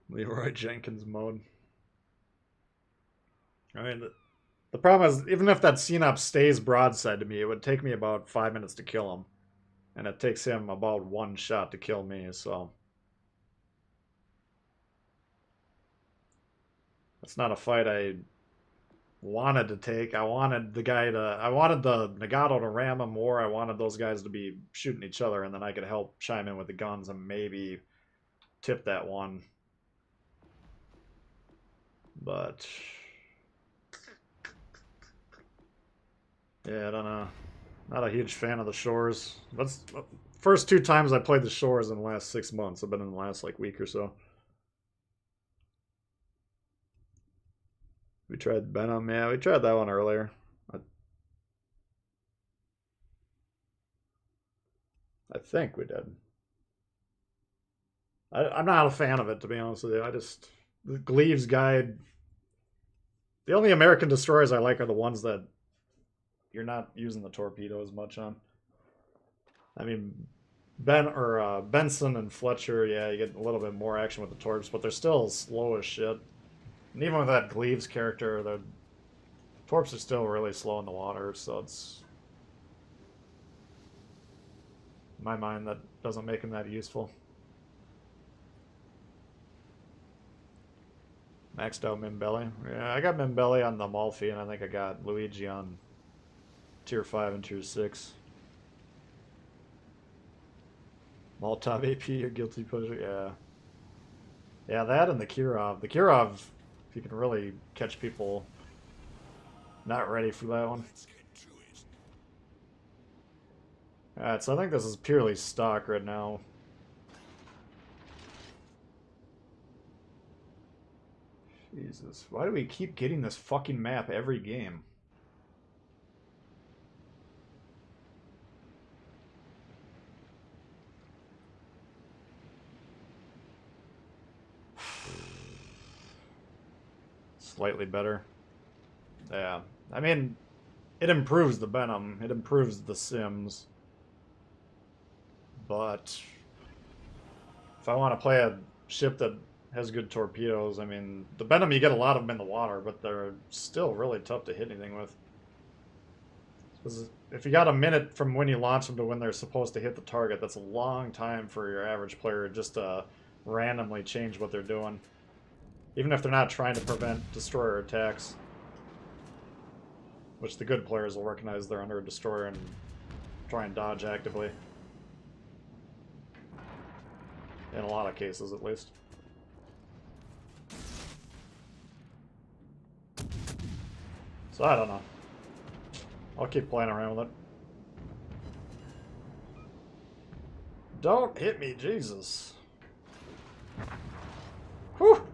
[SPEAKER 1] Leroy Jenkins mode. I mean, the problem is, even if that CNOP stays broadside to me, it would take me about 5 minutes to kill him. And it takes him about 1 shot to kill me, so... It's not a fight I wanted to take. I wanted the Nagato to ram him, or I wanted those guys to be shooting each other, and then I could help chime in with the guns and maybe tip that one. But Yeah, I don't know. Not a huge fan of the shores. That's first 2 times I played the shores in the last 6 months. I've been in the last like week or so. We tried Venom. Yeah, we tried that one earlier. I think we did. I'm not a fan of it, to be honest with you. The Gleaves Guide. The only American destroyers I like are the ones that you're not using the torpedo as much on. I mean, Benson and Fletcher, yeah, you get a little bit more action with the torps, but they're still slow as shit. And even with that Gleaves character, the torps are still really slow in the water, so it's in my mind that doesn't make him that useful. Maxed out Mimbelli. Yeah, I got Mimbelli on the Malfi, and I think I got Luigi on Tier 5 and Tier 6. Molotov AP or Guilty Pleasure, yeah. Yeah, that and the Kirov. The Kirov, if you can really catch people not ready for that one. Alright, so I think this is purely stock right now. Jesus, why do we keep getting this fucking map every game? Slightly better. Yeah, I mean, it improves the Venom, it improves the Sims, but if I want to play a ship that has good torpedoes, I mean, the Venom, you get a lot of them in the water, but they're still really tough to hit anything with. Because if you got a minute from when you launch them to when they're supposed to hit the target, that's a long time for your average player just to randomly change what they're doing. Even if they're not trying to prevent destroyer attacks. Which the good players will recognize they're under a destroyer and try and dodge actively. In a lot of cases, at least. So I don't know. I'll keep playing around with it. Don't hit me, Jesus. Whew!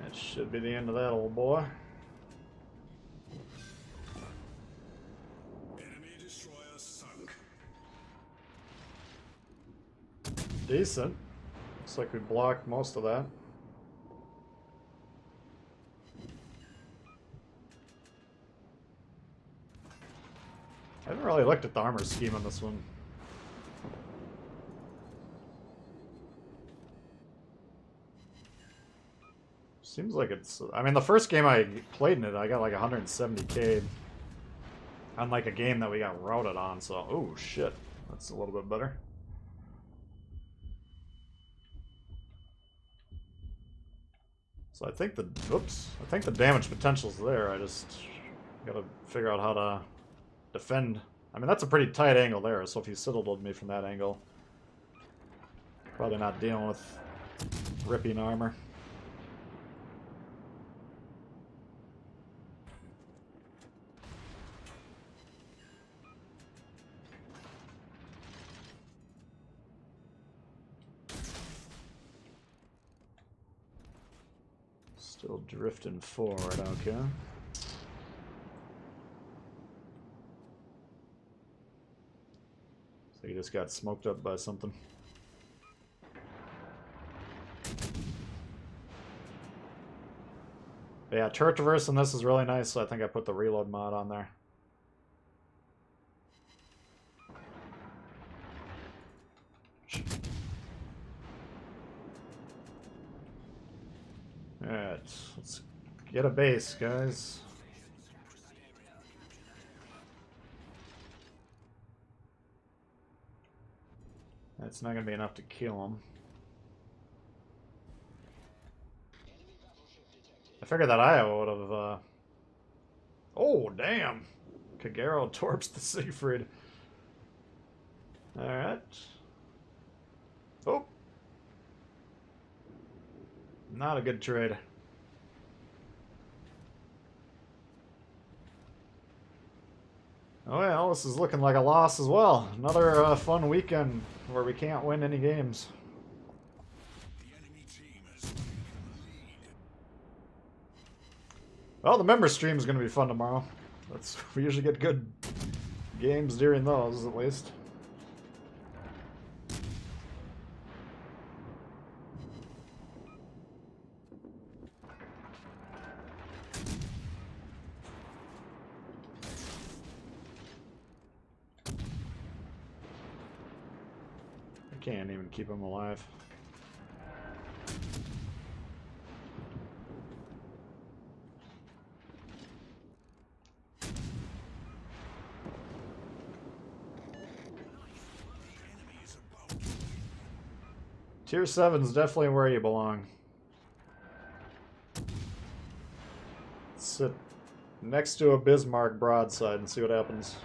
[SPEAKER 1] That should be the end of that old boy.
[SPEAKER 3] Enemy destroyer sunk.
[SPEAKER 1] Decent. Looks like we blocked most of that. I haven't really looked at the armor scheme on this one. Seems like it's... I mean, the first game I played in it, I got like 170k on like a game that we got routed on, so... Oh, shit. That's a little bit better. So I think the... Oops. I think the damage potential's there. I just gotta figure out how to defend. I mean, that's a pretty tight angle there, so if he siddled me from that angle, probably not dealing with ripping armor. Still drifting forward, okay. So he just got smoked up by something. But yeah, turret traverse in this is really nice, so I think I put the reload mod on there. Alright, let's get a base, guys. That's not gonna be enough to kill him. I figured that Iowa would have, Oh, damn. Kagero torps the Siegfried. Alright. Oh. Not a good trade. Oh well, this is looking like a loss as well. Another fun weekend where we can't win any games.
[SPEAKER 3] The enemy team has taken the lead.
[SPEAKER 1] Well, the member stream is going to be fun tomorrow. We usually get good games during those, at least. I can't even keep him alive. Tier 7 is definitely where you belong. Sit next to a Bismarck broadside and see what happens.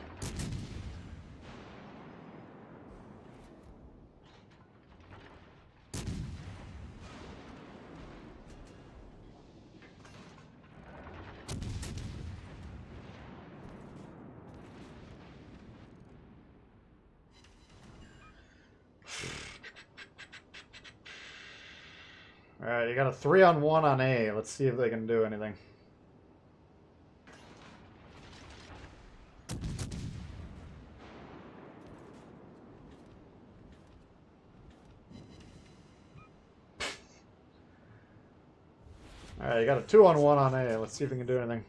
[SPEAKER 1] Alright, you got a 3-on-1 on A. Let's see if they can do anything. Alright, you got a 2-on-1 on A. Let's see if we can do anything.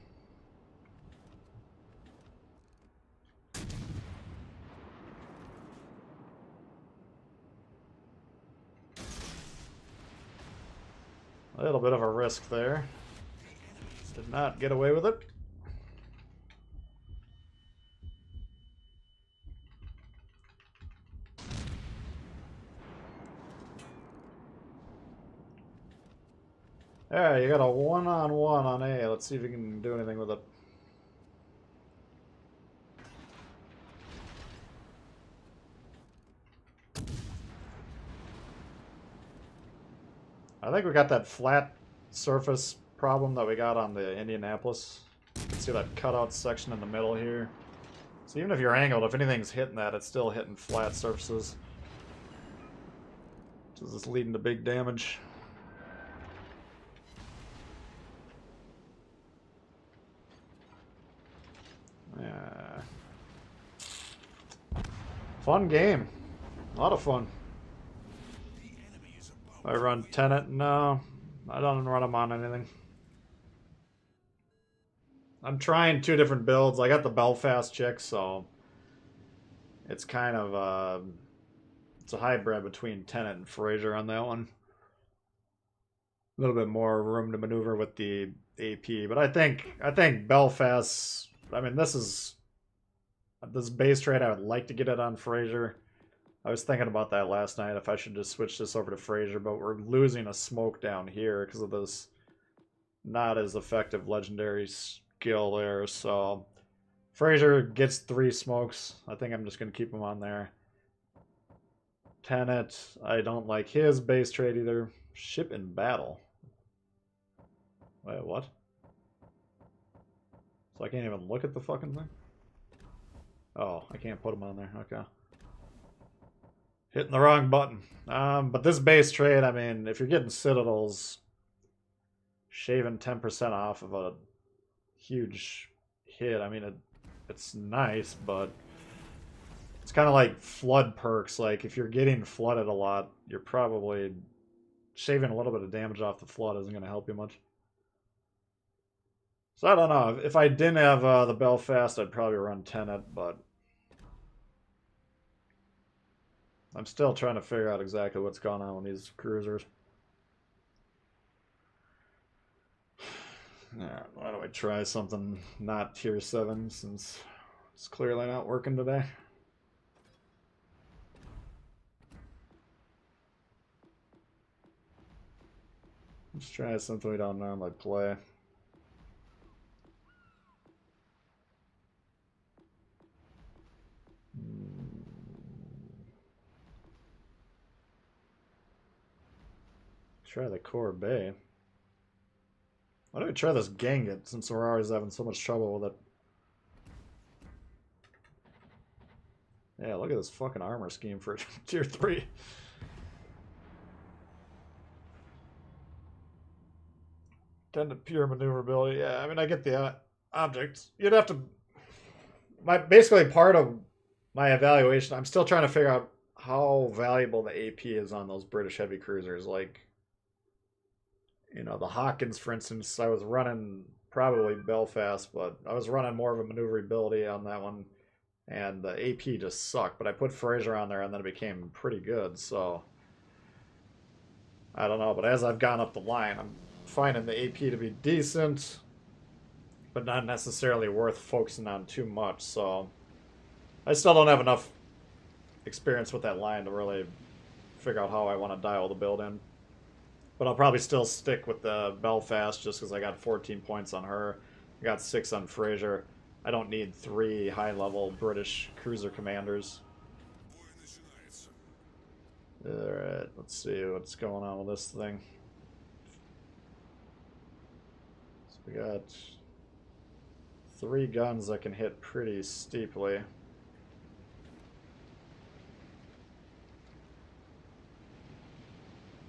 [SPEAKER 1] A little bit of a risk there. Did not get away with it. Alright, you got a 1-on-1 on A. Let's see if we can do anything with it. I think we got that flat surface problem that we got on the Indianapolis. You can see that cutout section in the middle here. So even if you're angled, if anything's hitting that, it's still hitting flat surfaces. So this is leading to big damage. Yeah. Fun game. A lot of fun. I run Tenet? No, I don't run them on anything. I'm trying 2 different builds. I got the Belfast chick, so it's kind of it's a hybrid between Tenet and Fraser on that one. A little bit more room to maneuver with the AP, but I think Belfast. I mean, this base trade. I would like to get it on Fraser. I was thinking about that last night if I should just switch this over to Fraser, but we're losing a smoke down here because of this not as effective legendary skill there. So Fraser gets 3 smokes. I think I'm just going to keep him on there. Tenet, I don't like his base trade either. Ship in battle. Wait, what? So I can't even look at the fucking thing? Oh, I can't put him on there. Okay. Hitting the wrong button. But this base trade, I mean, if you're getting Citadels, shaving 10% off of a huge hit, I mean, it's nice, but it's kind of like flood perks. Like, if you're getting flooded a lot, you're probably shaving a little bit of damage off the flood isn't going to help you much. So I don't know. If I didn't have the Belfast, I'd probably run Tenet, but I'm still trying to figure out exactly what's going on with these cruisers. Alright, why don't I try something not tier 7 since it's clearly not working today. Let's try something we don't normally play. try the core bay. Why don't we try this Ganget since we're always having so much trouble with it? Yeah, look at this fucking armor scheme for tier 3. Tended pure maneuverability. Yeah, I mean, I get the object. You'd have to. Basically part of my evaluation, I'm still trying to figure out how valuable the AP is on those British heavy cruisers. Like, you know, the Hawkins, for instance, I was running probably Belfast, but I was running more of a maneuverability on that one, and the AP just sucked. But I put Fraser on there, and then it became pretty good. So I don't know, but as I've gone up the line, I'm finding the AP to be decent, but not necessarily worth focusing on too much. So I still don't have enough experience with that line to really figure out how I want to dial the build in. But I'll probably still stick with the Belfast just because I got 14 points on her. I got 6 on Fraser. I don't need 3 high-level British cruiser commanders. Alright, let's see what's going on with this thing. So we got 3 guns that can hit pretty steeply.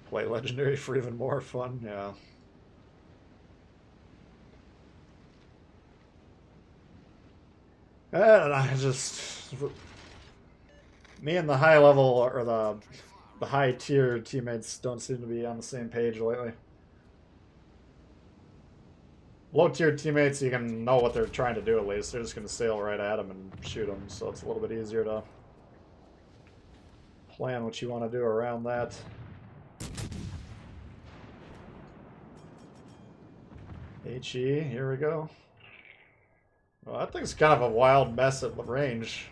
[SPEAKER 1] Play Legendary for even more fun, yeah. I don't know, just... Me and the high level, or the high tier teammates don't seem to be on the same page lately. Low tier teammates, you can know what they're trying to do at least. They're just going to sail right at them and shoot them, so it's a little bit easier to plan what you want to do around that. HE, here we go. Well, that thing's kind of a wild mess at range.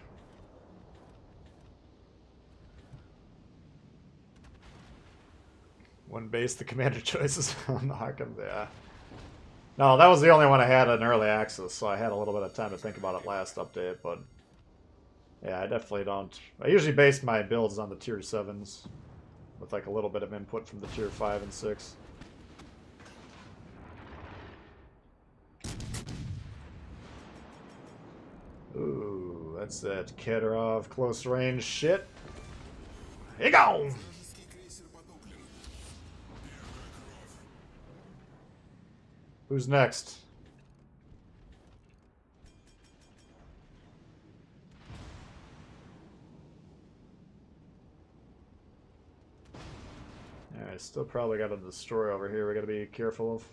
[SPEAKER 1] When base the commander choices on the Hawkins, yeah. No, that was the only one I had in early access, so I had a little bit of time to think about it last update, but yeah, I definitely don't. I usually base my builds on the tier 7s with like a little bit of input from the tier 5 and 6. Ooh, that's that Kedrov close range shit. Here you go! Who's next? Alright, still probably got a destroyer over here we gotta be careful of.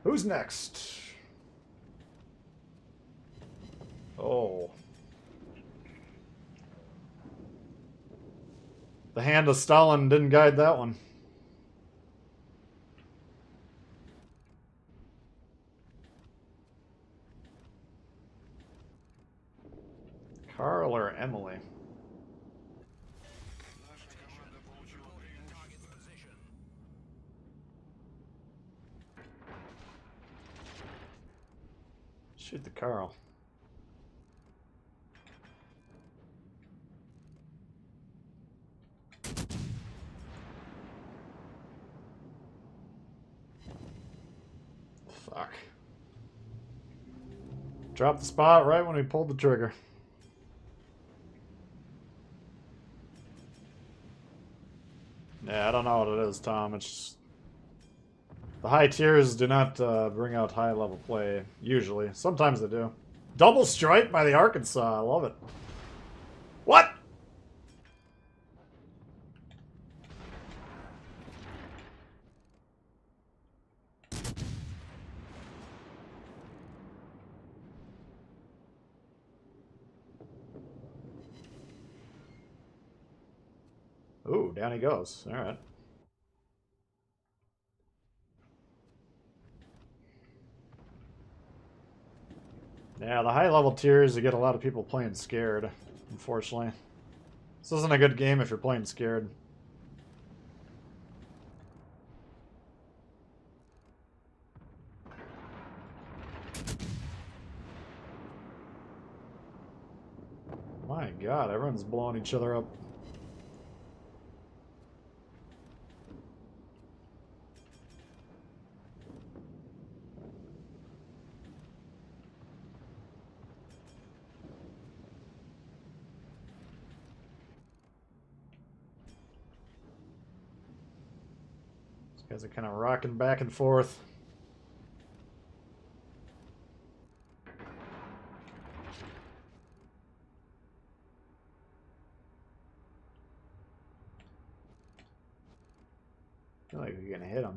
[SPEAKER 1] Who's next? Oh. The hand of Stalin didn't guide that one. Carl or Emily? Shoot the Carl. Fuck. Dropped the spot right when we pulled the trigger. Yeah, I don't know what it is, Tom. It's just... The high tiers do not bring out high level play, usually. Sometimes they do. Double strike by the Arkansas. I love it. What? Ooh, down he goes. All right. Yeah, the high level tiers, you get a lot of people playing scared, unfortunately. This isn't a good game if you're playing scared. My God. God, everyone's blowing each other up. These guys are kind of rocking back and forth. I feel like we're gonna hit them.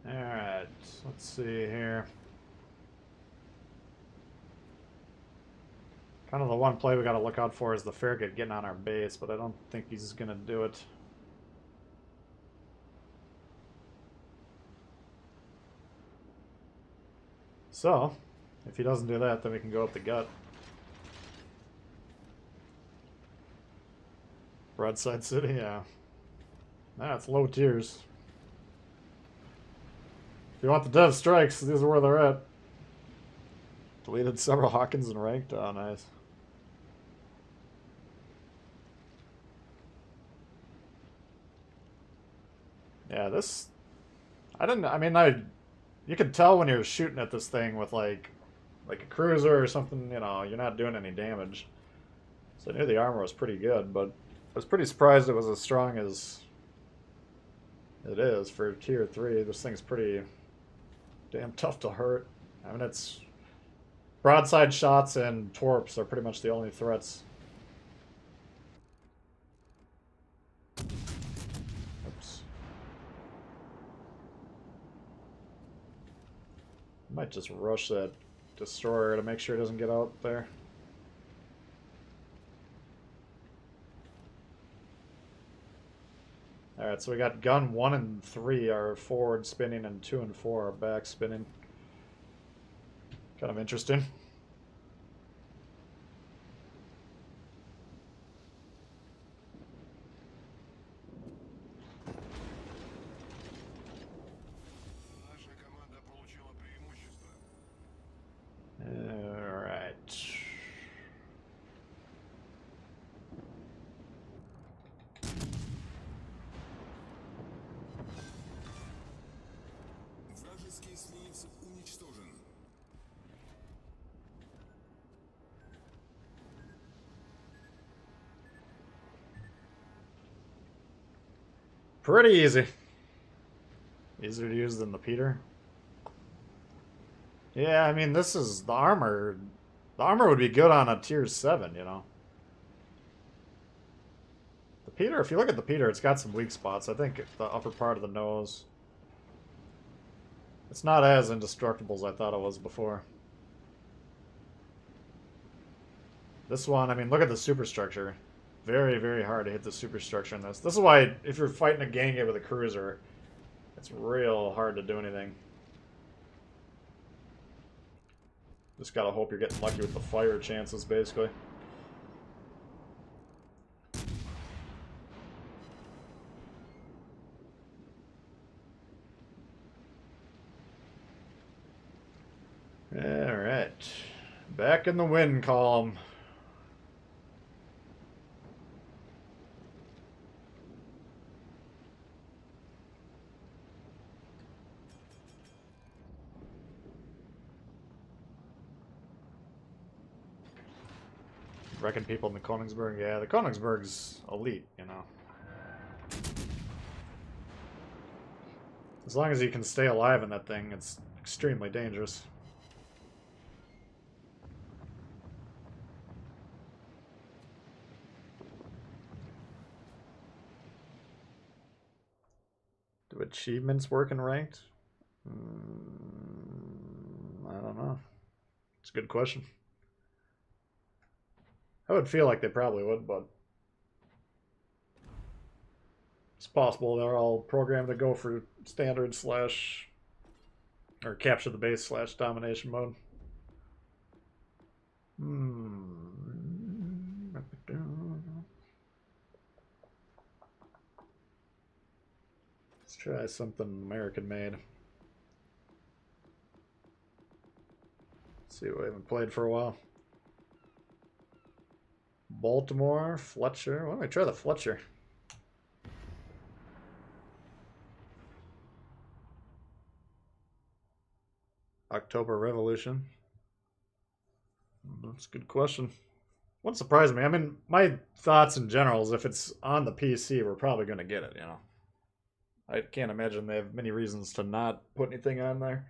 [SPEAKER 1] Alright, let's see here. Kind of the one play we gotta look out for is the Farragut getting on our base, but I don't think he's gonna do it. So, if he doesn't do that, then we can go up the gut. Broadside City, yeah. Nah, it's low tiers. If you want the dev strikes, these are where they're at. Deleted several Hawkins and ranked. Oh, nice. Yeah, this... you can tell when you're shooting at this thing with, like a cruiser or something, you know, you're not doing any damage. So I knew the armor was pretty good, but I was pretty surprised it was as strong as it is for tier 3. This thing's pretty damn tough to hurt. I mean, it's... broadside shots and torps are pretty much the only threats. Oops. Might just rush that destroyer to make sure it doesn't get out there. Alright, so we got gun 1 and 3 are forward spinning, and 2 and 4 are back spinning. Kind of interesting. Alright.
[SPEAKER 3] Вражеский эсминец уничтожен.
[SPEAKER 1] Pretty easy. Easier to use than the Peter. Yeah, I mean, this is the armor. The armor would be good on a tier 7, you know. The Peter, if you look at the Peter, it's got some weak spots. I think the upper part of the nose. It's not as indestructible as I thought it was before. This one, I mean, look at the superstructure. Very, very hard to hit the superstructure in this. This is why, if you're fighting a Ganget with a cruiser, it's real hard to do anything. Just gotta hope you're getting lucky with the fire chances, basically. Alright. Back in the win column. Wrecking people in the Königsberg. Yeah, the Königsberg's elite, you know. As long as you can stay alive in that thing, it's extremely dangerous. Do achievements work in ranked? I don't know. It's a good question. I would feel like they probably would, but it's possible they're all programmed to go for standard slash or capture the base slash domination mode. Let's try something American made. Let's see what we haven't played for a while. Baltimore, Fletcher. Why don't we try the Fletcher? October Revolution. That's a good question. Wouldn't surprise me. I mean, my thoughts in general is if it's on the PC, we're probably going to get it, you know. I can't imagine they have many reasons to not put anything on there.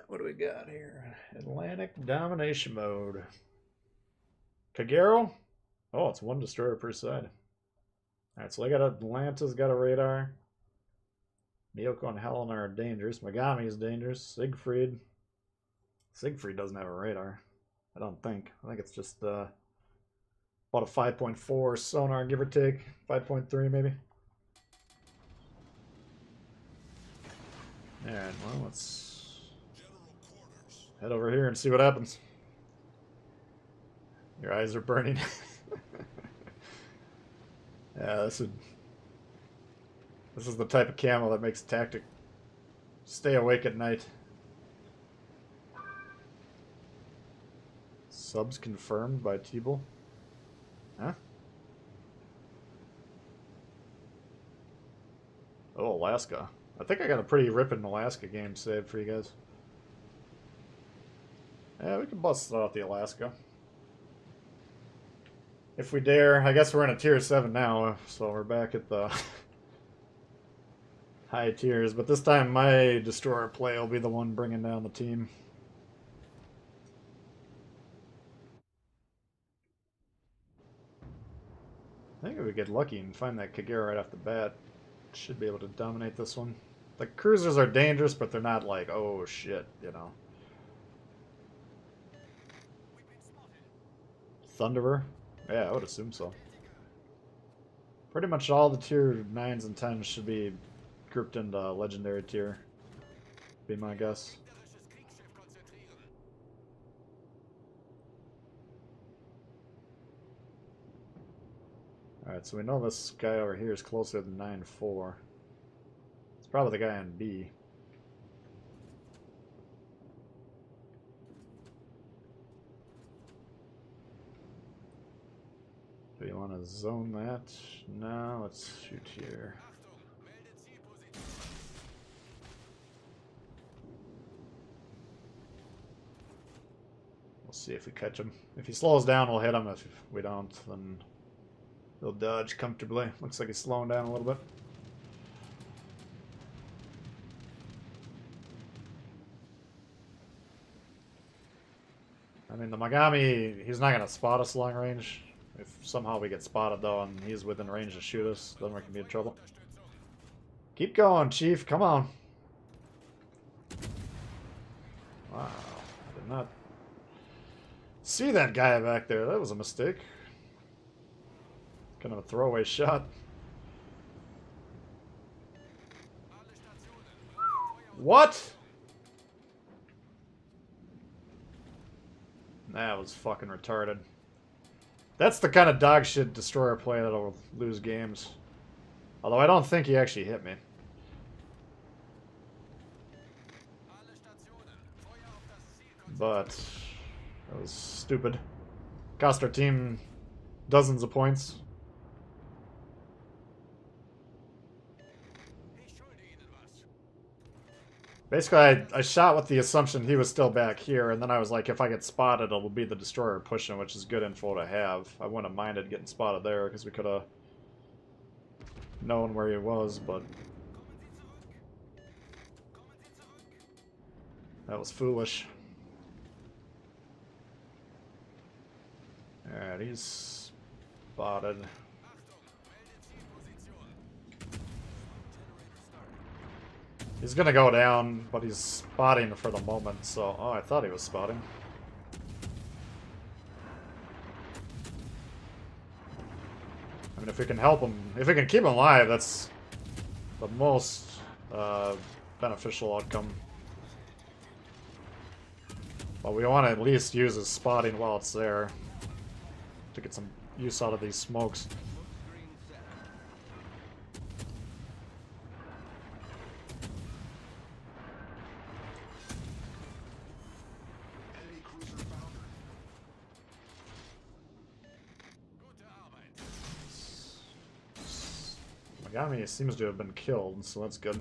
[SPEAKER 1] What do we got here? Atlantic domination mode. Kagero? Oh, it's one destroyer per side. Alright, so I got Atlanta's got a radar. Miyoko and Helen are dangerous. Megami is dangerous. Siegfried. Siegfried doesn't have a radar. I don't think. I think it's just about a 5.4 sonar, give or take. 5.3 maybe. Alright, well, let's head over here and see what happens. Your eyes are burning. Yeah, this is the type of camo that makes tactic stay awake at night. Subs confirmed by Tbull. Huh? Oh, Alaska. I think I got a pretty ripping Alaska game saved for you guys. Yeah, we can bust out the Alaska. If we dare. I guess we're in a tier 7 now, so we're back at the high tiers. But this time my destroyer play will be the one bringing down the team. I think if we get lucky and find that Kagero right off the bat, should be able to dominate this one. The cruisers are dangerous, but they're not like, oh shit, you know. Thunderer? Yeah, I would assume so. Pretty much all the tier 9s and 10s should be grouped into legendary tier. Be my guess. Alright, so we know this guy over here is closer than 9-4. It's probably the guy on B. Do you want to zone that? No, let's shoot here. We'll see if we catch him. If he slows down, we'll hit him. If we don't, then he'll dodge comfortably. Looks like he's slowing down a little bit. I mean, the Megami, he's not going to spot us long range. If somehow we get spotted, though, and he's within range to shoot us, then we can be in trouble. Keep going, Chief. Come on. Wow. I did not see that guy back there. That was a mistake. Kind of a throwaway shot. What? That was fucking retarded. That's the kind of dog shit destroyer play that'll lose games. Although I don't think he actually hit me. But that was stupid. Cost our team dozens of points. Basically, I shot with the assumption he was still back here, and then I was like, if I get spotted, it'll be the destroyer pushing, which is good info to have. I wouldn't have minded getting spotted there, because we could have known where he was, but that was foolish. Alright, he's spotted. He's gonna go down, but he's spotting for the moment, so... Oh, I thought he was spotting. I mean, if we can help him, if we can keep him alive, that's the most beneficial outcome. But we want to at least use his spotting while it's there to get some use out of these smokes. Megami seems to have been killed, so that's good.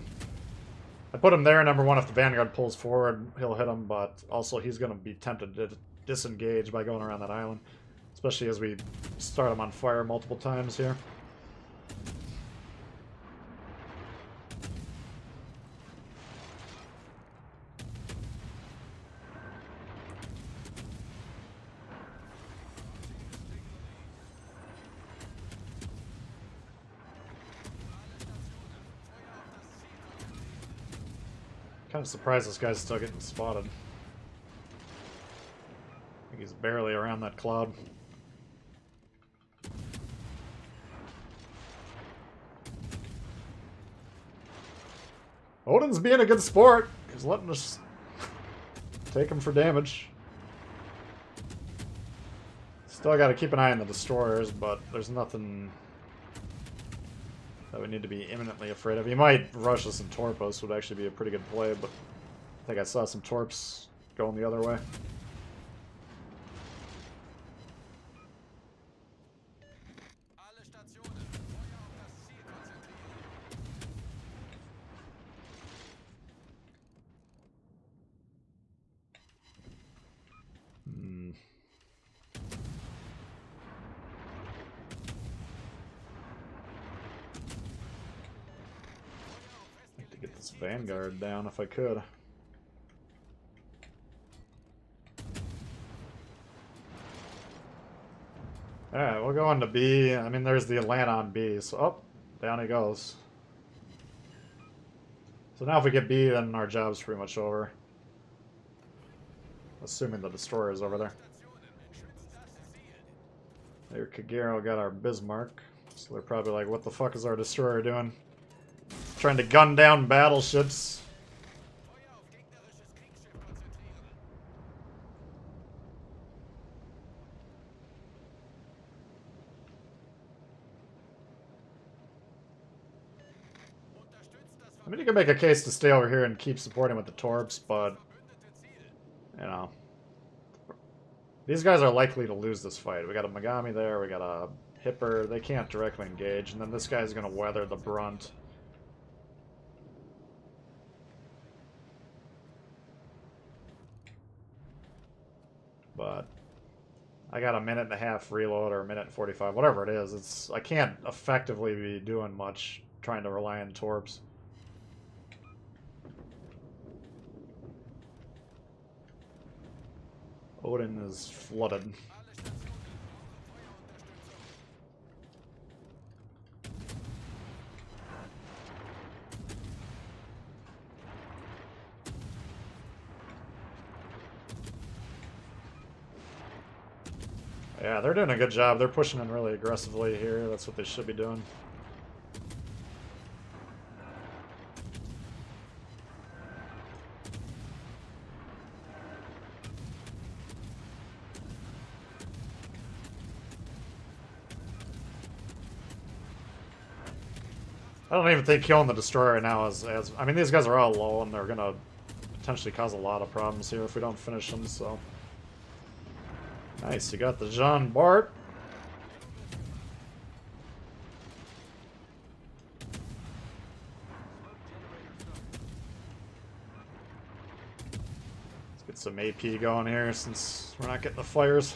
[SPEAKER 1] I put him there, number one. If the Vanguard pulls forward, he'll hit him, but also he's going to be tempted to disengage by going around that island, especially as we start him on fire multiple times here. Kind of surprised this guy's still getting spotted. I think he's barely around that cloud. Odin's being a good sport. He's letting us take him for damage. Still got to keep an eye on the destroyers, but there's nothing that we need to be imminently afraid of. He might rush us in torpos, would actually be a pretty good play, but I think I saw some torps going the other way. Get this Vanguard down if I could. Alright, we'll go on to B. I mean, there's the Atlanta on B, so down he goes. So now if we get B, then our job's pretty much over. Assuming the destroyer is over there. There, Kagero got our Bismarck. So they're probably like, what the fuck is our destroyer doing? Trying to gun down battleships. I mean, you can make a case to stay over here and keep supporting with the torps, but, you know, these guys are likely to lose this fight. We got a Megami there, we got a Hipper. They can't directly engage, and then this guy's going to weather the brunt. But I got a minute and a half reload, or a minute and 45, whatever it is. I can't effectively be doing much trying to rely on torps. Odin is flooded. Yeah, they're doing a good job. They're pushing in really aggressively here. That's what they should be doing. I don't even think killing the destroyer now is as... I mean, these guys are all low, and they're going to potentially cause a lot of problems here if we don't finish them, so... Nice, you got the Jean Bart. Let's get some AP going here since we're not getting the fires.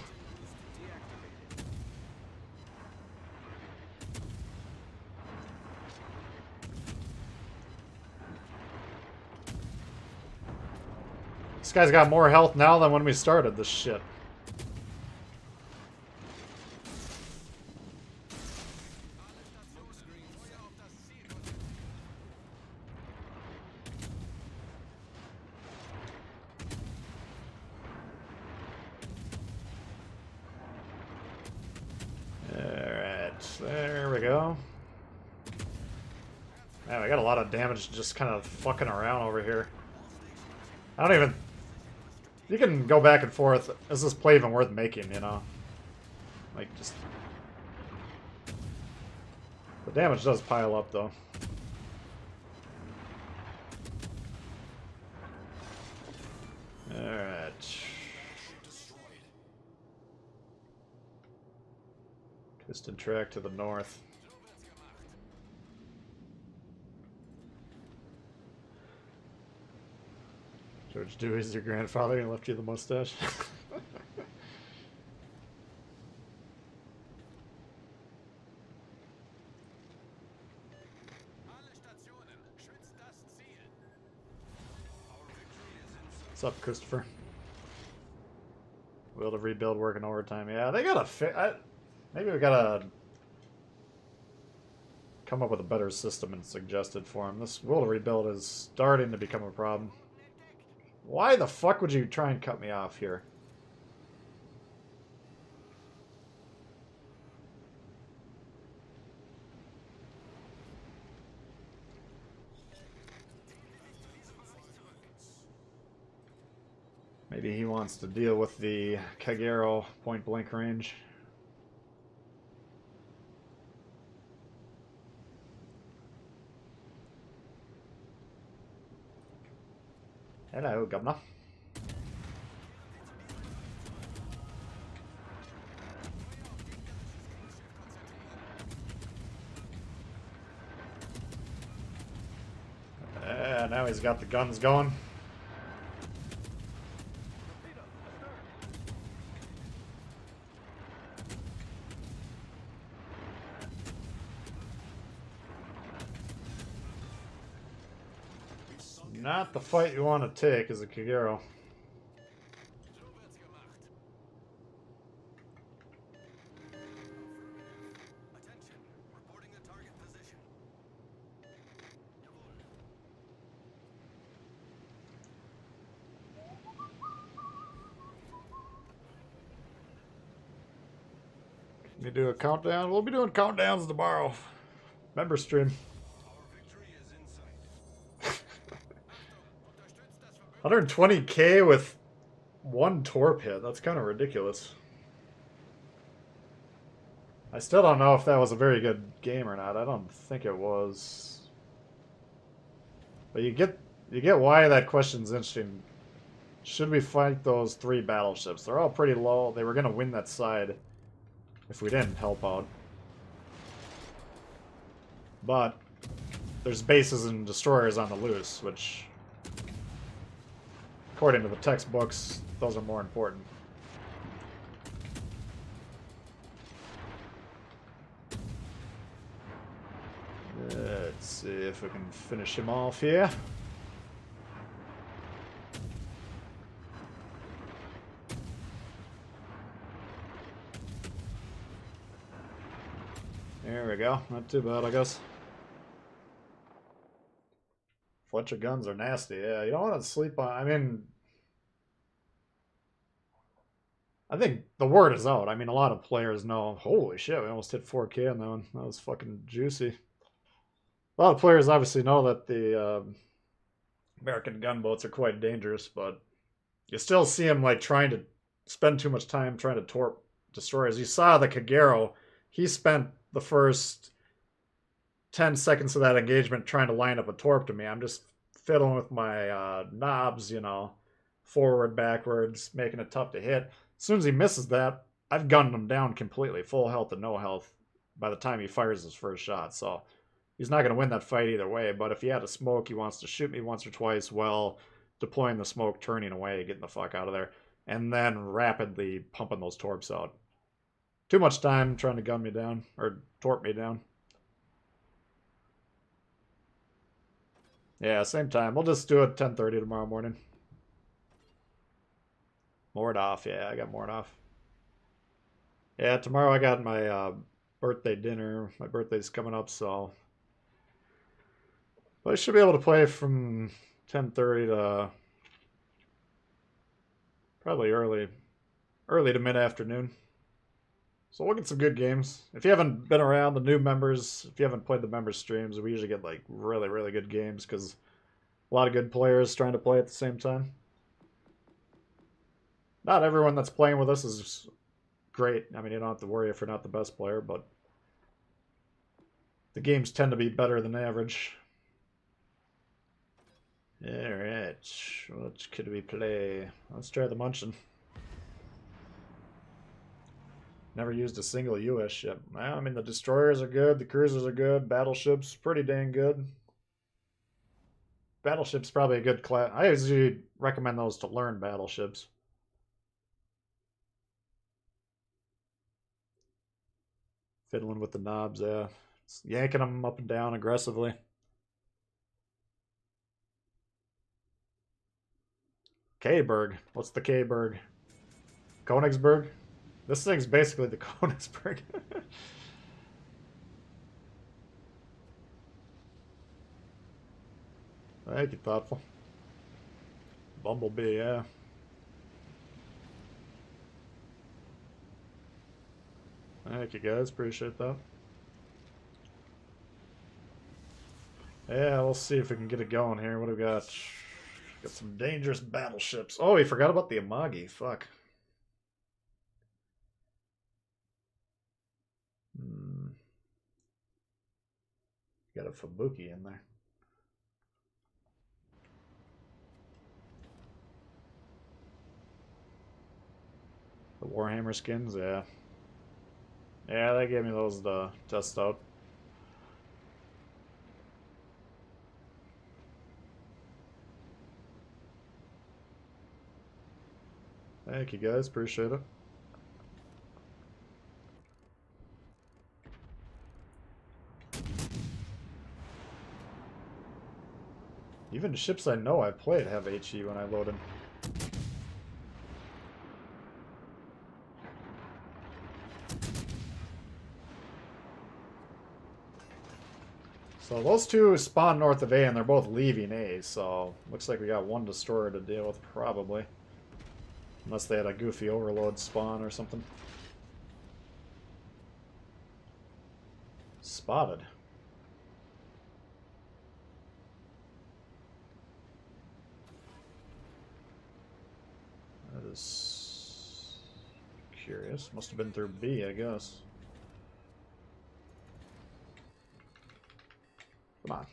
[SPEAKER 1] This guy's got more health now than when we started this shit. Alright. There we go. Man, we got a lot of damage just kind of fucking around over here. I don't even... You can go back and forth. Is this play even worth making, you know? Like, just... The damage does pile up, though. Alright. Piston track to the north. George Dewey's your grandfather and left you the mustache. What's up, Christopher? Will to rebuild working overtime. Yeah, they gotta maybe we gotta come up with a better system and suggest it for him. This will to rebuild is starting to become a problem. Why the fuck would you try and cut me off here? Maybe he wants to deal with the Kagero point blank range. Hello, Governor. Now he's got the guns going. Not the fight you want to take as a Kagero.
[SPEAKER 2] Attention, reporting a target position.
[SPEAKER 1] Can you do a countdown? We'll be doing countdowns tomorrow. Member stream. 120k with one torp hit. That's kind of ridiculous. I still don't know if that was a very good game or not. I don't think it was. But you get why that question's interesting. Should we fight those 3 battleships? They're all pretty low. They were going to win that side if we didn't help out. But there's bases and destroyers on the loose, which, according to the textbooks, those are more important. Let's see if we can finish him off here. There we go. Not too bad, I guess. Fletcher guns are nasty. Yeah, you don't want to sleep on... I mean... I think the word is out. I mean, a lot of players know... Holy shit, we almost hit 4K on that one. That was fucking juicy. A lot of players obviously know that the American gunboats are quite dangerous, but you still see them like trying to spend too much time trying to torp destroyers. You saw the Kagero. He spent the first 10 seconds of that engagement trying to line up a torp to me. I'm just fiddling with my knobs, you know, forward, backwards, making it tough to hit. As soon as he misses that, I've gunned him down completely, full health and no health, by the time he fires his first shot. So he's not going to win that fight either way, but if he had a smoke, he wants to shoot me once or twice while deploying the smoke, turning away, getting the fuck out of there, and then rapidly pumping those torps out. Too much time trying to gun me down, or torp me down. Yeah, same time. We'll just do it 10:30 tomorrow morning. Moored off. Yeah, I got moored off. Yeah, tomorrow I got my birthday dinner. My birthday's coming up, so... But I should be able to play from 10:30 to... probably early to mid-afternoon. So we'll get some good games. If you haven't been around, the new members, if you haven't played the members streams, we usually get like really, really good games because a lot of good players trying to play at the same time. Not everyone that's playing with us is great. I mean, you don't have to worry if you're not the best player, but the games tend to be better than average. Alright, what could we play? Let's try the Munchin. Never used a single US ship. Well, I mean, the destroyers are good, the cruisers are good, battleships, pretty dang good. Battleships probably a good class. I usually recommend those to learn battleships. Fiddling with the knobs, yeah. It's yanking them up and down aggressively. K-Berg. What's the K-Berg? Königsberg? This thing's basically the Königsberg. Thank you, thoughtful. Bumblebee, yeah. Thank you, guys. Appreciate that. Yeah, we'll see if we can get it going here. What do we got? Got some dangerous battleships. Oh, we forgot about the Amagi. Fuck. Got a Fubuki in there. The Warhammer skins, yeah. Yeah, they gave me those to test out. Thank you, guys. Appreciate it. Even the ships I know I've played have HE when I load them. So those two spawn north of A, and they're both leaving A, so looks like we got one destroyer to deal with, probably. Unless they had a goofy overload spawn or something. Spotted. That is curious. Must have been through B, I guess. Come on.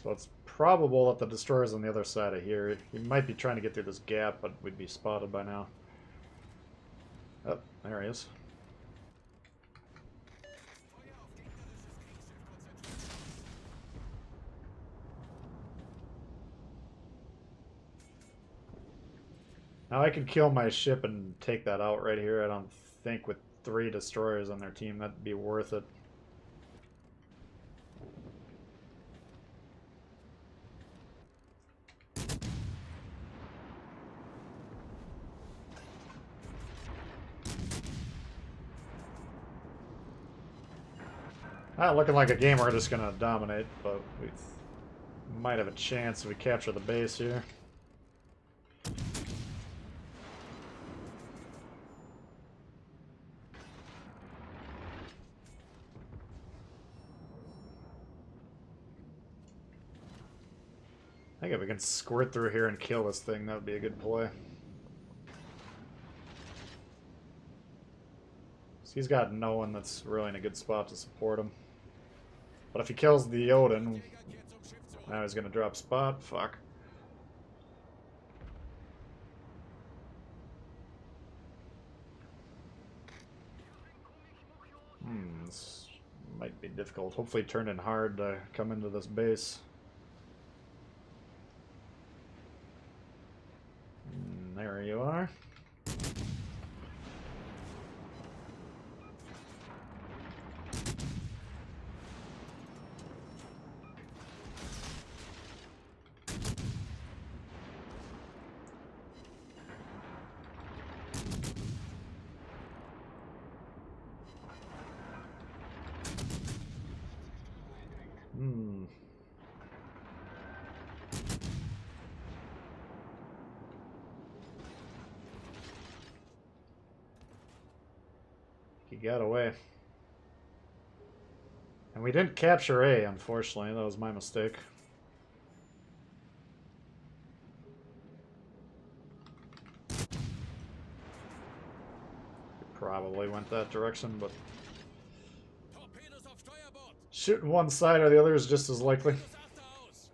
[SPEAKER 1] So it's probable that the destroyer's on the other side of here. He might be trying to get through this gap, but we'd be spotted by now. Oh, there he is. Now I could kill my ship and take that out right here. I don't think with 3 destroyers on their team that'd be worth it. Not looking like a game we're just gonna dominate, but we might have a chance if we capture the base here. I think if we can squirt through here and kill this thing, that would be a good play. So he's got no one that's really in a good spot to support him. But if he kills the Odin, now he's gonna drop spot. Fuck. This might be difficult. Hopefully turn in hard to come into this base. There you are. Hmm. He got away. And we didn't capture A, unfortunately. That was my mistake. Probably went that direction, but
[SPEAKER 3] Torpedos auf Steuerbord!
[SPEAKER 1] shooting one side or the other is just as likely.
[SPEAKER 3] Torpedos after aus!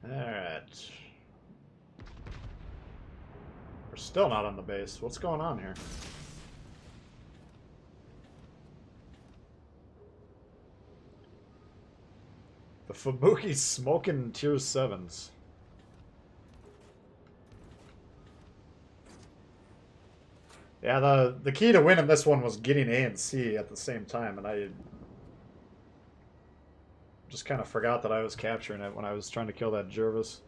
[SPEAKER 1] Alright. We're still not on the base. What's going on here? The Fubuki's smoking tier 7s. Yeah, the key to winning this one was getting A and C at the same time, and I just kind of forgot that I was capturing it when I was trying to kill that Jervis.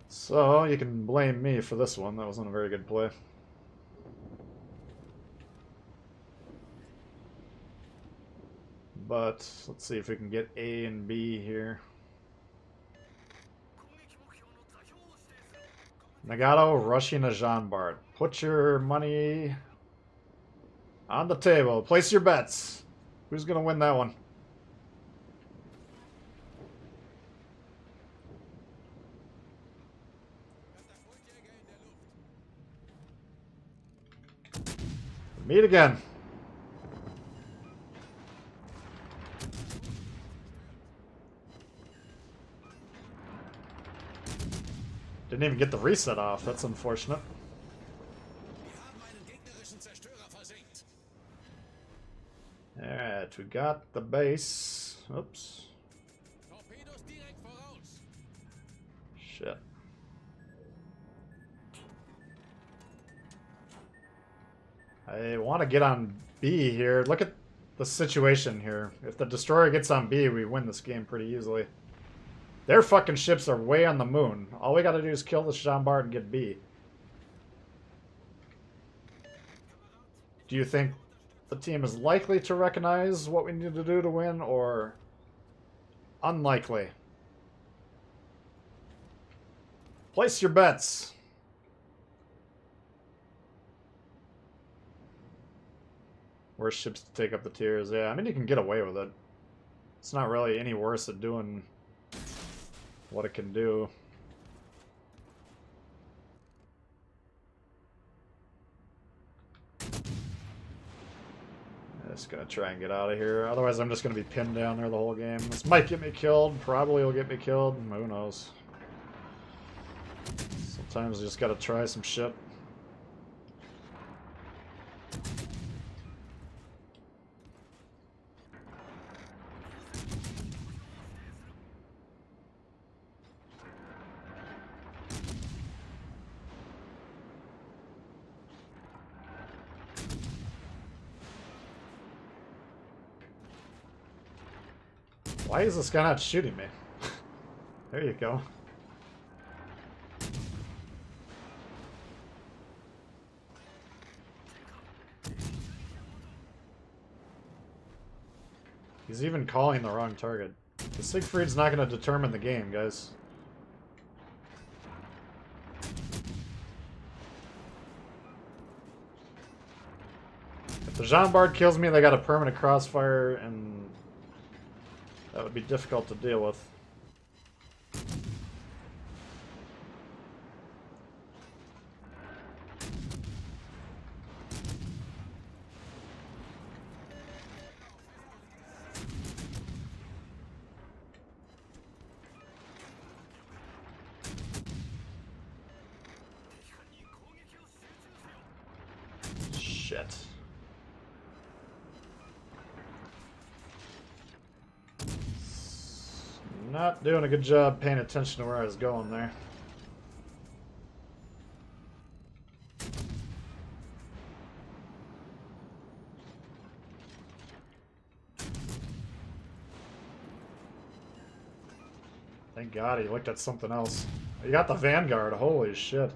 [SPEAKER 1] So, you can blame me for this one. That wasn't a very good play. But, let's see if we can get A and B here. Nagato rushing a Jean Bart. Put your money on the table. Place your bets. Who's going to win that one? Meet again. Didn't even get the reset off. That's unfortunate.
[SPEAKER 3] Wir haben einen gegnerischen Zerstörer versenkt.
[SPEAKER 1] Alright, we got the base. Oops.
[SPEAKER 3] Torpedos direkt voraus.
[SPEAKER 1] Shit. I want to get on B here. Look at the situation here. If the destroyer gets on B, we win this game pretty easily. Their fucking ships are way on the moon. All we gotta do is kill the Jean Bart and get B. Do you think the team is likely to recognize what we need to do to win, or unlikely? Place your bets. Worse ships to take up the tiers. Yeah, I mean, you can get away with it. It's not really any worse at doing what it can do. I'm just gonna try and get out of here. Otherwise, I'm just gonna be pinned down there the whole game. This might get me killed. Probably will get me killed. Who knows? Sometimes you just gotta try some shit. Why is this guy not shooting me? There you go. He's even calling the wrong target. The Siegfried's not going to determine the game, guys. If the Jean Bart kills me, they got a permanent crossfire, and that would be difficult to deal with. Shit. Not doing a good job paying attention to where I was going there. Thank God he looked at something else. He got the Vanguard. Holy shit.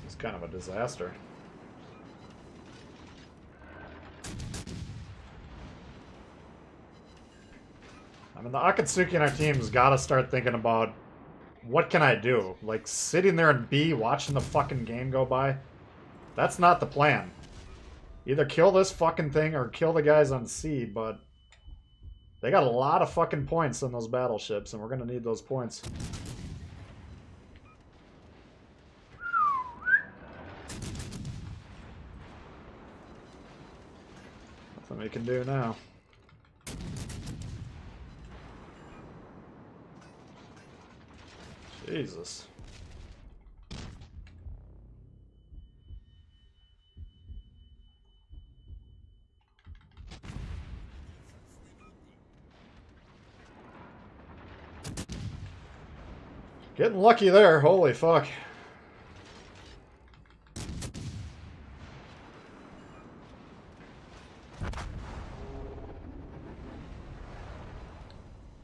[SPEAKER 1] It's kind of a disaster. I mean, the Akatsuki in our team's got to start thinking about, what can I do? Like, sitting there in B watching the fucking game go by? That's not the plan. Either kill this fucking thing or kill the guys on C, but they got a lot of fucking points on those battleships, and we're gonna need those points. Nothing we can do now. Jesus. Getting lucky there, holy fuck.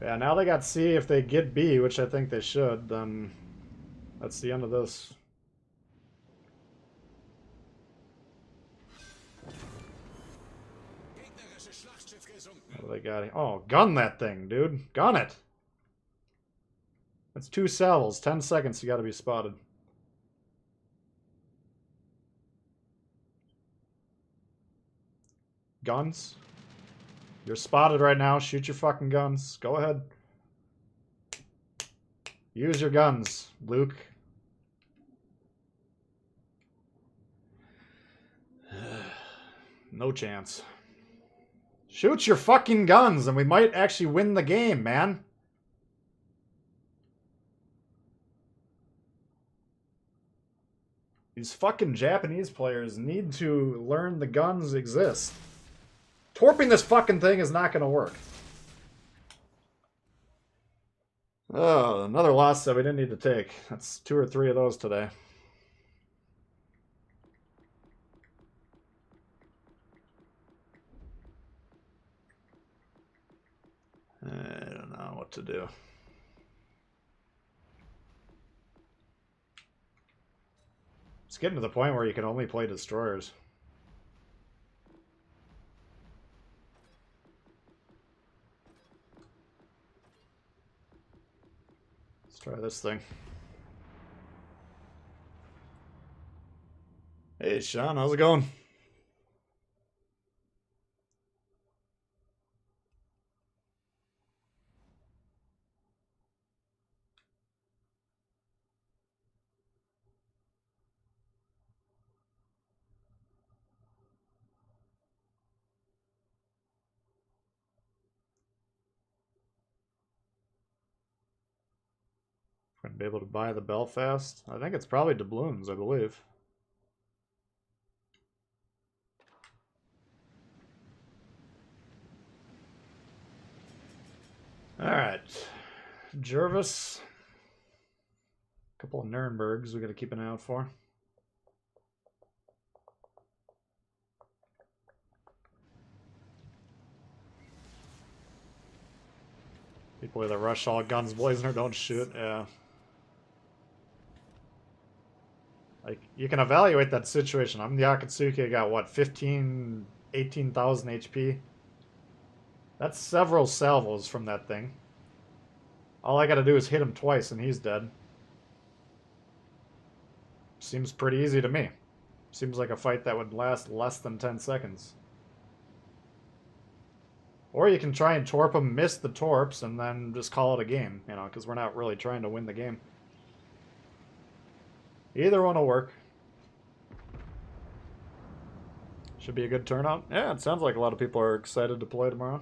[SPEAKER 1] Yeah, now they got C. If they get B, which I think they should, then that's the end of this. What do they got here? Oh, gun that thing, dude. Gun it. That's 2 salvos. 10 seconds, you gotta be spotted. Guns. You're spotted right now. Shoot your fucking guns. Go ahead. Use your guns, Luke. No chance. Shoot your fucking guns and we might actually win the game, man. These fucking Japanese players need to learn the guns exist. Torping this fucking thing is not going to work. Oh, another loss that we didn't need to take. That's 2 or 3 of those today. I don't know what to do. It's getting to the point where you can only play destroyers. Let's try this thing. Hey, Sean, how's it going? Going to be able to buy the Belfast? I think it's probably doubloons, I believe. Alright. Jervis. A couple of Nurembergs we got to keep an eye out for. People either rush all guns blazing or don't shoot, yeah. Like, you can evaluate that situation. I'm the Akatsuki, I got what, 15, 18,000 HP? That's several salvos from that thing. All I gotta do is hit him twice and he's dead. Seems pretty easy to me. Seems like a fight that would last less than 10 seconds. Or you can try and torp him, miss the torps, and then just call it a game, you know, because we're not really trying to win the game. Either one will work. Should be a good turnout. Yeah, it sounds like a lot of people are excited to play tomorrow.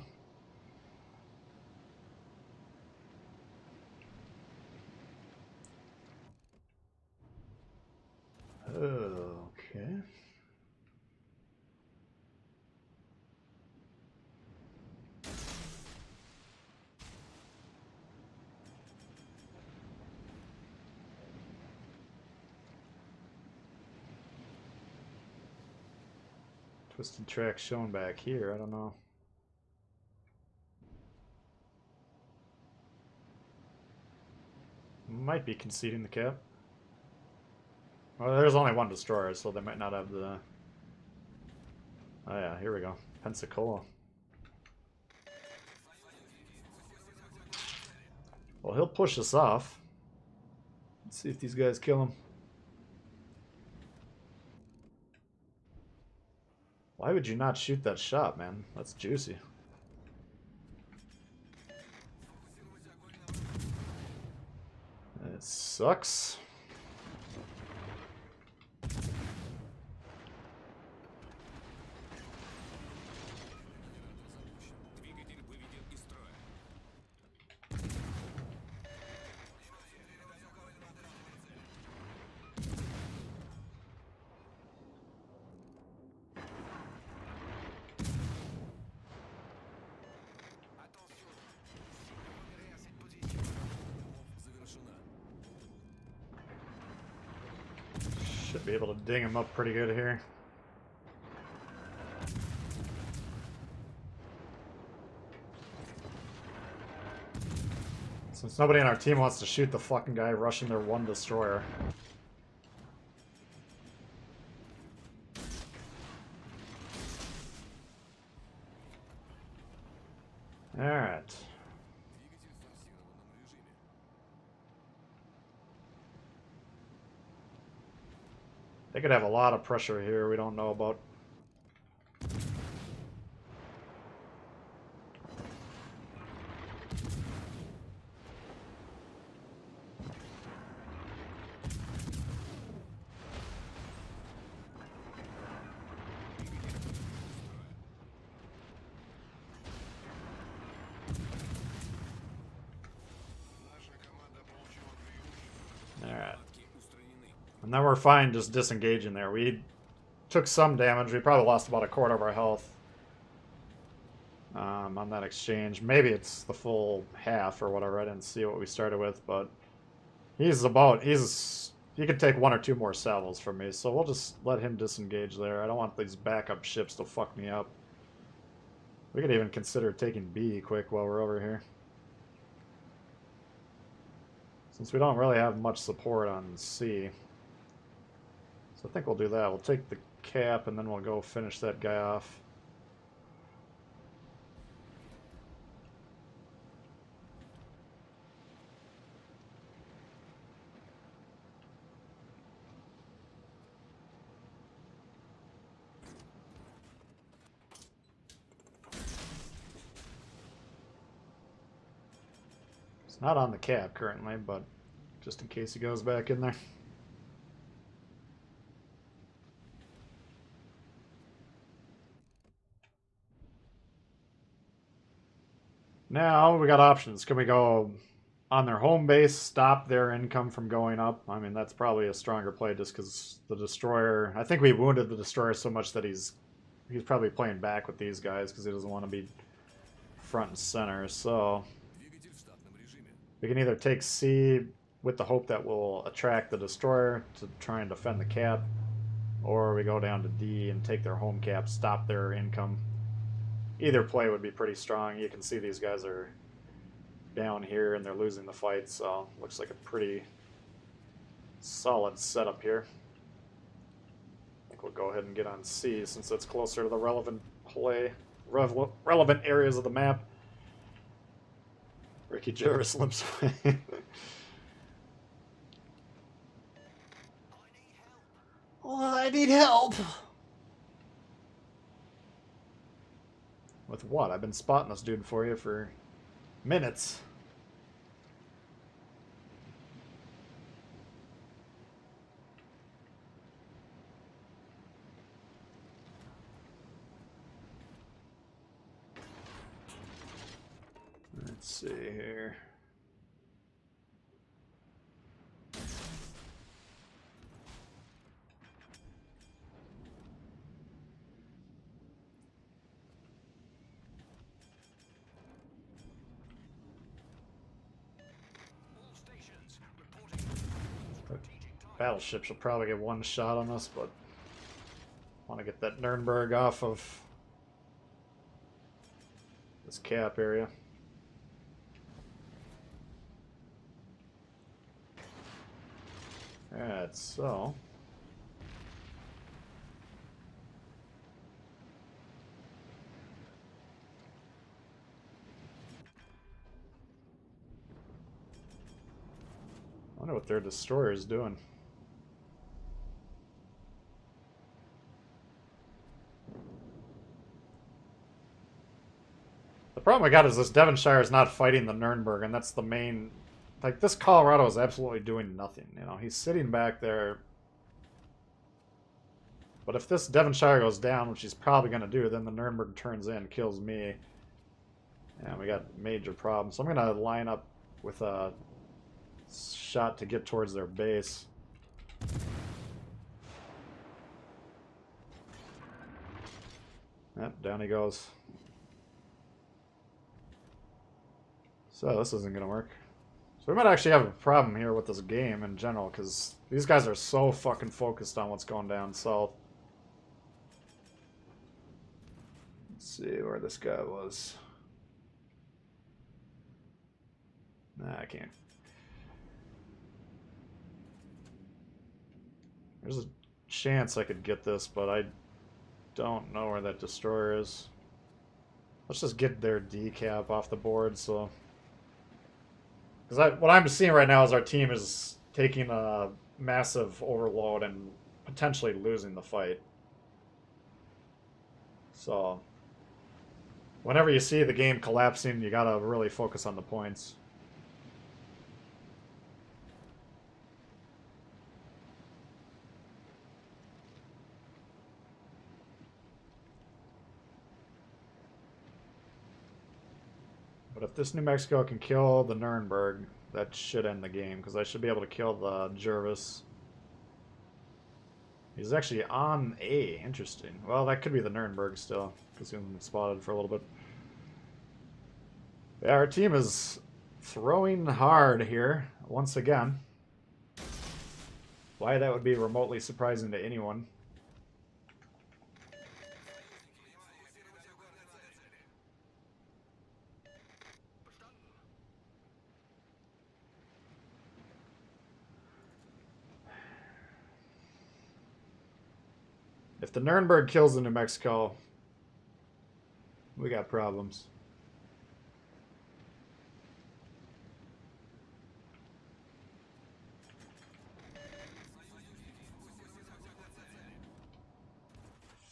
[SPEAKER 1] Okay. Twisted track shown back here. I don't know. Might be conceding the cap. Well, there's only one destroyer, so they might not have the... Oh yeah, here we go. Pensacola. Well, he'll push us off. Let's see if these guys kill him. Why would you not shoot that shot, man? That's juicy. It sucks.
[SPEAKER 3] Двигатель выведен из строя.
[SPEAKER 2] Attention, cible repérée à cette position.
[SPEAKER 3] Завершена.
[SPEAKER 1] Should be able to ding him up pretty good here. Since nobody on our team wants to shoot the fucking guy rushing their one destroyer. Alright.
[SPEAKER 3] Двигатель в форсированном режиме.
[SPEAKER 1] They could have a lot of pressure here we don't know about.
[SPEAKER 2] Наша команда получила преимущество.
[SPEAKER 1] Alright.
[SPEAKER 3] Падки устранены.
[SPEAKER 1] And then we're fine just disengaging there. We took some damage. We probably lost about a quarter of our health on that exchange. Maybe it's the full half or whatever. I didn't see what we started with, but he could take one or two more salvos from me, so we'll just let him disengage there. I don't want these backup ships to fuck me up. We could even consider taking B quick while we're over here. Since we don't really have much support on C. So I think we'll do that. We'll take the cap and then we'll go finish that guy off. It's not on the cap currently, but just in case he goes back in there. Now we got options. Can we go on their home base, stop their income from going up? I mean, that's probably a stronger play just because the destroyer... I think we wounded the destroyer so much that he's probably playing back with these guys because he doesn't want to be front and center. So
[SPEAKER 3] Двигатель в штатном режиме.
[SPEAKER 1] we can either take C with the hope that we'll attract the destroyer to try and defend the cap, or we go down to D and take their home cap, stop their income. Either play would be pretty strong. You can see these guys are down here and they're losing the fight, so looks like a pretty solid setup here. I think we'll go ahead and get on C since it's closer to the relevant relevant areas of the map. Ricky Jarvis limps away.
[SPEAKER 2] I need help.
[SPEAKER 1] Oh, I need help. With what? I've been spotting this dude for you for minutes. Let's see here.
[SPEAKER 2] All stations reporting strategic target.
[SPEAKER 1] Battleships will probably get one shot on us, but want to get that Nuremberg off of this cap area. Alright, so... I wonder what their destroyer is doing. The problem I got is this Devonshire is not fighting the Nuremberg, and that's the main... Like, this Colorado is absolutely doing nothing, you know? He's sitting back there. But if this Devonshire goes down, which he's probably going to do, then the Nuremberg turns in, kills me. And we got major problems. So I'm going to line up with a shot to get towards their base. Yep, down he goes. So this isn't going to work. So we might actually have a problem here with this game in general, because these guys are so fucking focused on what's going down south. Let's see where this guy was. Nah, I can't. There's a chance I could get this, but I don't know where that destroyer is. Let's just get their decap off the board, so... Because what I'm seeing right now is our team is taking a massive overload and potentially losing the fight. So, whenever you see the game collapsing, you gotta really focus on the points. But if this New Mexico can kill the Nuremberg, that should end the game, because I should be able to kill the Jervis. He's actually on A. Interesting. Well, that could be the Nuremberg still, because he's been spotted for a little bit. Yeah, our team is throwing hard here, once again. Why that would be remotely surprising to anyone. If the Nuremberg kills the New Mexico, we got problems.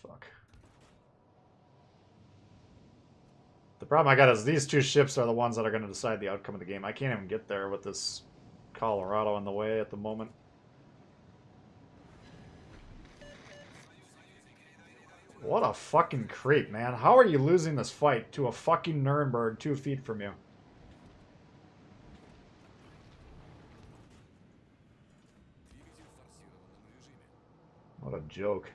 [SPEAKER 1] Fuck. The problem I got is these two ships are the ones that are going to decide the outcome of the game. I can't even get there with this Colorado in the way at the moment. What a fucking creep, man. How are you losing this fight to a fucking Nuremberg 2 feet from you? What a joke.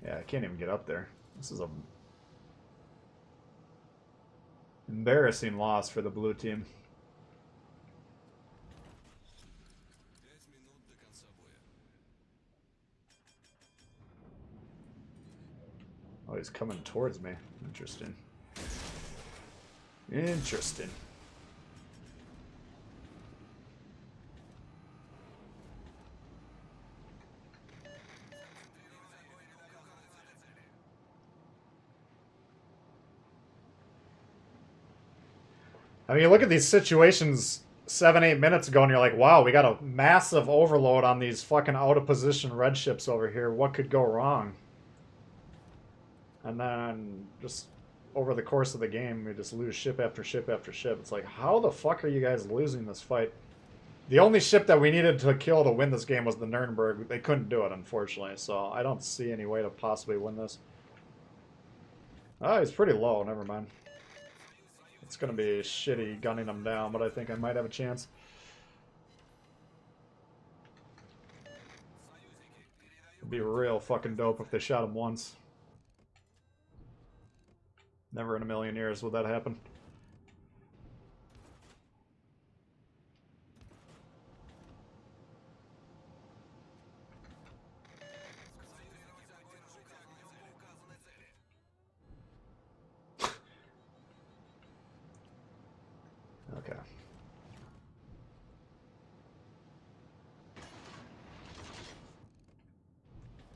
[SPEAKER 1] Yeah, I can't even get up there. This is a embarrassing loss for the blue team. Oh, he's coming towards me. Interesting. Interesting. I mean, you look at these situations 7-8 minutes ago and you're like, wow, we got a massive overload on these fucking out of position red ships over here. What could go wrong? And then just over the course of the game, we just lose ship after ship after ship. It's like, how the fuck are you guys losing this fight? The only ship that we needed to kill to win this game was the Nuremberg. They couldn't do it, unfortunately, so I don't see any way to possibly win this. Oh, he's pretty low. Never mind. It's going to be shitty gunning him down, but I think I might have a chance. It'd be real fucking dope if they shot him once. Never in a million years would that happen.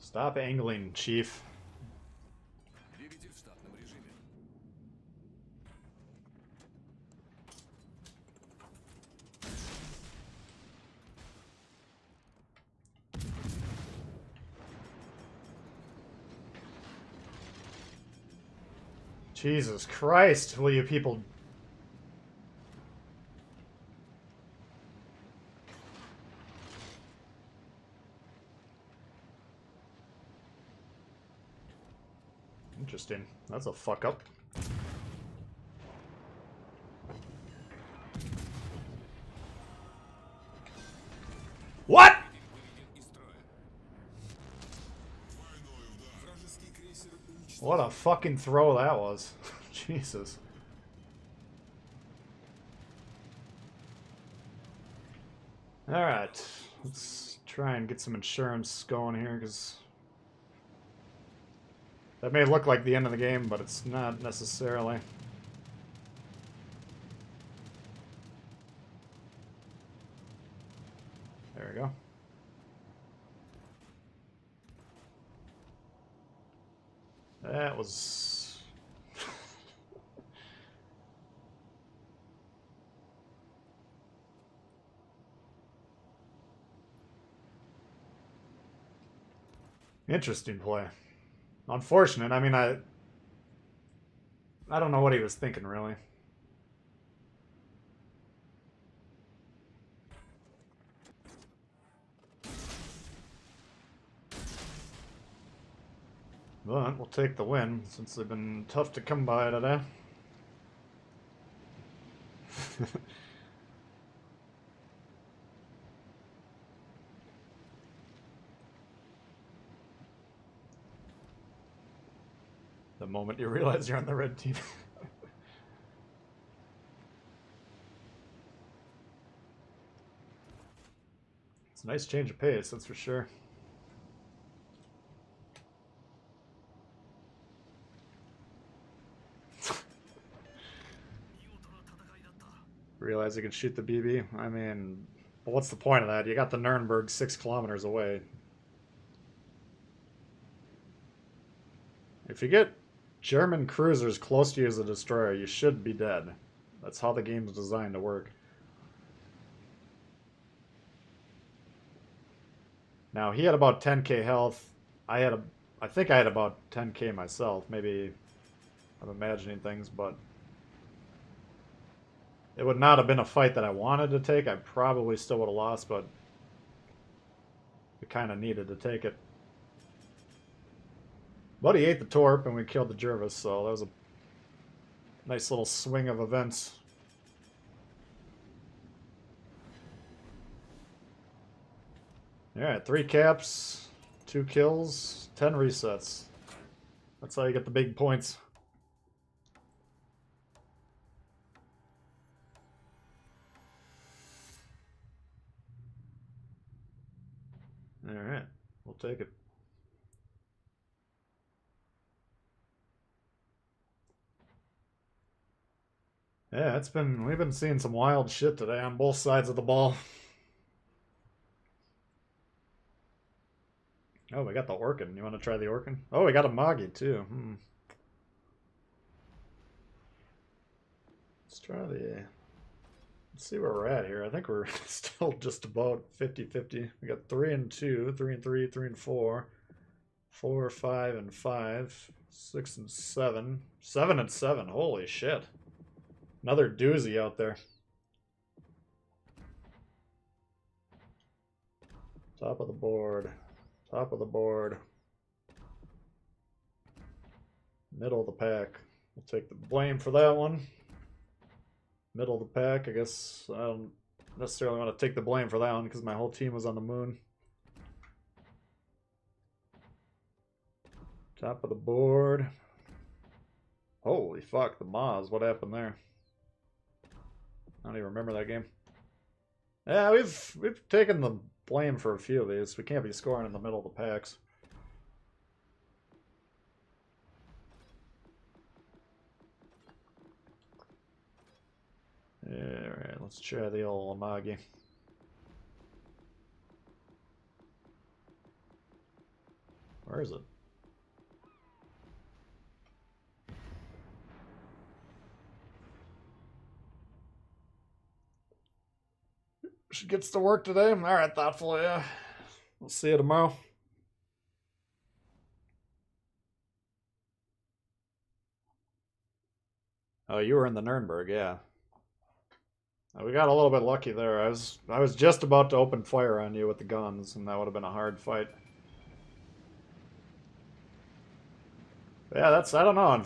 [SPEAKER 1] Stop angling, Chief.
[SPEAKER 3] Двигатель в штатном режиме.
[SPEAKER 1] Jesus Christ, will you people... Interesting. That's a fuck up. What?
[SPEAKER 3] Выведен из строя. Вражеский крейсер уничтожен.
[SPEAKER 1] What a fucking throw that was. Jesus. Alright. Let's try and get some insurance going here, because... that may look like the end of the game, but it's not necessarily. There we go. That was... interesting play. Unfortunate. I mean, I don't know what he was thinking, really. But we'll take the win, since they've been tough to come by today. The moment you realize you're on the red team. It's a nice change of pace, that's for sure. Realize you can shoot the BB? I mean, well, what's the point of that? You got the Nuremberg 6 kilometers away. If you get German cruisers close to you as a destroyer, you should be dead. That's how the game's designed to work. Now, he had about 10k health. I think I had about 10k myself. Maybe I'm imagining things, but it would not have been a fight that I wanted to take. I probably still would have lost, but we kind of needed to take it. But he ate the Torp, and we killed the Jervis, so that was a nice little swing of events. Alright, 3 caps, 2 kills, 10 resets. That's how you get the big points. Alright, we'll take it. Yeah, we've been seeing some wild shit today on both sides of the ball. Oh, we got the Orkin. You want to try the Orkin? Oh, we got a Magi too. Let's try the... Let's see where we're at here. I think we're still just about 50-50. We got 3 and 2, 3 and 3, 3 and 4, 4, 5 and 5, 6 and 7, 7 and 7. Holy shit. Another doozy out there. Top of the board. Top of the board. Middle of the pack. We'll take the blame for that one. Middle of the pack. I guess I don't necessarily want to take the blame for that one because my whole team was on the moon. Top of the board. Holy fuck, the Maz. What happened there? I don't even remember that game. Yeah, we've taken the blame for a few of these. We can't be scoring in the middle of the packs. Alright, let's try the old Amagi. Where is it? She gets to work today. All right, thoughtful. Yeah. We'll see you tomorrow. Oh, you were in the Nuremberg, yeah. We got a little bit lucky there. I was just about to open fire on you with the guns, and that would have been a hard fight. Yeah, that's I don't know.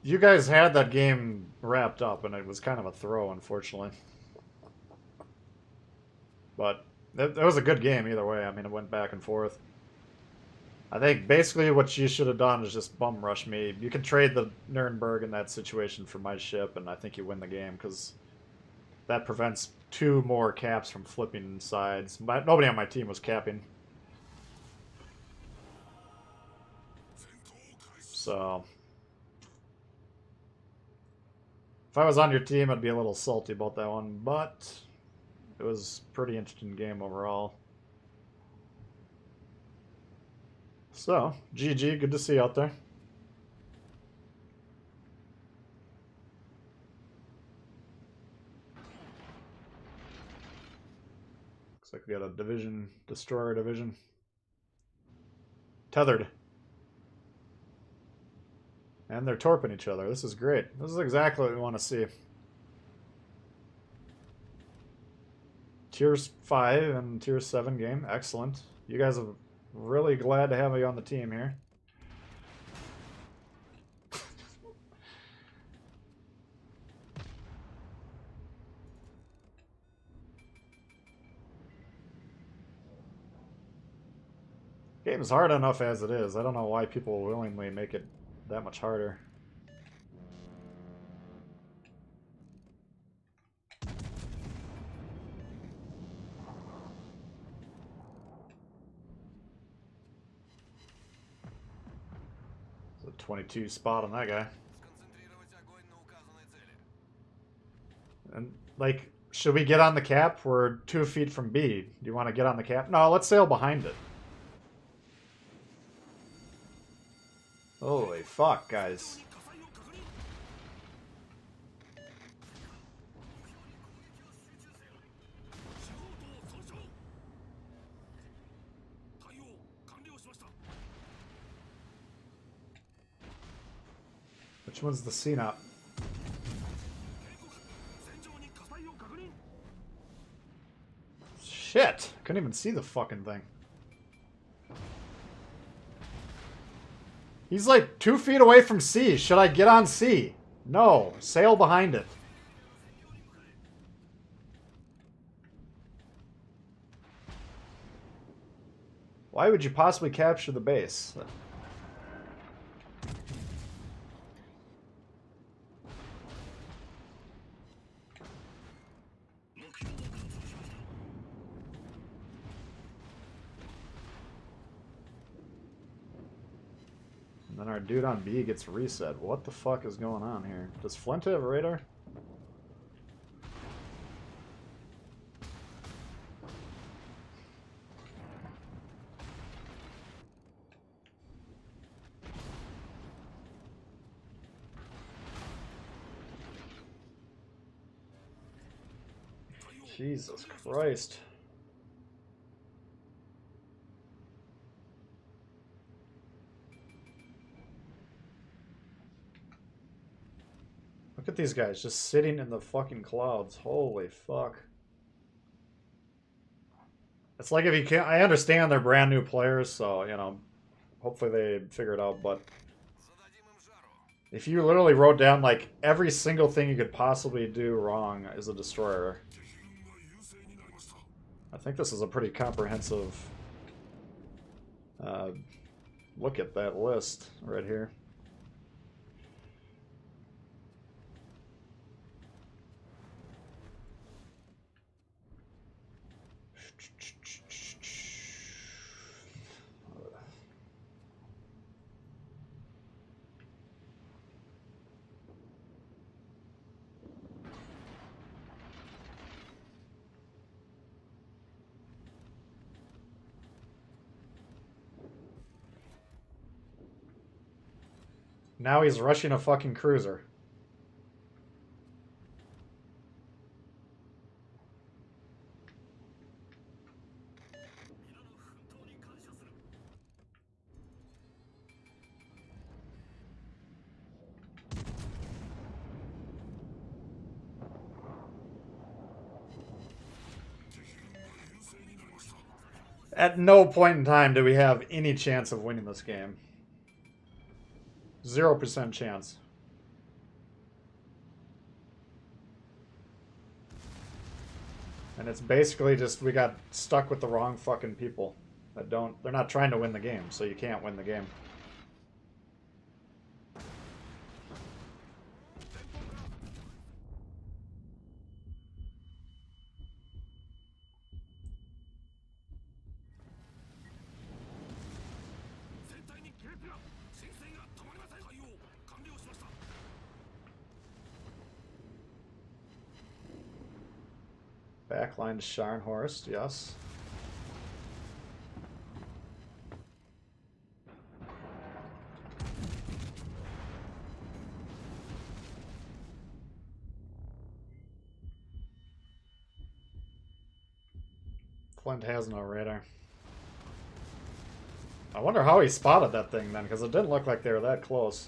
[SPEAKER 1] You guys had that game wrapped up, and it was kind of a throw, unfortunately. But it was a good game either way. I mean, it went back and forth. I think basically what you should have done is just bum rush me. You can trade the Nuremberg in that situation for my ship, and I think you win the game because that prevents 2 more caps from flipping sides. But nobody on my team was capping. So if I was on your team, I'd be a little salty about that one, but it was a pretty interesting game overall. So, GG, good to see you out there. Looks like we got a division, destroyer division. Tethered. And they're torping each other. This is great. This is exactly what we want to see. Tier 5 and Tier 7 game. Excellent. You guys are really glad to have you on the team here. Game's hard enough as it is. I don't know why people willingly make it that much harder. There's a 22 spot on that guy.
[SPEAKER 2] Сконцентрировать огонь на указанной цели.
[SPEAKER 1] And, like, should we get on the cap? We're 2 feet from B. Do you want to get on the cap? No, let's sail behind it. Holy fuck, guys. Which one's the CNOP? Shit! Couldn't even see the fucking thing. He's like 2 feet away from C. Should I get on C? No. Sail behind it. Why would you possibly capture the base? And then our dude on B gets reset. What the fuck is going on here? Does Flint have a radar? Jesus Christ. Look at these guys just sitting in the fucking clouds. Holy fuck. It's like if you can't... I understand they're brand new players, so, you know, hopefully they figure it out, but... If you literally wrote down, like, every single thing you could possibly do wrong as a destroyer... I think this is a pretty comprehensive... look at that list right here. Now he's rushing a fucking cruiser. At no point in time do we have any chance of winning this game. 0% chance. And it's basically just we got stuck with the wrong fucking people that don't. They're not trying to win the game, so you can't win the game. Backline to Scharnhorst, yes. Flint has no radar. I wonder how he spotted that thing then, because it didn't look like they were that close.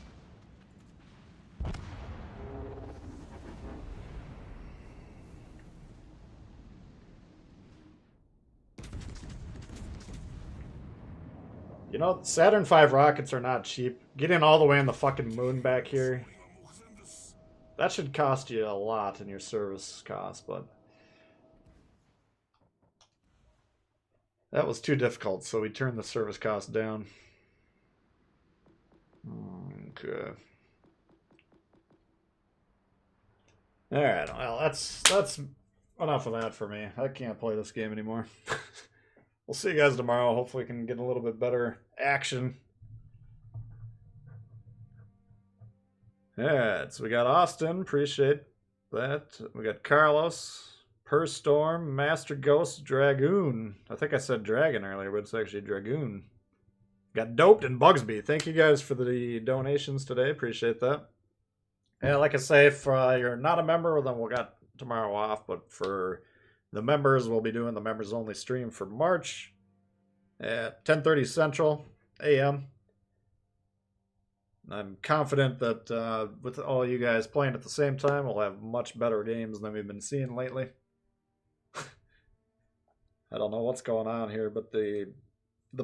[SPEAKER 1] You know, Saturn V rockets are not cheap. Getting all the way in the fucking moon back here, that should cost you a lot in your service cost, but that was too difficult, so we turned the service cost down. Okay. Alright, well, that's enough of that for me. I can't play this game anymore. We'll see you guys tomorrow. Hopefully we can get a little bit better action. Alright, so we got Austin. Appreciate that. We got Carlos, Perstorm, Master Ghost, Dragoon. I think I said Dragon earlier, but it's actually Dragoon. Got Doped and Bugsby. Thank you guys for the donations today. Appreciate that. Yeah, like I say, if you're not a member, then we'll got tomorrow off. But for the members, we'll be doing the members only stream for March at 10:30 Central AM. I'm confident that with all you guys playing at the same time, we'll have much better games than we've been seeing lately. I don't know what's going on here, but the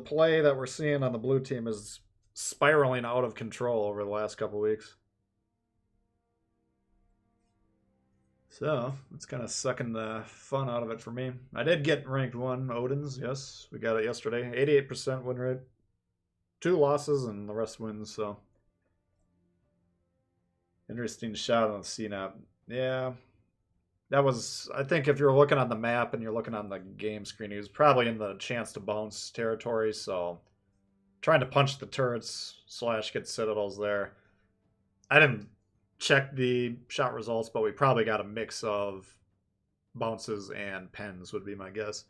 [SPEAKER 1] play that we're seeing on the blue team is spiraling out of control over the last couple weeks. So, it's kind of sucking the fun out of it for me. I did get ranked 1 Odin's, yes. We got it yesterday. 88% win rate. 2 losses and the rest wins, so. Interesting shot on the CNAP. Yeah. That was, I think if you're looking on the map and you're looking on the game screen, he was probably in the chance to bounce territory, so. Trying to punch the turrets / get citadels there. I didn't check the shot results, but we probably got a mix of bounces and pens would be my guess.